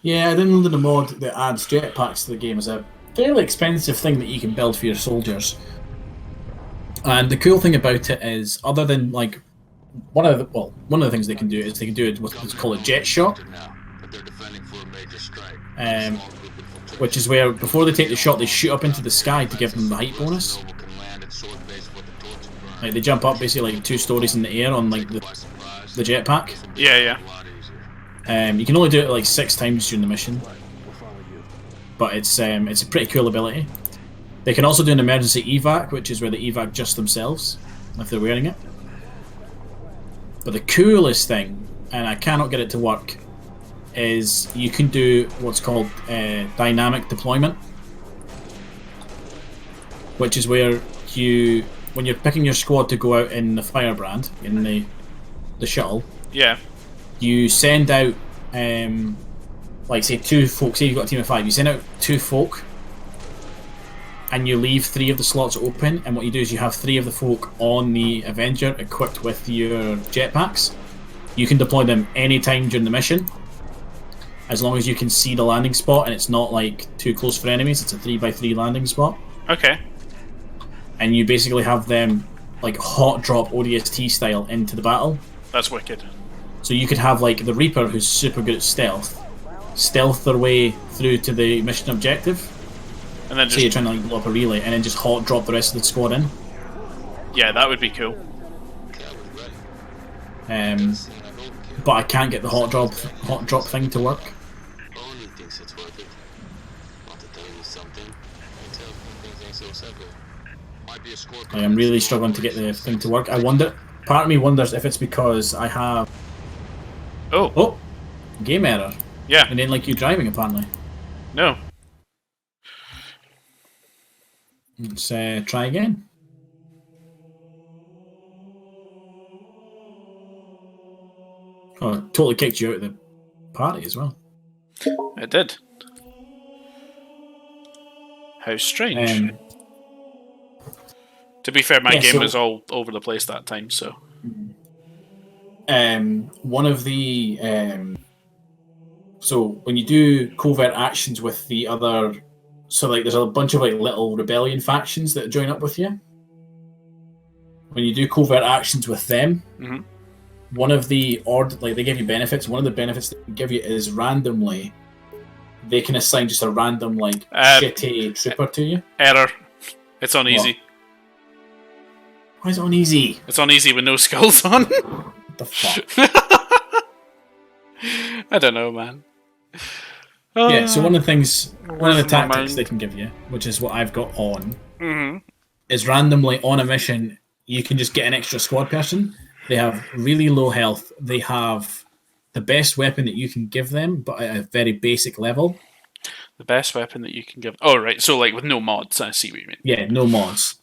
Yeah, I downloaded a mod that adds jetpacks to the game as a fairly expensive thing that you can build for your soldiers. And the cool thing about it is, other than like one of the things they can do is they can do it with what's called a jet shot, which is where before they take the shot, they shoot up into the sky to give them the height bonus. Like they jump up basically like 2 stories in the air on like the jetpack. Yeah, yeah. You can only do it like 6 times during the mission, but it's a pretty cool ability. They can also do an emergency evac, which is where they evac just themselves if they're wearing it. But the coolest thing, and I cannot get it to work, is you can do what's called dynamic deployment, which is where when you're picking your squad to go out in the Firebrand, in the shuttle, yeah, you send out, like say 2 folk, say you've got a team of 5, you send out 2 folk, and you leave 3 of the slots open, and what you do is you have 3 of the folk on the Avenger equipped with your jetpacks. You can deploy them anytime during the mission, as long as you can see the landing spot and it's not like too close for enemies. It's a 3x3 landing spot. Okay. And you basically have them like hot drop ODST style into the battle. That's wicked. So you could have like the Reaper, who's super good at stealth their way through to the mission objective. And then say you're trying to like blow up a relay, and then just hot drop the rest of the squad in. Yeah, that would be cool. But I can't get the hot drop thing to work. I am really struggling to get the thing to work. Part of me wonders if it's because I have... Oh! Game error. Yeah. And then like you driving, apparently. No. Let's try again. Oh, it totally kicked you out of the party as well. It did. How strange. To be fair, my game was all over the place that time, so... One of the... so, when you do covert actions with the other... So, like, there's a bunch of, like, little rebellion factions that join up with you. When you do covert actions with them, one of the... Like, they give you benefits. One of the benefits they give you is randomly... They can assign just a random, like, shitty trooper to you. Error. It's on easy. Why is it on easy? It's on easy with no skulls on. What the fuck? I don't know, man. Yeah, so one of the tactics they can give you, which is what I've got on, is randomly on a mission, you can just get an extra squad person. They have really low health. They have the best weapon that you can give them, but at a very basic level. The best weapon that you can give... Oh, right, so like with no mods, I see what you mean. Yeah, no mods.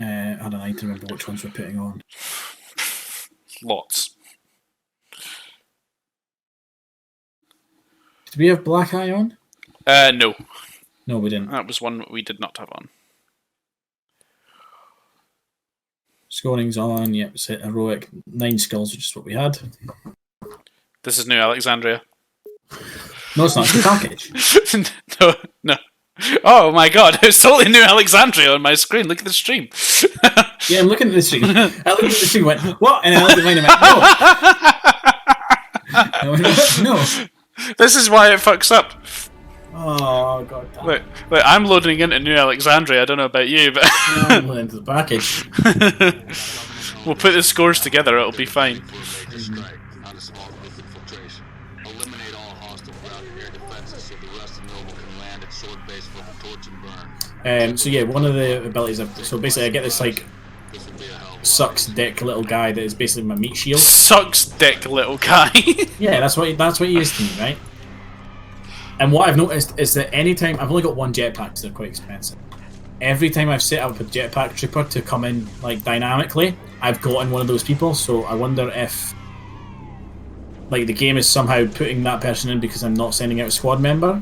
I don't know, I need to remember which ones we're putting on. Lots. Did we have Black Eye on? No. No, we didn't. That was one we did not have on. Scoring's on, yep, it's heroic. 9 skulls, which is what we had. This is New Alexandria. No, it's not, it's the package. No. Oh my god, it's totally New Alexandria on my screen. Look at the stream. Yeah, I'm looking at the stream. I looked at the stream and went, what? And I looked at mine and went, no. I went, no. This is why it fucks up. Oh, god damn. Look, I'm loading into New Alexandria. I don't know about you, but... I'm loading into the package. We'll put the scores together, it'll be fine. So yeah, one of the abilities, so basically I get this like sucks dick little guy that is basically my meat shield. Sucks dick little guy. Yeah, that's what he is to me, right? And what I've noticed is that anytime I've only got one jetpack, so they're quite expensive. Every time I've set up a jetpack trooper to come in like dynamically, I've gotten one of those people. So I wonder if like the game is somehow putting that person in because I'm not sending out a squad member.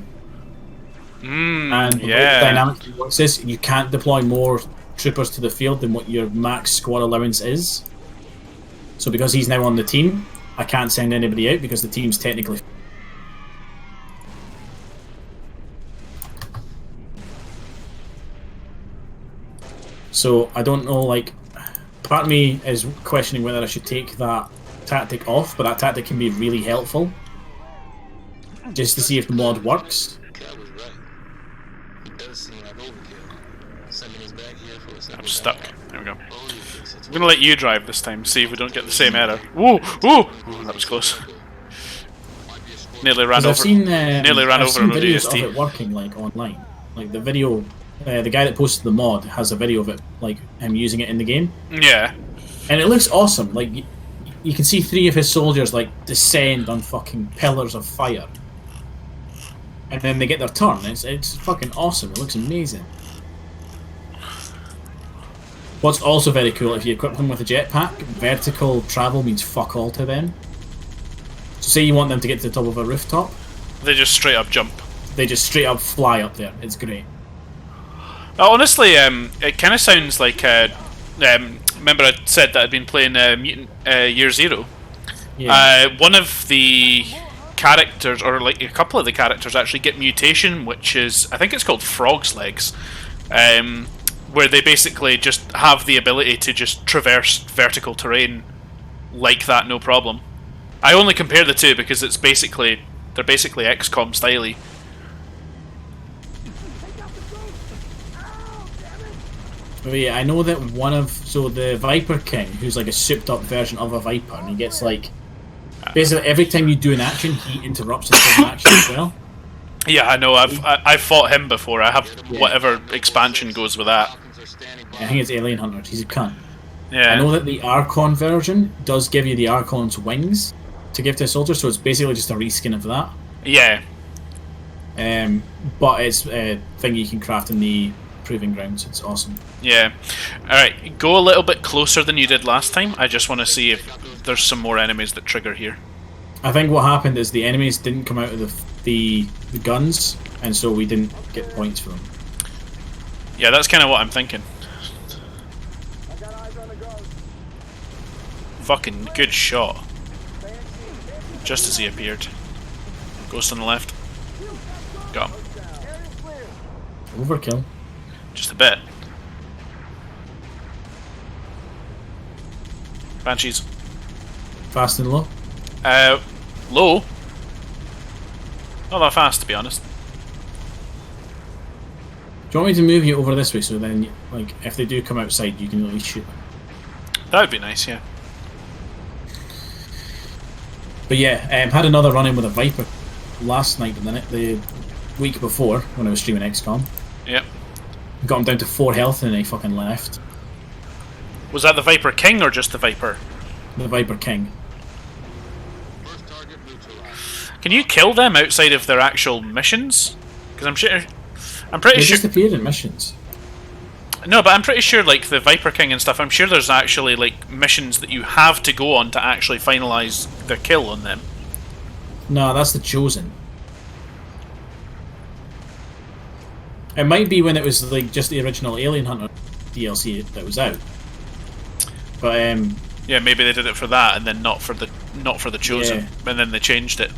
And the way the dynamic works is you can't deploy more troopers to the field than what your max squad allowance is. So because he's now on the team, I can't send anybody out because the team's technically. So I don't know, like, part of me is questioning whether I should take that tactic off, but that tactic can be really helpful. Just to see if the mod works. Cal was right. It does seem like overkill. Sending us back here for a second. I'm stuck. There we go. I'm gonna let you drive this time, see if we don't get the same error. Whoa! Whoa! Ooh, that was close. Nearly ran over. Nearly ran over a videos DST. of it working like online. Like the video, the guy that posted the mod has a video of it, like him using it in the game. Yeah. And it looks awesome. Like you can see 3 of his soldiers like descend on fucking pillars of fire, and then they get their turn. It's fucking awesome. It looks amazing. What's also very cool, if you equip them with a jetpack, vertical travel means fuck all to them. So say you want them to get to the top of a rooftop, They just straight up jump. they just straight up fly up there. It's great. Honestly, it kind of sounds like. Remember, I said that I'd been playing Mutant Year Zero. Yeah. One of the characters, or like a couple of the characters, actually get mutation, which is, I think it's called Frog's Legs, where they basically just have the ability to just traverse vertical terrain like that, no problem. I only compare the two because they're basically XCOM styley. But yeah, I know that so the Viper King, who's like a souped up version of a Viper, and he gets like, basically every time you do an action, he interrupts his own action as well. Yeah, I know. I've fought him before. I have whatever expansion goes with that. I think it's Alien Hunter. He's a cunt. Yeah. I know that the Archon version does give you the Archon's wings to give to a soldier, so it's basically just a reskin of that. Yeah. But it's a thing you can craft in the Proving Grounds. It's awesome. Yeah. Alright, go a little bit closer than you did last time. I just want to see if there's some more enemies that trigger here. I think what happened is the enemies didn't come out of the guns, and so we didn't get points for them. Yeah, that's kind of what I'm thinking. Fucking good shot. Just as he appeared. Ghost on the left. Got him. Overkill. Just a bit. Banshees. Fast and low. Low. Not that fast, to be honest. Do you want me to move you over this way so then, like, if they do come outside, you can at least shoot them? That would be nice, yeah. But yeah, had another run in with a Viper last night, the week before when I was streaming XCOM. Yep. Got him down to 4 health and he fucking left. Was that the Viper King or just the Viper? The Viper King. Can you kill them outside of their actual missions? Because I'm pretty They sure. just appeared in missions. No, but I'm pretty sure, like the Viper King and stuff. I'm sure there's actually like missions that you have to go on to actually finalize the kill on them. No, that's the Chosen. It might be when it was like just the original Alien Hunter DLC that was out. But yeah, maybe they did it for that and then not for the Chosen, Yeah. and then they changed it.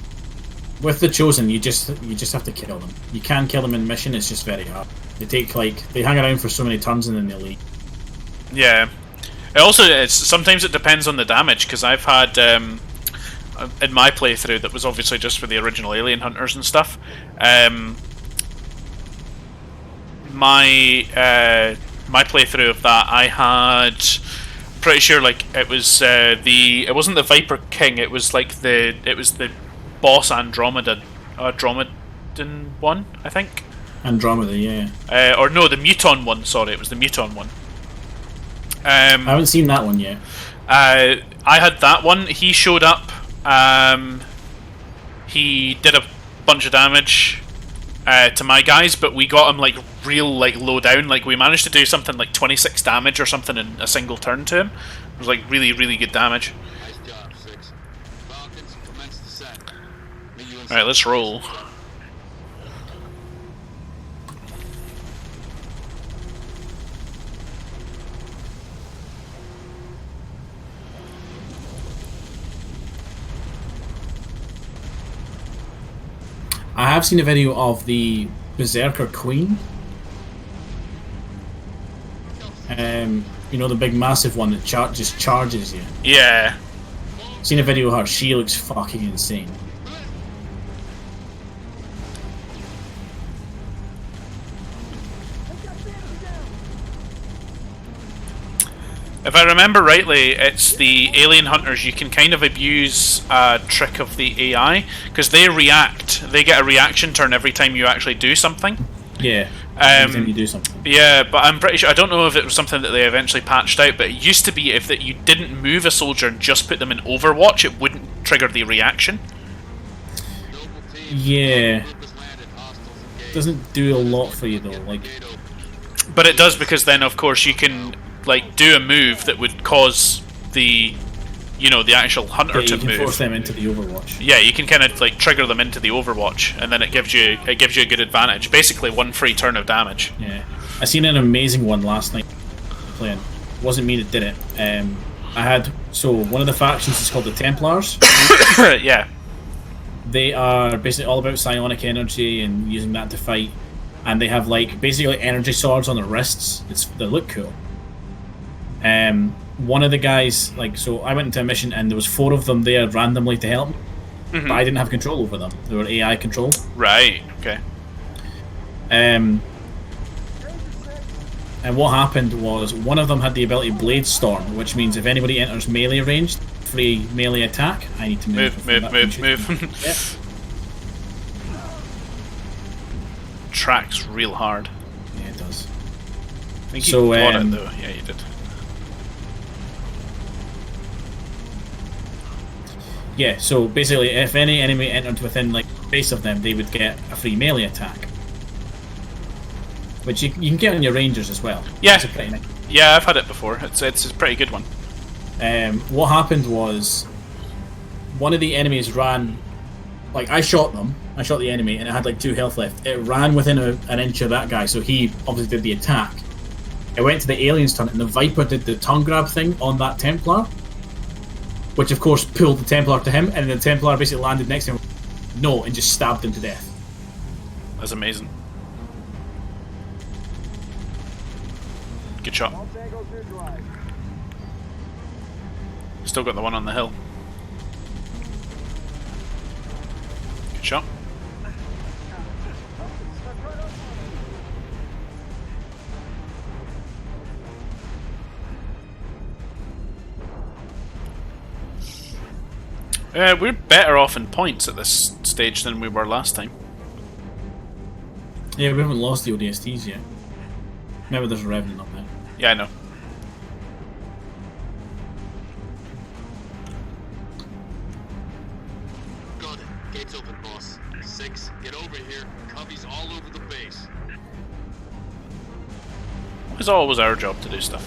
with the Chosen, you just have to kill them. You can kill them in mission. It's just very hard. They hang around for so many turns and then they leave. Yeah. Sometimes it depends on the damage, because I've had in my playthrough that was obviously just for the original Alien Hunters and stuff. My playthrough of that, I had pretty sure like it wasn't the Viper King. It was the boss Andromedan one, I think. Andromeda, yeah. Or no, the Muton one. Sorry, it was the Muton one. I haven't seen that one yet. I had that one. He showed up. He did a bunch of damage to my guys, but we got him like real low down. Like we managed to do something like 26 damage or something in a single turn to him. It was like really, really good damage. Nice job, 6. Falcons, commence descent. Meet you Alright, let's roll. I have seen a video of the Berserker Queen. You know, the big massive one that just charges you. Yeah. Seen a video of her. She looks fucking insane. If I remember rightly, it's the alien hunters. You can kind of abuse a trick of the AI because they react. They get a reaction turn every time you actually do something. Yeah. Every time you do something. Yeah, but I'm pretty sure. I don't know if it was something that they eventually patched out, but it used to be if that you didn't move a soldier and just put them in Overwatch, it wouldn't trigger the reaction. Yeah. Doesn't do a lot for you though. Like. But it does because then, of course, you can like do a move that would cause the, you know, the actual hunter to you can move. force them into the Overwatch. Yeah, you can kind of like trigger them into the Overwatch, and then it gives you a good advantage. Basically, one free turn of damage. Yeah, I seen an amazing one last night playing. It wasn't me that did it. I had one of the factions is called the Templars. Yeah. They are basically all about psionic energy and using that to fight, and they have like basically energy swords on their wrists. They look cool. One of the guys, I went into a mission and there was 4 of them there randomly to help me, but I didn't have control over them. They were AI controlled. Right. Okay. And what happened was one of them had the ability Blade Storm, which means if anybody enters melee range, free melee attack. I need to move. Move. Yeah. Tracks real hard. Yeah, it does. I think you got it though. Yeah, you did. Yeah, so basically, if any enemy entered within base of them, they would get a free melee attack, which you can get on your rangers as well. Yeah, it's pretty nice. Yeah, I've had it before. It's a pretty good one. What happened was one of the enemies ran. I shot them. I shot the enemy, and it had 2 health left. It ran within an inch of that guy, so he obviously did the attack. It went to the alien's turn, and the Viper did the tongue grab thing on that Templar, which of course pulled the Templar to him, and the Templar basically landed next to him. No, and just stabbed him to death. That's amazing. Good shot. Still got the one on the hill. Good shot. We're better off in points at this stage than we were last time. Yeah, we haven't lost the ODSTs yet. Remember, there's a Revenant up there. Yeah, I know. Got it. Gates open, boss. 6, get over here. Cubbies all over the base. It's always our job to do stuff.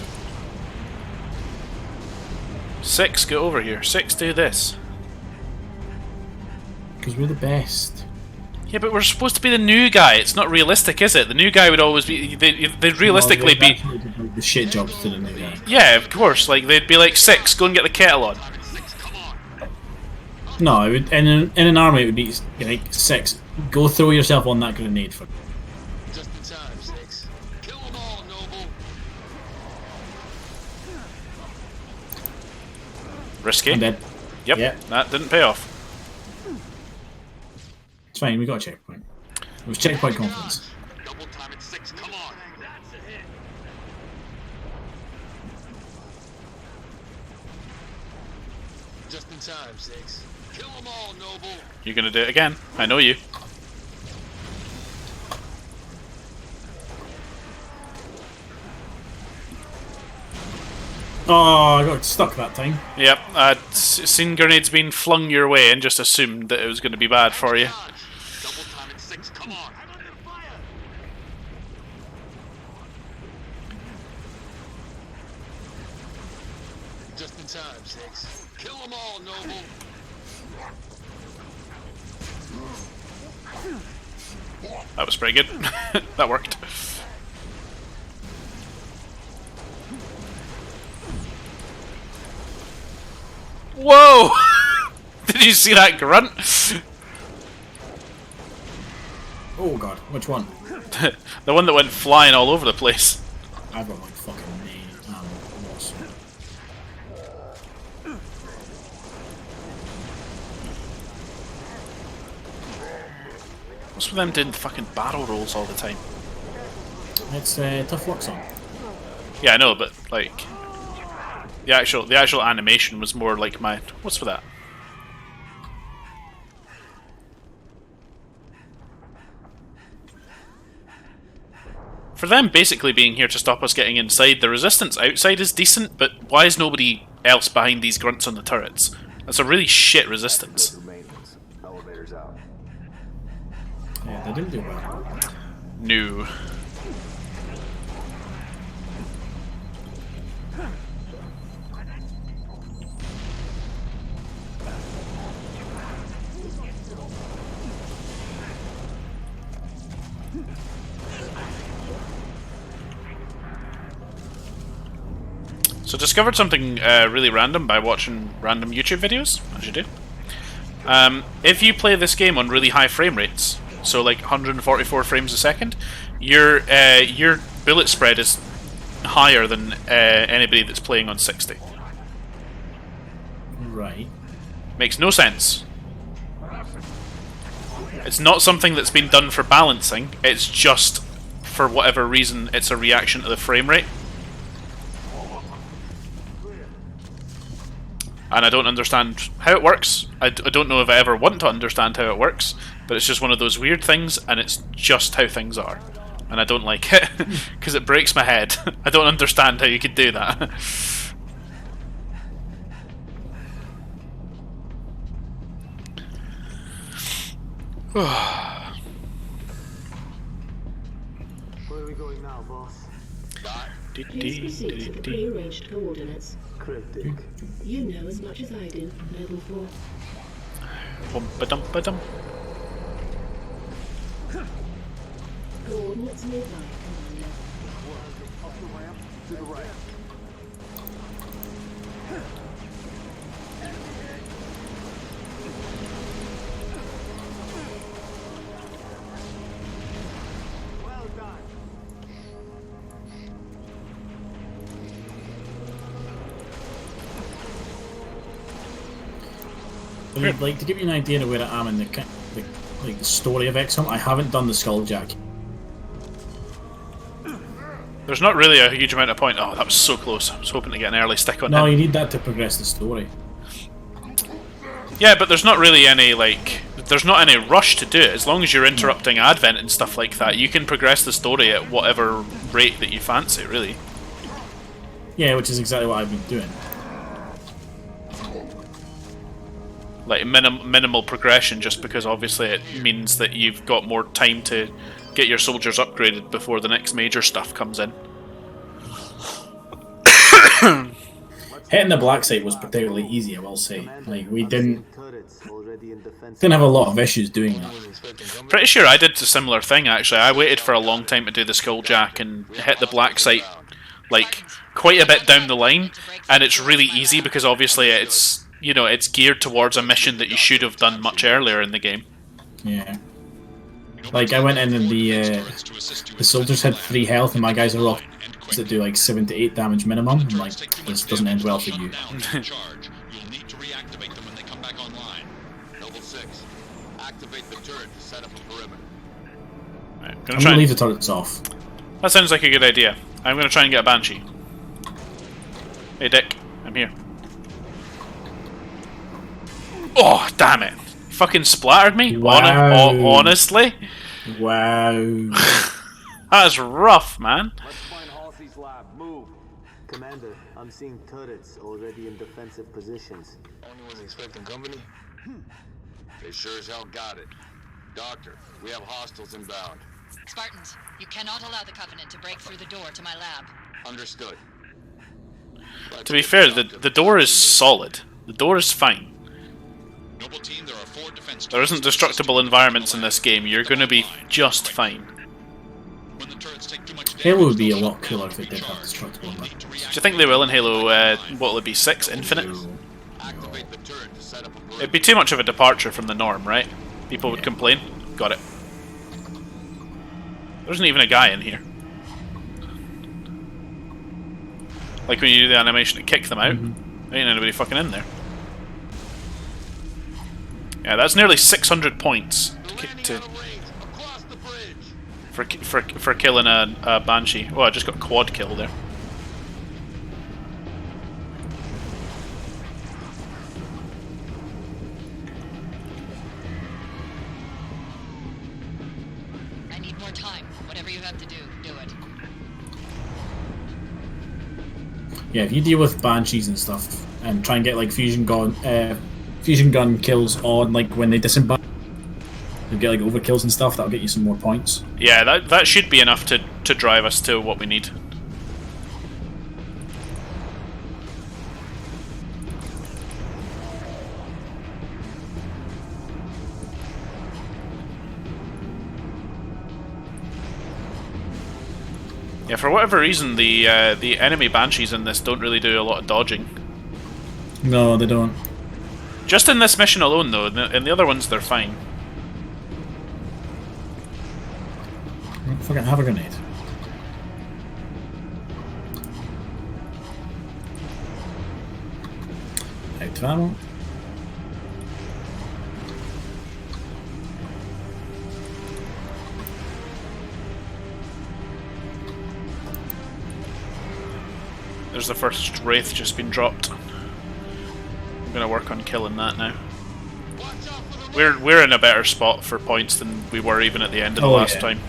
6, get over here. 6, do this. Because we're the best. Yeah, but we're supposed to be the new guy. It's not realistic, is it? The new guy would always be... They'd realistically be... The shit jobs to the new guy. Yeah, of course. They'd be like, 6, go and get the kettle on. No, it would, in an army it would be 6. Go throw yourself on that grenade for. Just in time, 6. Kill them all, Noble. Risky. I'm dead. Yep, yeah. That didn't pay off. It's fine, we got a checkpoint. It was checkpoint confidence. Double time at 6, come on. That's a hit. Just in time, 6. Kill them all, Noble. You're gonna do it again. I know you. Oh, I got stuck that time. Yep, I'd seen grenades being flung your way and just assumed that it was going to be bad for you. Double time at 6, come on. Just in time, 6. Kill them all, Noble. That was pretty good. That worked. Whoa! Did you see that grunt? Oh god, which one? The one that went flying all over the place. I've got like fucking name. Lost. What's with them doing fucking barrel rolls all the time? It's tough luck song. Yeah, I know, but like the actual animation was more like my. What's with that? For them basically being here to stop us getting inside, the resistance outside is decent, but why is nobody else behind these grunts on the turrets? That's a really shit resistance. Elevators out. Yeah, they didn't do well. No. So discovered something really random by watching random YouTube videos, as you do. If you play this game on really high frame rates, so like 144 frames a second, your bullet spread is higher than anybody that's playing on 60. Right. Makes no sense. It's not something that's been done for balancing, it's just, for whatever reason, it's a reaction to the frame rate. And I don't understand how it works. I don't know if I ever want to understand how it works, but it's just one of those weird things, and it's just how things are. And I don't like it, because it breaks my head. I don't understand how you could do that. Where are we going now, boss? Please proceed to the prearranged coordinates. Cryptic. You know as much as I do, Level 4. Bum-ba-dum-ba-dum. Coordinates nearby, Commander. Up the ramp, to the right. Well done. Like to give you an idea of where I am in the story of XCOM, I haven't done the Skulljack. There's not really a huge amount of point. Oh, that was so close. I was hoping to get an early stick on No, him. you need that to progress the story. Yeah, but there's not really any, like... There's not any rush to do it. As long as you're interrupting Advent and stuff like that, you can progress the story at whatever rate that you fancy, really. Yeah, which is exactly what I've been doing. Like, minimal progression, just because obviously it means that you've got more time to get your soldiers upgraded before the next major stuff comes in. Hitting the black site was particularly easy, I will say. Like, we didn't have a lot of issues doing that. Pretty sure I did a similar thing, actually. I waited for a long time to do the Skulljack and hit the black site, like, quite a bit down the line, and it's really easy because obviously it's, you know, it's geared towards a mission that you should have done much earlier in the game. Yeah. Like, I went in and the soldiers had 3 health and my guys are all that do like 7 to 8 damage minimum. I'm like, this doesn't end well for you. You'll need to reactivate them when they come back online. Noble 6, activate the turret to set up a perimeter. Right, I'm gonna leave the turrets off. That sounds like a good idea. I'm gonna try and get a Banshee. Hey Dick, I'm here. Oh, damn it. Fucking splattered me? Wow. Honestly? Wow. That's rough, man. Let's find Halsey's lab. Move. Commander, I'm seeing turrets already in defensive positions. Only ones expecting company? They sure as hell got it. Doctor, we have hostiles inbound. Spartans, you cannot allow the Covenant to break through the door to my lab. Understood. To be fair, the door is solid. The door is fine. Noble team, there are 4 defense. There isn't destructible environments in this game. You're going to be just fine. When the turrets take too much damage, Halo would be a they'll lot shut cooler down. if it did have destructible You environments. need to Do react. you think they will in Halo, what will it be, 6 Infinite? Activate the turret to set up a perimeter. It'd be too much of a departure from the norm, right? People would complain. Got it. There isn't even a guy in here. Like when you do the animation to kick them out, there ain't anybody fucking in there. Yeah, that's nearly 600 points Across the bridge. for killing a Banshee. Oh, I just got quad kill there. I need more time. Whatever you have to do, do it. Yeah, if you deal with Banshees and stuff, and try and get like fusion gun kills on like when they disembark, you get like overkills and stuff. That'll get you some more points. Yeah, that should be enough to drive us to what we need. Yeah, for whatever reason, the enemy Banshees in this don't really do a lot of dodging. No, they don't. Just in this mission alone, though. In the other ones, they're fine. Fucking have a grenade. Out of ammo. There's the first Wraith just been dropped. I'm gonna work on killing that now. We're in a better spot for points than we were even at the end of the last time.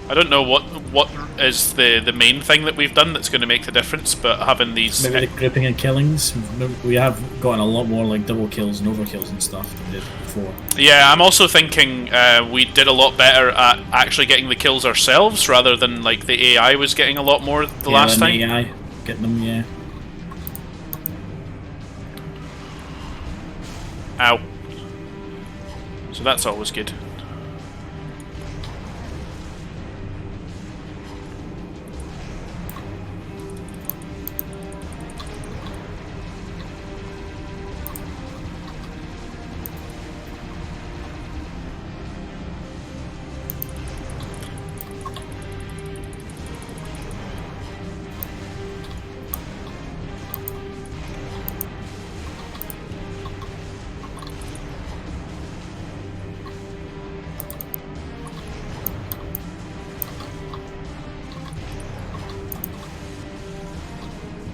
I don't know what is the main thing that we've done that's going to make the difference, but having these... Maybe the gripping and killings. We have gotten a lot more like double kills and overkills and stuff than we did before. Yeah, I'm also thinking we did a lot better at actually getting the kills ourselves, rather than like the AI was getting a lot more the last time. AI, getting them, yeah. Ow. So that's always good.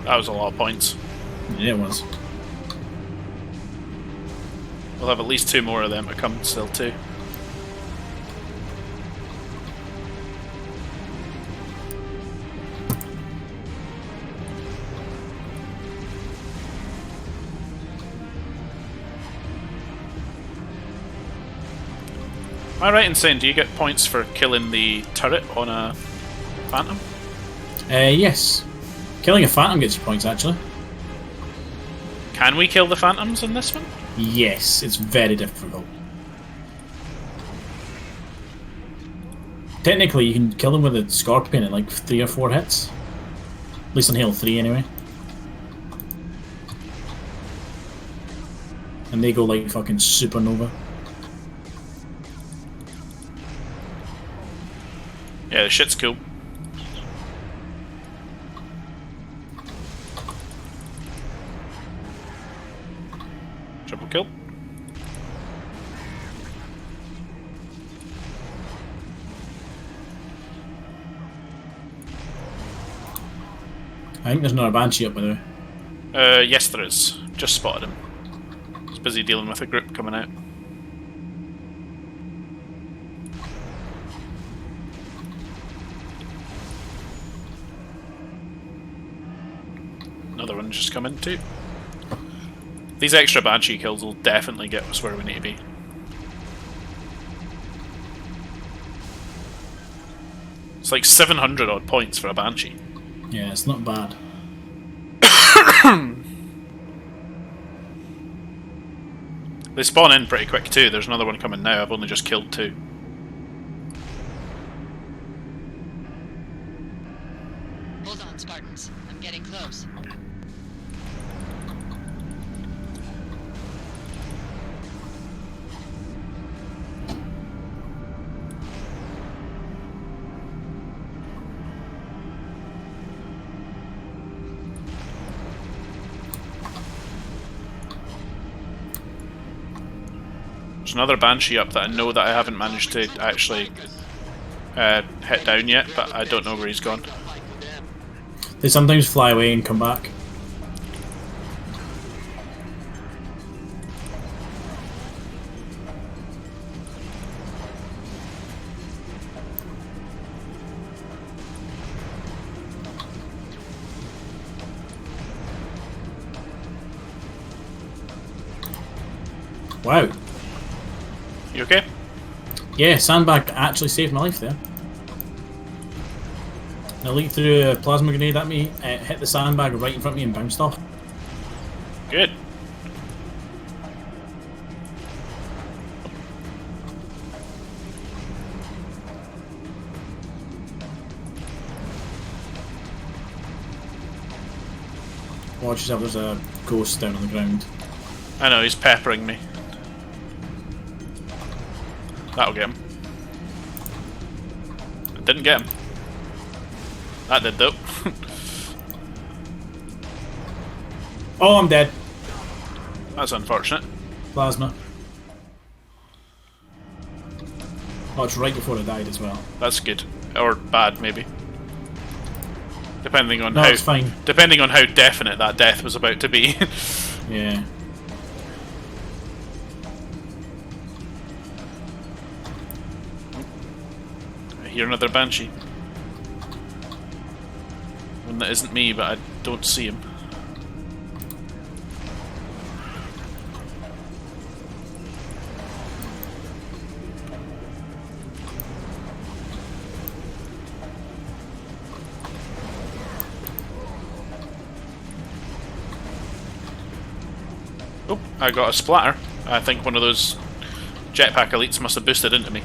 That was a lot of points. Yeah, it was. We'll have at least 2 more of them to come still too. Am I right in saying, do you get points for killing the turret on a Phantom? Yes. Killing a Phantom gets you points, actually. Can we kill the Phantoms in this one? Yes, it's very difficult. Technically, you can kill them with a Scorpion in like 3 or 4 hits. At least on Halo 3, anyway. And they go like fucking supernova. Yeah, the shit's cool. Triple kill. I think there's another Banshee up by the way. Yes there is. Just spotted him. He's busy dealing with a group coming out. Another one just come in too. These extra Banshee kills will definitely get us where we need to be. It's like 700 odd points for a Banshee. Yeah, it's not bad. They spawn in pretty quick too. There's another one coming now. I've only just killed 2. Hold on, Spartans. I'm getting close. There's another Banshee up that I know that I haven't managed to actually hit down yet, but I don't know where he's gone. They sometimes fly away and come back. Wow. You okay? Yeah, sandbag actually saved my life there. I leaked through a plasma grenade at me, hit the sandbag right in front of me and bounced off. Good. Watch yourself, there's a ghost down on the ground. I know, he's peppering me. That'll get him. Didn't get him. That did though. Oh, I'm dead. That's unfortunate. Plasma. Oh, it's right before I died as well. That's good. Or bad, maybe. Depending on No, how it's fine. Depending on how definite that death was about to be. Yeah. I hear another Banshee. One that isn't me, but I don't see him. Oh, I got a splatter. I think one of those jetpack elites must have boosted into me.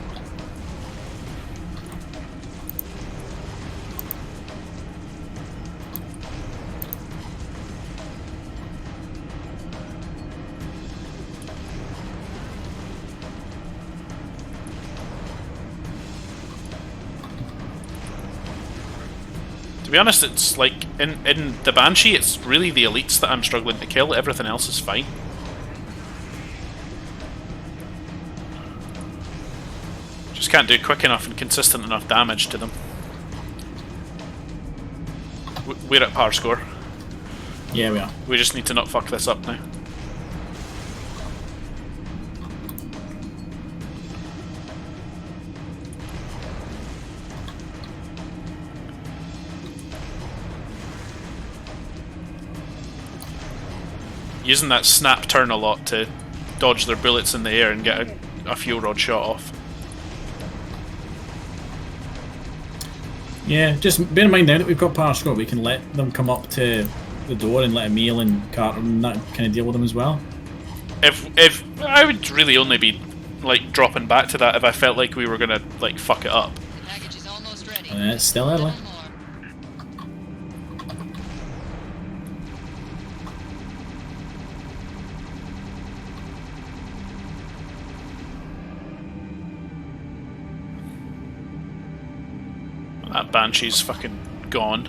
To be honest, it's like in the Banshee, it's really the elites that I'm struggling to kill. Everything else is fine. Just can't do quick enough and consistent enough damage to them. We're at power score. Yeah, we are. We just need to not fuck this up now. Using that snap turn a lot to dodge their bullets in the air and get a fuel rod shot off. Yeah, just bear in mind now that we've got power score, we can let them come up to the door and let Emil and Carter and that kind of deal with them as well. If I would really only be like dropping back to that if I felt like we were gonna like fuck it up. Package is almost ready. And it's still early. That Banshee's fucking gone.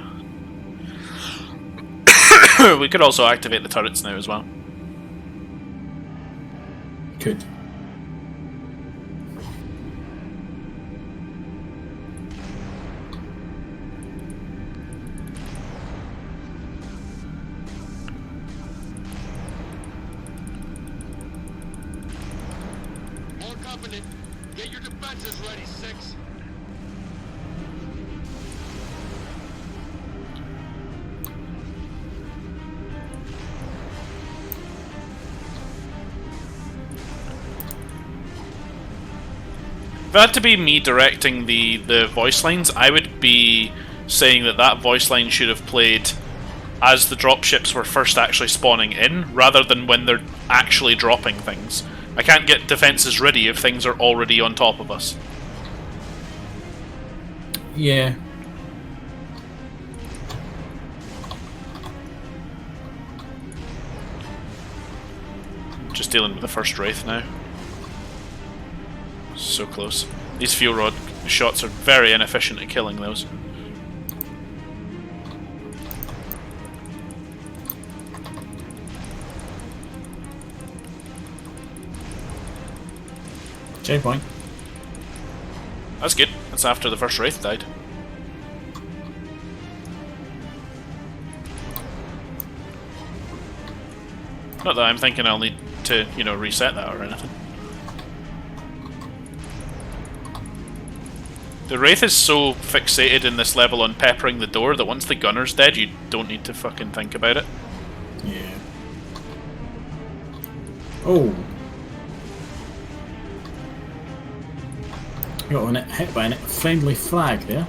We could also activate the turrets now as well. Could. All company, get your defenses ready, 6. If it had to be me directing the voice lines, I would be saying that voice line should have played as the dropships were first actually spawning in, rather than when they're actually dropping things. I can't get defenses ready if things are already on top of us. Yeah. Just dealing with the first Wraith now. So close. These fuel rod shots are very inefficient at killing those. Checkpoint. That's good. That's after the first Wraith died. Not that I'm thinking I'll need to, you know, reset that or anything. The Wraith is so fixated in this level on peppering the door that once the gunner's dead, you don't need to fucking think about it. Yeah. Oh. Got hit by a friendly flag there.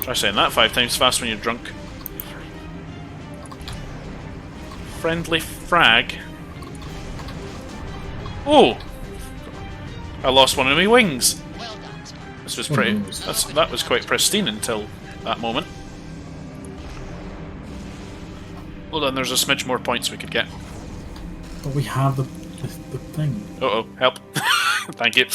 Try saying that 5 times fast when you're drunk. Friendly frag. Oh! I lost one of my wings. This was pretty. That was quite pristine until that moment. Hold on, there's a smidge more points we could get. But we have the thing. Uh oh, help. Thank you.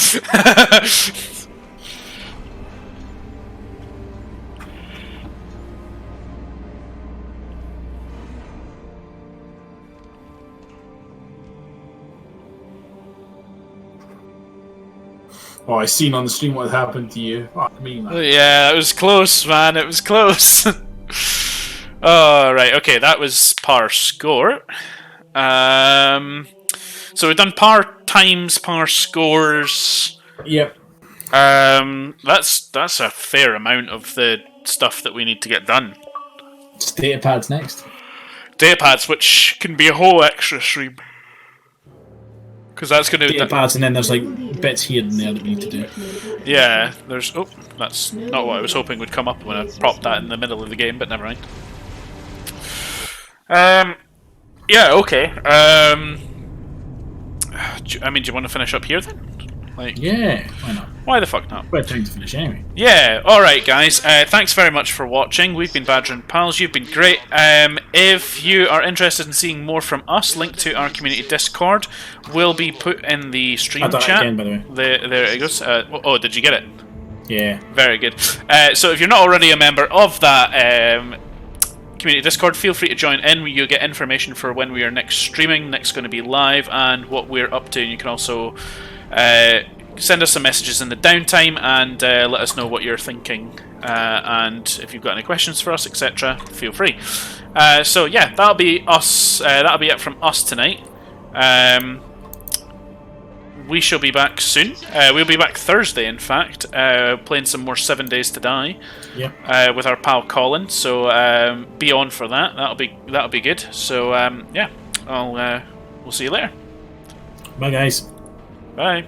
Oh, I seen on the stream what happened to you. Oh, I mean, yeah, it was close, man. It was close. Oh, right. Okay, that was par score. So we've done par times, par scores. Yep. That's a fair amount of the stuff that we need to get done. It's data pads next. Data pads, which can be a whole extra stream. Because that's going to... Data pads, and then there's like bits here and there that we need to do. Yeah, there's... Oh, that's not what I was hoping would come up when I propped that in the middle of the game, but never mind. Yeah, okay. I mean, do you want to finish up here then? Like, yeah, why not? Why the fuck not? We're time to finish anyway. Yeah, alright guys, thanks very much for watching. We've been Badger and Pals, you've been great. If you are interested in seeing more from us, link to our community Discord will be put in the stream chat. Again, by the way. There it goes. Oh, did you get it? Yeah. Very good. So if you're not already a member of that community Discord, feel free to join in. You'll get information for when we are next streaming, next going to be live, and what we're up to. And you can also send us some messages in the downtime and let us know what you're thinking. And if you've got any questions for us, etc., feel free. So yeah, that'll be us. That'll be it from us tonight. We shall be back soon. We'll be back Thursday, in fact, playing some more 7 Days to Die. Yep. With our pal Colin. So be on for that. That'll be good. So yeah, we'll see you later. Bye, guys. Bye.